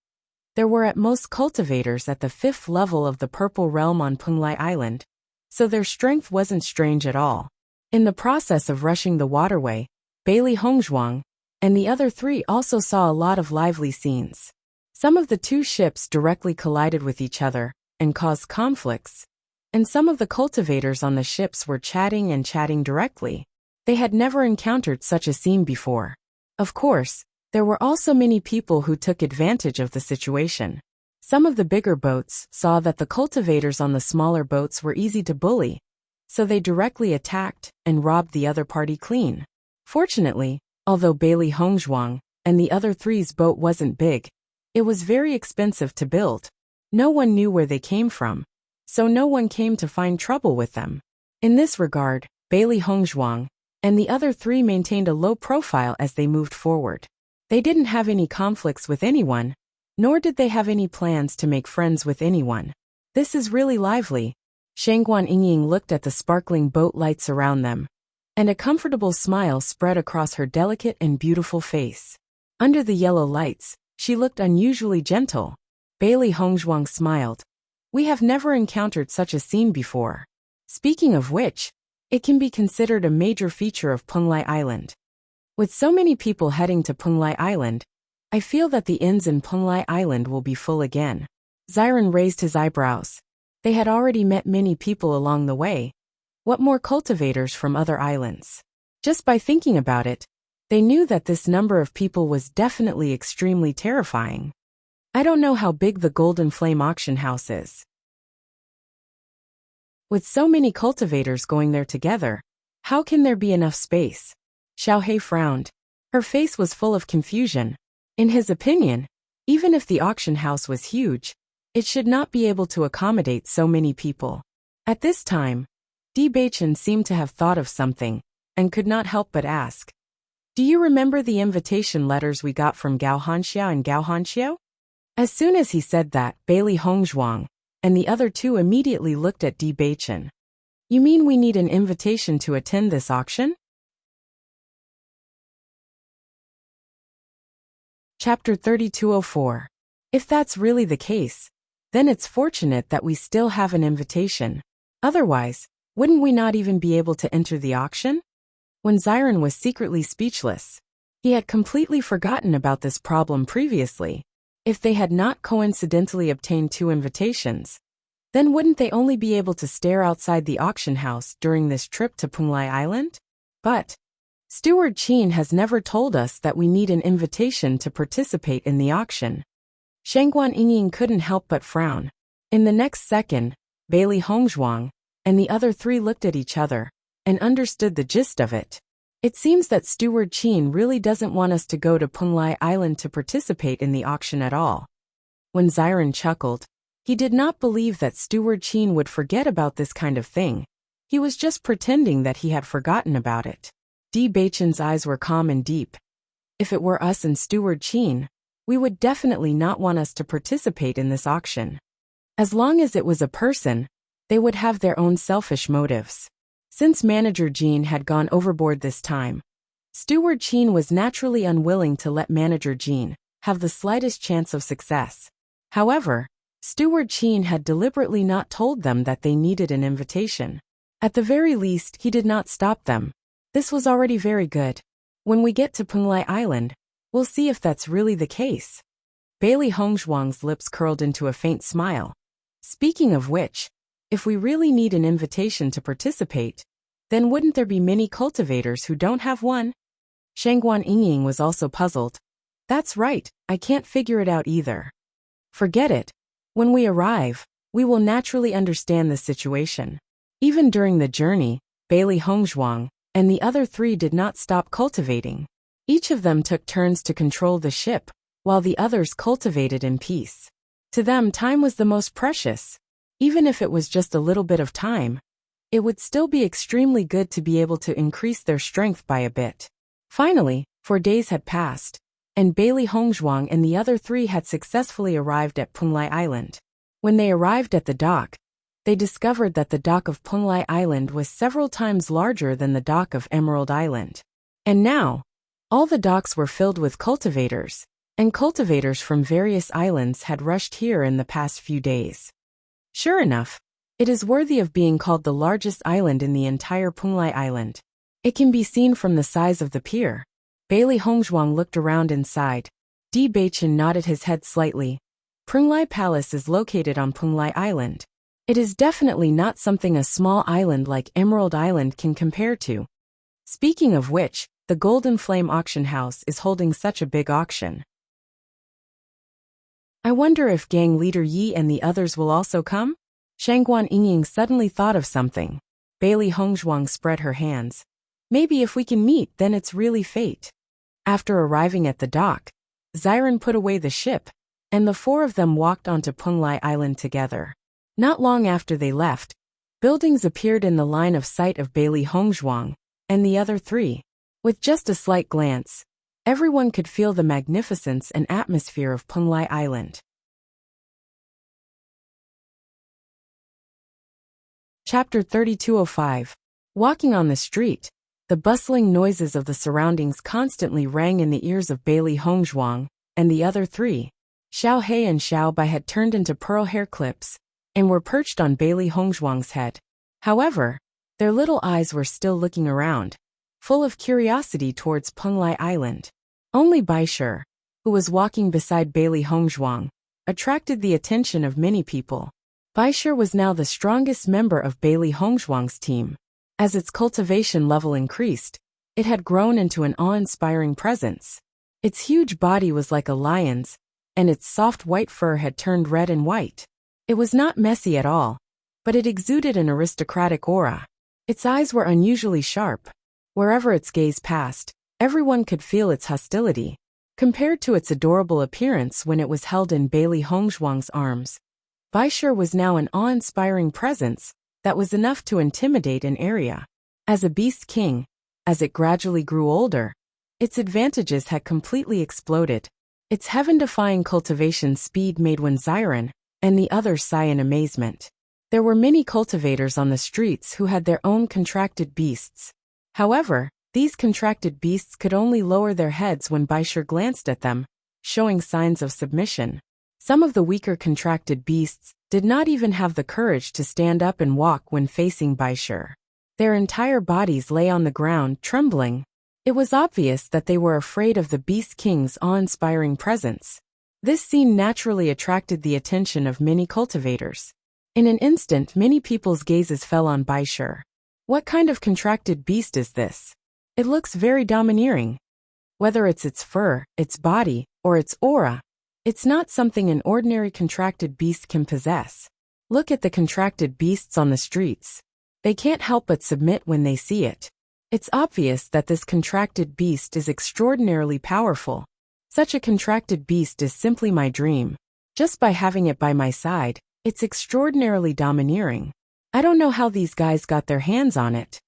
there were at most cultivators at the 5th level of the Purple Realm on Penglai Island, so their strength wasn't strange at all. In the process of rushing the waterway, Bailey Hongzhuang and the other three also saw a lot of lively scenes. Some of the two ships directly collided with each other and caused conflicts, and some of the cultivators on the ships were chatting directly. They had never encountered such a scene before. Of course, there were also many people who took advantage of the situation. Some of the bigger boats saw that the cultivators on the smaller boats were easy to bully, so they directly attacked and robbed the other party clean. Fortunately, although Bailey Hongzhuang and the other three's boat wasn't big, it was very expensive to build. No one knew where they came from, so no one came to find trouble with them. In this regard, Bailey Hongzhuang and the other three maintained a low profile as they moved forward. They didn't have any conflicts with anyone, nor did they have any plans to make friends with anyone. This is really lively. Shangguan Yingying looked at the sparkling boat lights around them, and a comfortable smile spread across her delicate and beautiful face. Under the yellow lights, she looked unusually gentle. Bailey Hongzhuang smiled. We have never encountered such a scene before. Speaking of which, it can be considered a major feature of Penglai Island. With so many people heading to Penglai Island, I feel that the inns in Penglai Island will be full again. Xiren raised his eyebrows. They had already met many people along the way. What more cultivators from other islands? Just by thinking about it, they knew that this number of people was definitely extremely terrifying. I don't know how big the Golden Flame auction house is. With so many cultivators going there together, how can there be enough space? Xiaohei frowned. Her face was full of confusion. In his opinion, even if the auction house was huge, it should not be able to accommodate so many people. At this time, Bewitching seemed to have thought of something, and could not help but ask. Do you remember the invitation letters we got from Gao Hanxiao and Gao Hanxiao? As soon as he said that, Bailey Hongzhuang and the other two immediately looked at Bewitching. You mean we need an invitation to attend this auction? Chapter 3204. If that's really the case, then it's fortunate that we still have an invitation. Otherwise, wouldn't we not even be able to enter the auction? When Xiren was secretly speechless, he had completely forgotten about this problem previously. If they had not coincidentally obtained two invitations, then wouldn't they only be able to stare outside the auction house during this trip to Penglai Island? But Steward Qin has never told us that we need an invitation to participate in the auction. Shangguan Yingying couldn't help but frown. In the next second, Bailey Hongzhuang and the other three looked at each other and understood the gist of it. It seems that Steward Qin really doesn't want us to go to Penglai Island to participate in the auction at all. When Xiren chuckled, he did not believe that Steward Qin would forget about this kind of thing. He was just pretending that he had forgotten about it. Bewitching's eyes were calm and deep. If it were us and Steward Qin, we would definitely not want us to participate in this auction. As long as it was a person, they would have their own selfish motives. Since Manager Jean had gone overboard this time, Steward Qin was naturally unwilling to let Manager Jean have the slightest chance of success. However, Steward Qin had deliberately not told them that they needed an invitation. At the very least, he did not stop them. This was already very good. When we get to Penglai Island, we'll see if that's really the case. Bailey Hongzhuang's lips curled into a faint smile. Speaking of which, if we really need an invitation to participate, then wouldn't there be many cultivators who don't have one? Shangguan Yingying was also puzzled. That's right, I can't figure it out either. Forget it. When we arrive, we will naturally understand the situation. Even during the journey, Bailey Hongzhuang and the other three did not stop cultivating. Each of them took turns to control the ship, while the others cultivated in peace. To them, time was the most precious. Even if it was just a little bit of time, it would still be extremely good to be able to increase their strength by a bit. Finally, 4 days had passed, and Bailey Hongzhuang and the other three had successfully arrived at Penglai Island. When they arrived at the dock, they discovered that the dock of Penglai Island was several times larger than the dock of Emerald Island. And now, all the docks were filled with cultivators, and cultivators from various islands had rushed here in the past few days. Sure enough, it is worthy of being called the largest island in the entire Penglai Island. It can be seen from the size of the pier. Bailey Hongzhuang looked around inside. Bewitching nodded his head slightly. Penglai Palace is located on Penglai Island. It is definitely not something a small island like Emerald Island can compare to. Speaking of which, the Golden Flame auction house is holding such a big auction. I wonder if gang leader Yi and the others will also come? Shangguan Yingying suddenly thought of something. Bailey Hongzhuang spread her hands. Maybe if we can meet, then it's really fate. After arriving at the dock, Xiren put away the ship, and the four of them walked onto Penglai Island together. Not long after they left, buildings appeared in the line of sight of Bailey Hongzhuang and the other 3. With just a slight glance, everyone could feel the magnificence and atmosphere of Penglai Island. Chapter 3205. Walking on the street, the bustling noises of the surroundings constantly rang in the ears of Bailey Hongzhuang and the other 3. Xiao He and Xiao Bai had turned into pearl hair clips and were perched on Bailey Hongzhuang's head. However, their little eyes were still looking around, full of curiosity towards Penglai Island. Only Bai Shi, who was walking beside Bailey Hongzhuang, attracted the attention of many people. Bai Shi was now the strongest member of Bailey Hongzhuang's team. As its cultivation level increased, it had grown into an awe-inspiring presence. Its huge body was like a lion's, and its soft white fur had turned red and white. It was not messy at all, but it exuded an aristocratic aura. Its eyes were unusually sharp. Wherever its gaze passed, everyone could feel its hostility. Compared to its adorable appearance when it was held in Bailey Hongzhuang's arms, Bai Shi was now an awe-inspiring presence that was enough to intimidate an area. As a beast king, as it gradually grew older, its advantages had completely exploded. Its heaven-defying cultivation speed made one Xiren and the others sigh in amazement. There were many cultivators on the streets who had their own contracted beasts. However, these contracted beasts could only lower their heads when Bai Shi glanced at them, showing signs of submission. Some of the weaker contracted beasts did not even have the courage to stand up and walk when facing Bai Shi. Their entire bodies lay on the ground, trembling. It was obvious that they were afraid of the Beast King's awe-inspiring presence. This scene naturally attracted the attention of many cultivators. In an instant, many people's gazes fell on Bai Shi. What kind of contracted beast is this? It looks very domineering. Whether it's its fur, its body, or its aura, it's not something an ordinary contracted beast can possess. Look at the contracted beasts on the streets. They can't help but submit when they see it. It's obvious that this contracted beast is extraordinarily powerful. Such a contracted beast is simply my dream. Just by having it by my side, it's extraordinarily domineering. I don't know how these guys got their hands on it.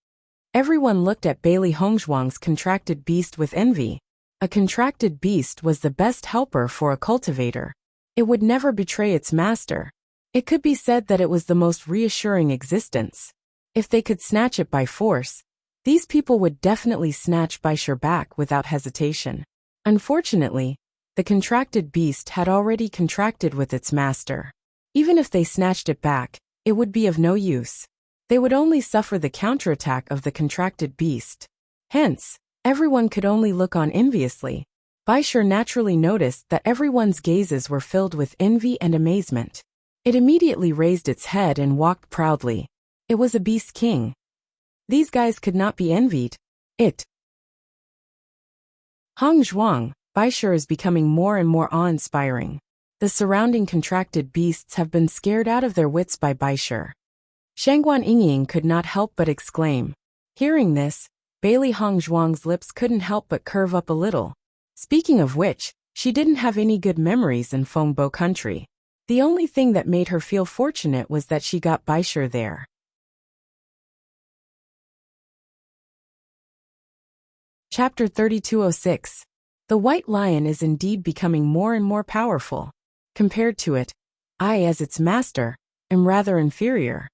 Everyone looked at Bailey Hongzhuang's contracted beast with envy. A contracted beast was the best helper for a cultivator. It would never betray its master. It could be said that it was the most reassuring existence. If they could snatch it by force, these people would definitely snatch Bai Shi back without hesitation. Unfortunately, the contracted beast had already contracted with its master. Even if they snatched it back, it would be of no use. They would only suffer the counterattack of the contracted beast. Hence, everyone could only look on enviously. Bai Shi naturally noticed that everyone's gazes were filled with envy and amazement. It immediately raised its head and walked proudly. It was a beast king. These guys could not be envied. Hongzhuang, Bai Shi is becoming more and more awe-inspiring. The surrounding contracted beasts have been scared out of their wits by Bai Shi. Shangguan Yingying could not help but exclaim. Hearing this, Bailey Hongzhuang's lips couldn't help but curve up a little. Speaking of which, she didn't have any good memories in Fengbo country. The only thing that made her feel fortunate was that she got Bai Shi there. Chapter 3206. The White Lion is indeed becoming more and more powerful. Compared to it, I, as its master, am rather inferior.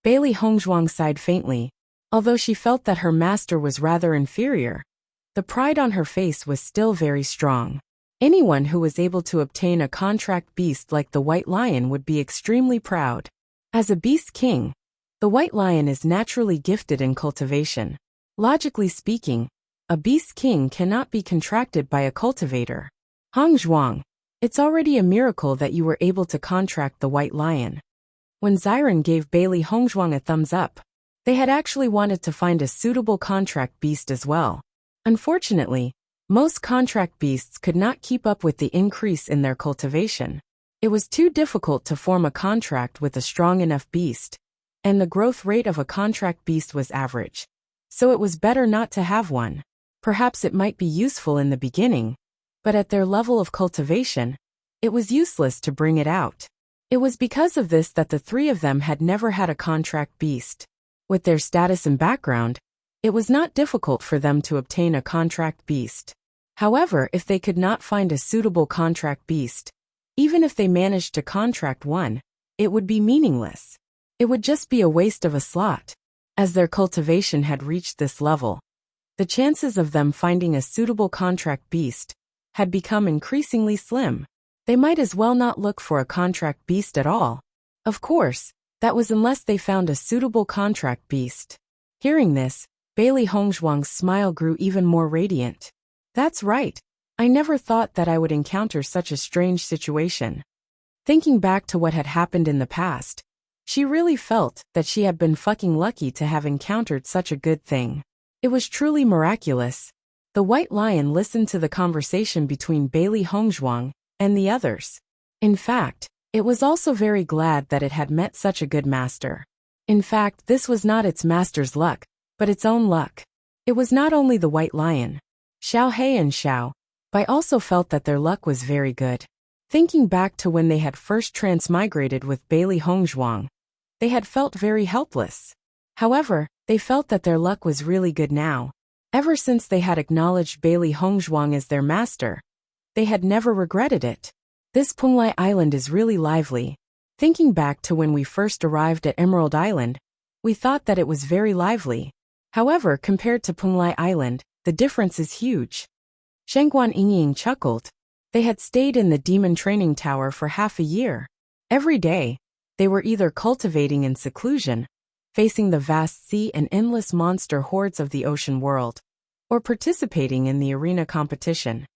Bailey Hongzhuang sighed faintly. Although she felt that her master was rather inferior, the pride on her face was still very strong. Anyone who was able to obtain a contract beast like the White Lion would be extremely proud. As a beast king, the White Lion is naturally gifted in cultivation. Logically speaking, a beast king cannot be contracted by a cultivator. Hongzhuang, it's already a miracle that you were able to contract the White Lion. When Xiren gave Bailey Hongzhuang a thumbs up, they had actually wanted to find a suitable contract beast as well. Unfortunately, most contract beasts could not keep up with the increase in their cultivation. It was too difficult to form a contract with a strong enough beast, and the growth rate of a contract beast was average. So it was better not to have one. Perhaps it might be useful in the beginning, but at their level of cultivation, it was useless to bring it out. It was because of this that the 3 of them had never had a contract beast. With their status and background, It was not difficult for them to obtain a contract beast. However, if they could not find a suitable contract beast, even if they managed to contract one, it would be meaningless. It would just be a waste of a slot. As their cultivation had reached this level, the chances of them finding a suitable contract beast had become increasingly slim. They might as well not look for a contract beast at all. Of course, that was unless they found a suitable contract beast. Hearing this, Bailey Hongzhuang's smile grew even more radiant. That's right. I never thought that I would encounter such a strange situation. Thinking back to what had happened in the past, she really felt that she had been fucking lucky to have encountered such a good thing. It was truly miraculous. The White Lion listened to the conversation between Bailey Hongzhuang and the others. In fact, it was also very glad that it had met such a good master. In fact, this was not its master's luck, but its own luck. It was not only the White Lion. Xiao He and Xiao Bai also felt that their luck was very good. Thinking back to when they had first transmigrated with Bailey Hongzhuang, they had felt very helpless. However, they felt that their luck was really good now. Ever since they had acknowledged Bailey Hongzhuang as their master, they had never regretted it. This Penglai Island is really lively. Thinking back to when we first arrived at Emerald Island, we thought that it was very lively. However, compared to Penglai Island, the difference is huge. Shengguan Yingying chuckled. They had stayed in the demon training tower for half a year. Every day, they were either cultivating in seclusion, facing the vast sea and endless monster hordes of the ocean world, or participating in the arena competition.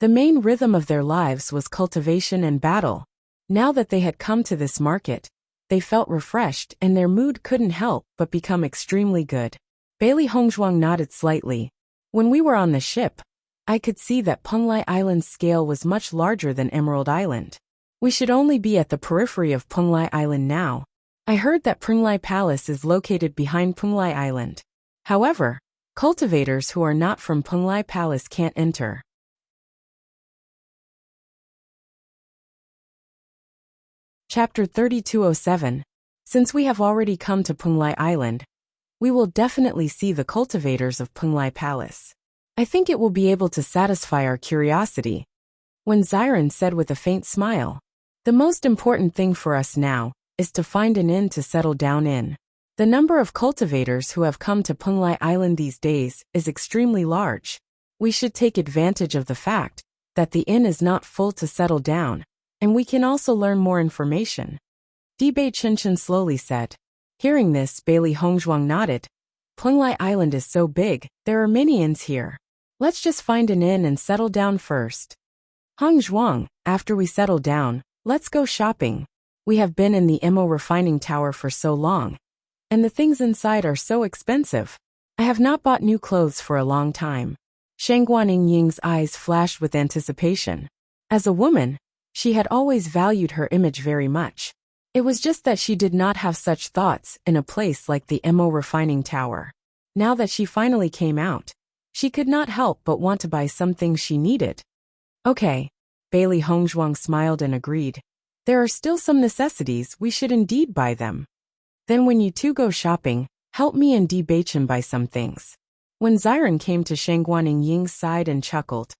The main rhythm of their lives was cultivation and battle. Now that they had come to this market, they felt refreshed and their mood couldn't help but become extremely good. Bailey Hongzhuang nodded slightly. When we were on the ship, I could see that Penglai Island's scale was much larger than Emerald Island. We should only be at the periphery of Penglai Island now. I heard that Penglai Palace is located behind Penglai Island. However, cultivators who are not from Penglai Palace can't enter. Chapter 3207. Since we have already come to Penglai Island, we will definitely see the cultivators of Penglai Palace. I think it will be able to satisfy our curiosity. When Xiren said with a faint smile, the most important thing for us now is to find an inn to settle down in. The number of cultivators who have come to Penglai Island these days is extremely large. We should take advantage of the fact that the inn is not full to settle down, and we can also learn more information. Bei Qinshan slowly said. Hearing this, Bailey Hongzhuang nodded. Penglai Island is so big, there are many inns here. Let's just find an inn and settle down first. Hongzhuang, after we settle down, let's go shopping. We have been in the Emo refining tower for so long, and the things inside are so expensive. I have not bought new clothes for a long time. Shengguan Yingying's eyes flashed with anticipation. As a woman, she had always valued her image very much. It was just that she did not have such thoughts in a place like the Emo refining tower. Now that she finally came out, she could not help but want to buy some things she needed. Okay. Bailey Hongzhuang smiled and agreed. There are still some necessities, we should indeed buy them. Then when you two go shopping, help me and Bewitching buy some things. When Xiren came to Shengguan Yingying's side and chuckled.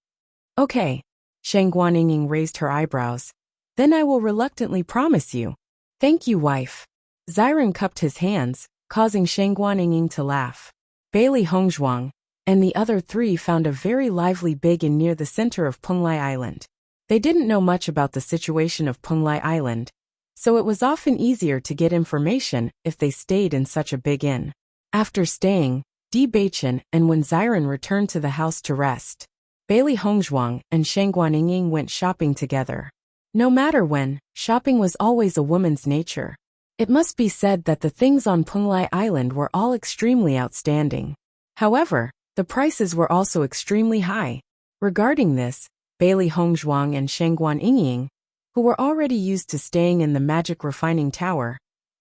Okay. Shengguan Yingying raised her eyebrows. Then I will reluctantly promise you. Thank you, wife. Xiren cupped his hands, causing Shengguan Yingying to laugh. Bailey Hongzhuang and the other three found a very lively big inn near the center of Penglai Island. They didn't know much about the situation of Penglai Island, so it was often easier to get information if they stayed in such a big inn. After staying, Bewitching and when Xiren returned to the house to rest, Bailey Hongzhuang and Shengguan Yingying went shopping together. No matter when, shopping was always a woman's nature. It must be said that the things on Penglai Island were all extremely outstanding. However, the prices were also extremely high. Regarding this, Bailey Hongzhuang and Shengguan Yingying, who were already used to staying in the magic refining tower,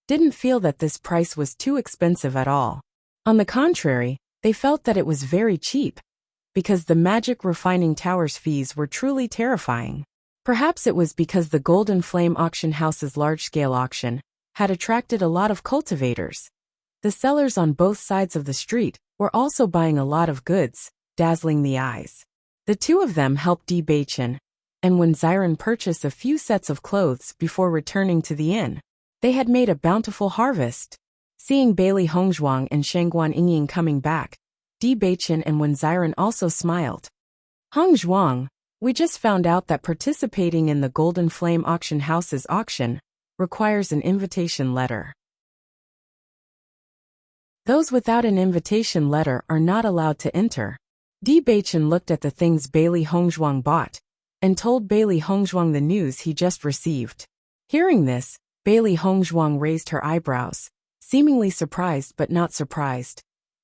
didn't feel that this price was too expensive at all. On the contrary, they felt that it was very cheap, because the magic refining tower's fees were truly terrifying. Perhaps it was because the Golden Flame Auction House's large-scale auction had attracted a lot of cultivators. The sellers on both sides of the street were also buying a lot of goods, dazzling the eyes. The two of them helped Bewitching, and when Xiren purchased a few sets of clothes before returning to the inn, they had made a bountiful harvest. Seeing Bailey Hongzhuang and Shangguan Yingying coming back, Bewitching and Wen Xiren also smiled. Hongzhuang, we just found out that participating in the Golden Flame Auction House's auction requires an invitation letter. Those without an invitation letter are not allowed to enter. Bewitching looked at the things Bailey Hongzhuang bought and told Bailey Hongzhuang the news he just received. Hearing this, Bailey Hongzhuang raised her eyebrows, seemingly surprised but not surprised.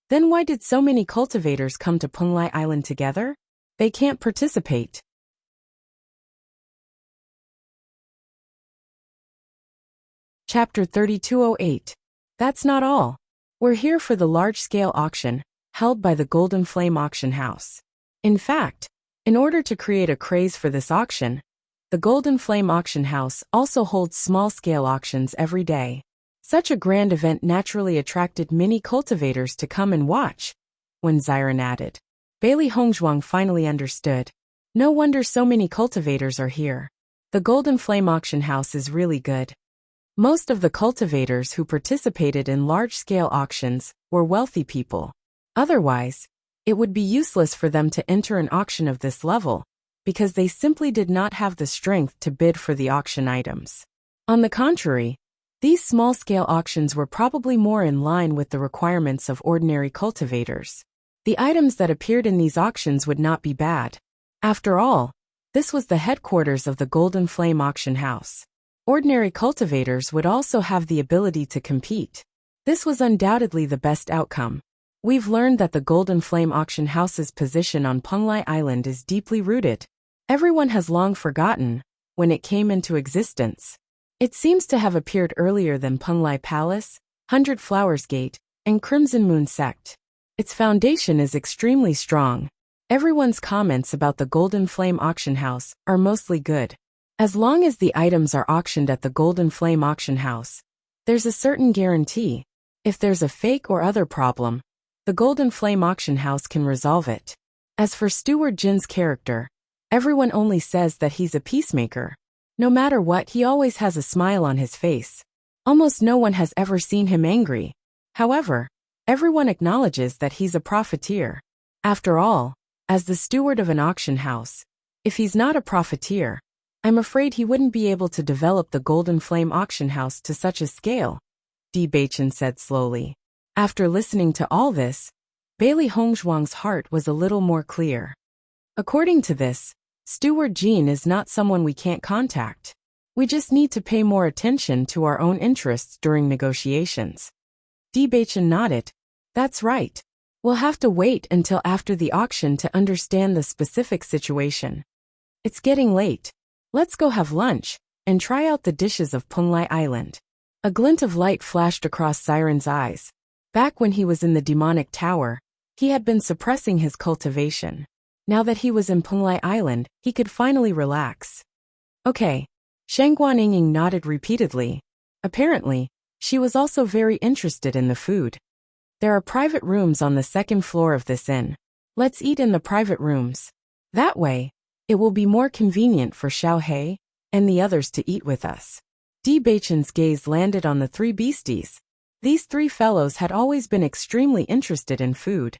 Then why did so many cultivators come to Penglai Island together? They can't participate. Chapter 3208. That's not all. We're here for the large-scale auction, held by the Golden Flame Auction House. In fact, in order to create a craze for this auction, the Golden Flame Auction House also holds small-scale auctions every day. Such a grand event naturally attracted many cultivators to come and watch, when Xiren added. Bailey Hongzhuang finally understood. No wonder so many cultivators are here. The Golden Flame Auction House is really good. Most of the cultivators who participated in large-scale auctions were wealthy people. Otherwise, it would be useless for them to enter an auction of this level, because they simply did not have the strength to bid for the auction items. On the contrary, these small-scale auctions were probably more in line with the requirements of ordinary cultivators. The items that appeared in these auctions would not be bad. After all, this was the headquarters of the Golden Flame Auction House. Ordinary cultivators would also have the ability to compete. This was undoubtedly the best outcome. We've learned that the Golden Flame Auction House's position on Penglai Island is deeply rooted. Everyone has long forgotten when it came into existence. It seems to have appeared earlier than Penglai Palace, 100 Flowers Gate, and Crimson Moon Sect. Its foundation is extremely strong. Everyone's comments about the Golden Flame Auction House are mostly good. As long as the items are auctioned at the Golden Flame Auction House, there's a certain guarantee. If there's a fake or other problem, the Golden Flame Auction House can resolve it. As for Steward Jin's character, everyone only says that he's a peacemaker. No matter what, he always has a smile on his face. Almost no one has ever seen him angry. However, everyone acknowledges that he's a profiteer. After all, as the steward of an auction house, if he's not a profiteer, I'm afraid he wouldn't be able to develop the Golden Flame Auction House to such a scale, Bewitching said slowly. After listening to all this, Bailey Hongzhuang's heart was a little more clear. According to this, Steward Jin is not someone we can't contact. We just need to pay more attention to our own interests during negotiations. Bewitching nodded. That's right. We'll have to wait until after the auction to understand the specific situation. It's getting late. Let's go have lunch and try out the dishes of Penglai Island. A glint of light flashed across Xiren's eyes. Back when he was in the demonic tower, he had been suppressing his cultivation. Now that he was in Penglai Island, he could finally relax. Okay. Shangguan Yingying nodded repeatedly. Apparently, she was also very interested in the food. There are private rooms on the second floor of this inn. Let's eat in the private rooms. That way, it will be more convenient for Xiao He and the others to eat with us. Bewitching's gaze landed on the three beasties. These three fellows had always been extremely interested in food.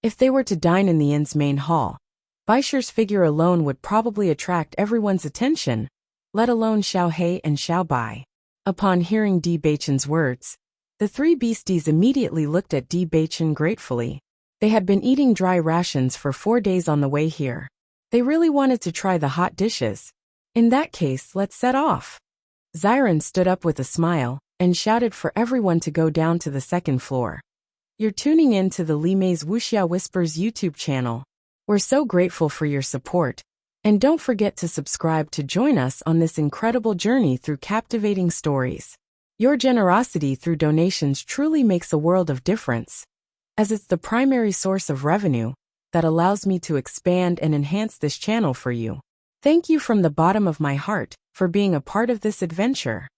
If they were to dine in the inn's main hall, Baisher's figure alone would probably attract everyone's attention, let alone Xiao He and Xiao Bai. Upon hearing Bewitching's words, the three beasties immediately looked at Bewitching gratefully. They had been eating dry rations for 4 days on the way here. They really wanted to try the hot dishes. In that case, let's set off. Xiren stood up with a smile and shouted for everyone to go down to the second floor. You're tuning in to the Li Mei's Wuxia Whispers YouTube channel. We're so grateful for your support. And don't forget to subscribe to join us on this incredible journey through captivating stories. Your generosity through donations truly makes a world of difference, as it's the primary source of revenue that allows me to expand and enhance this channel for you. Thank you from the bottom of my heart for being a part of this adventure.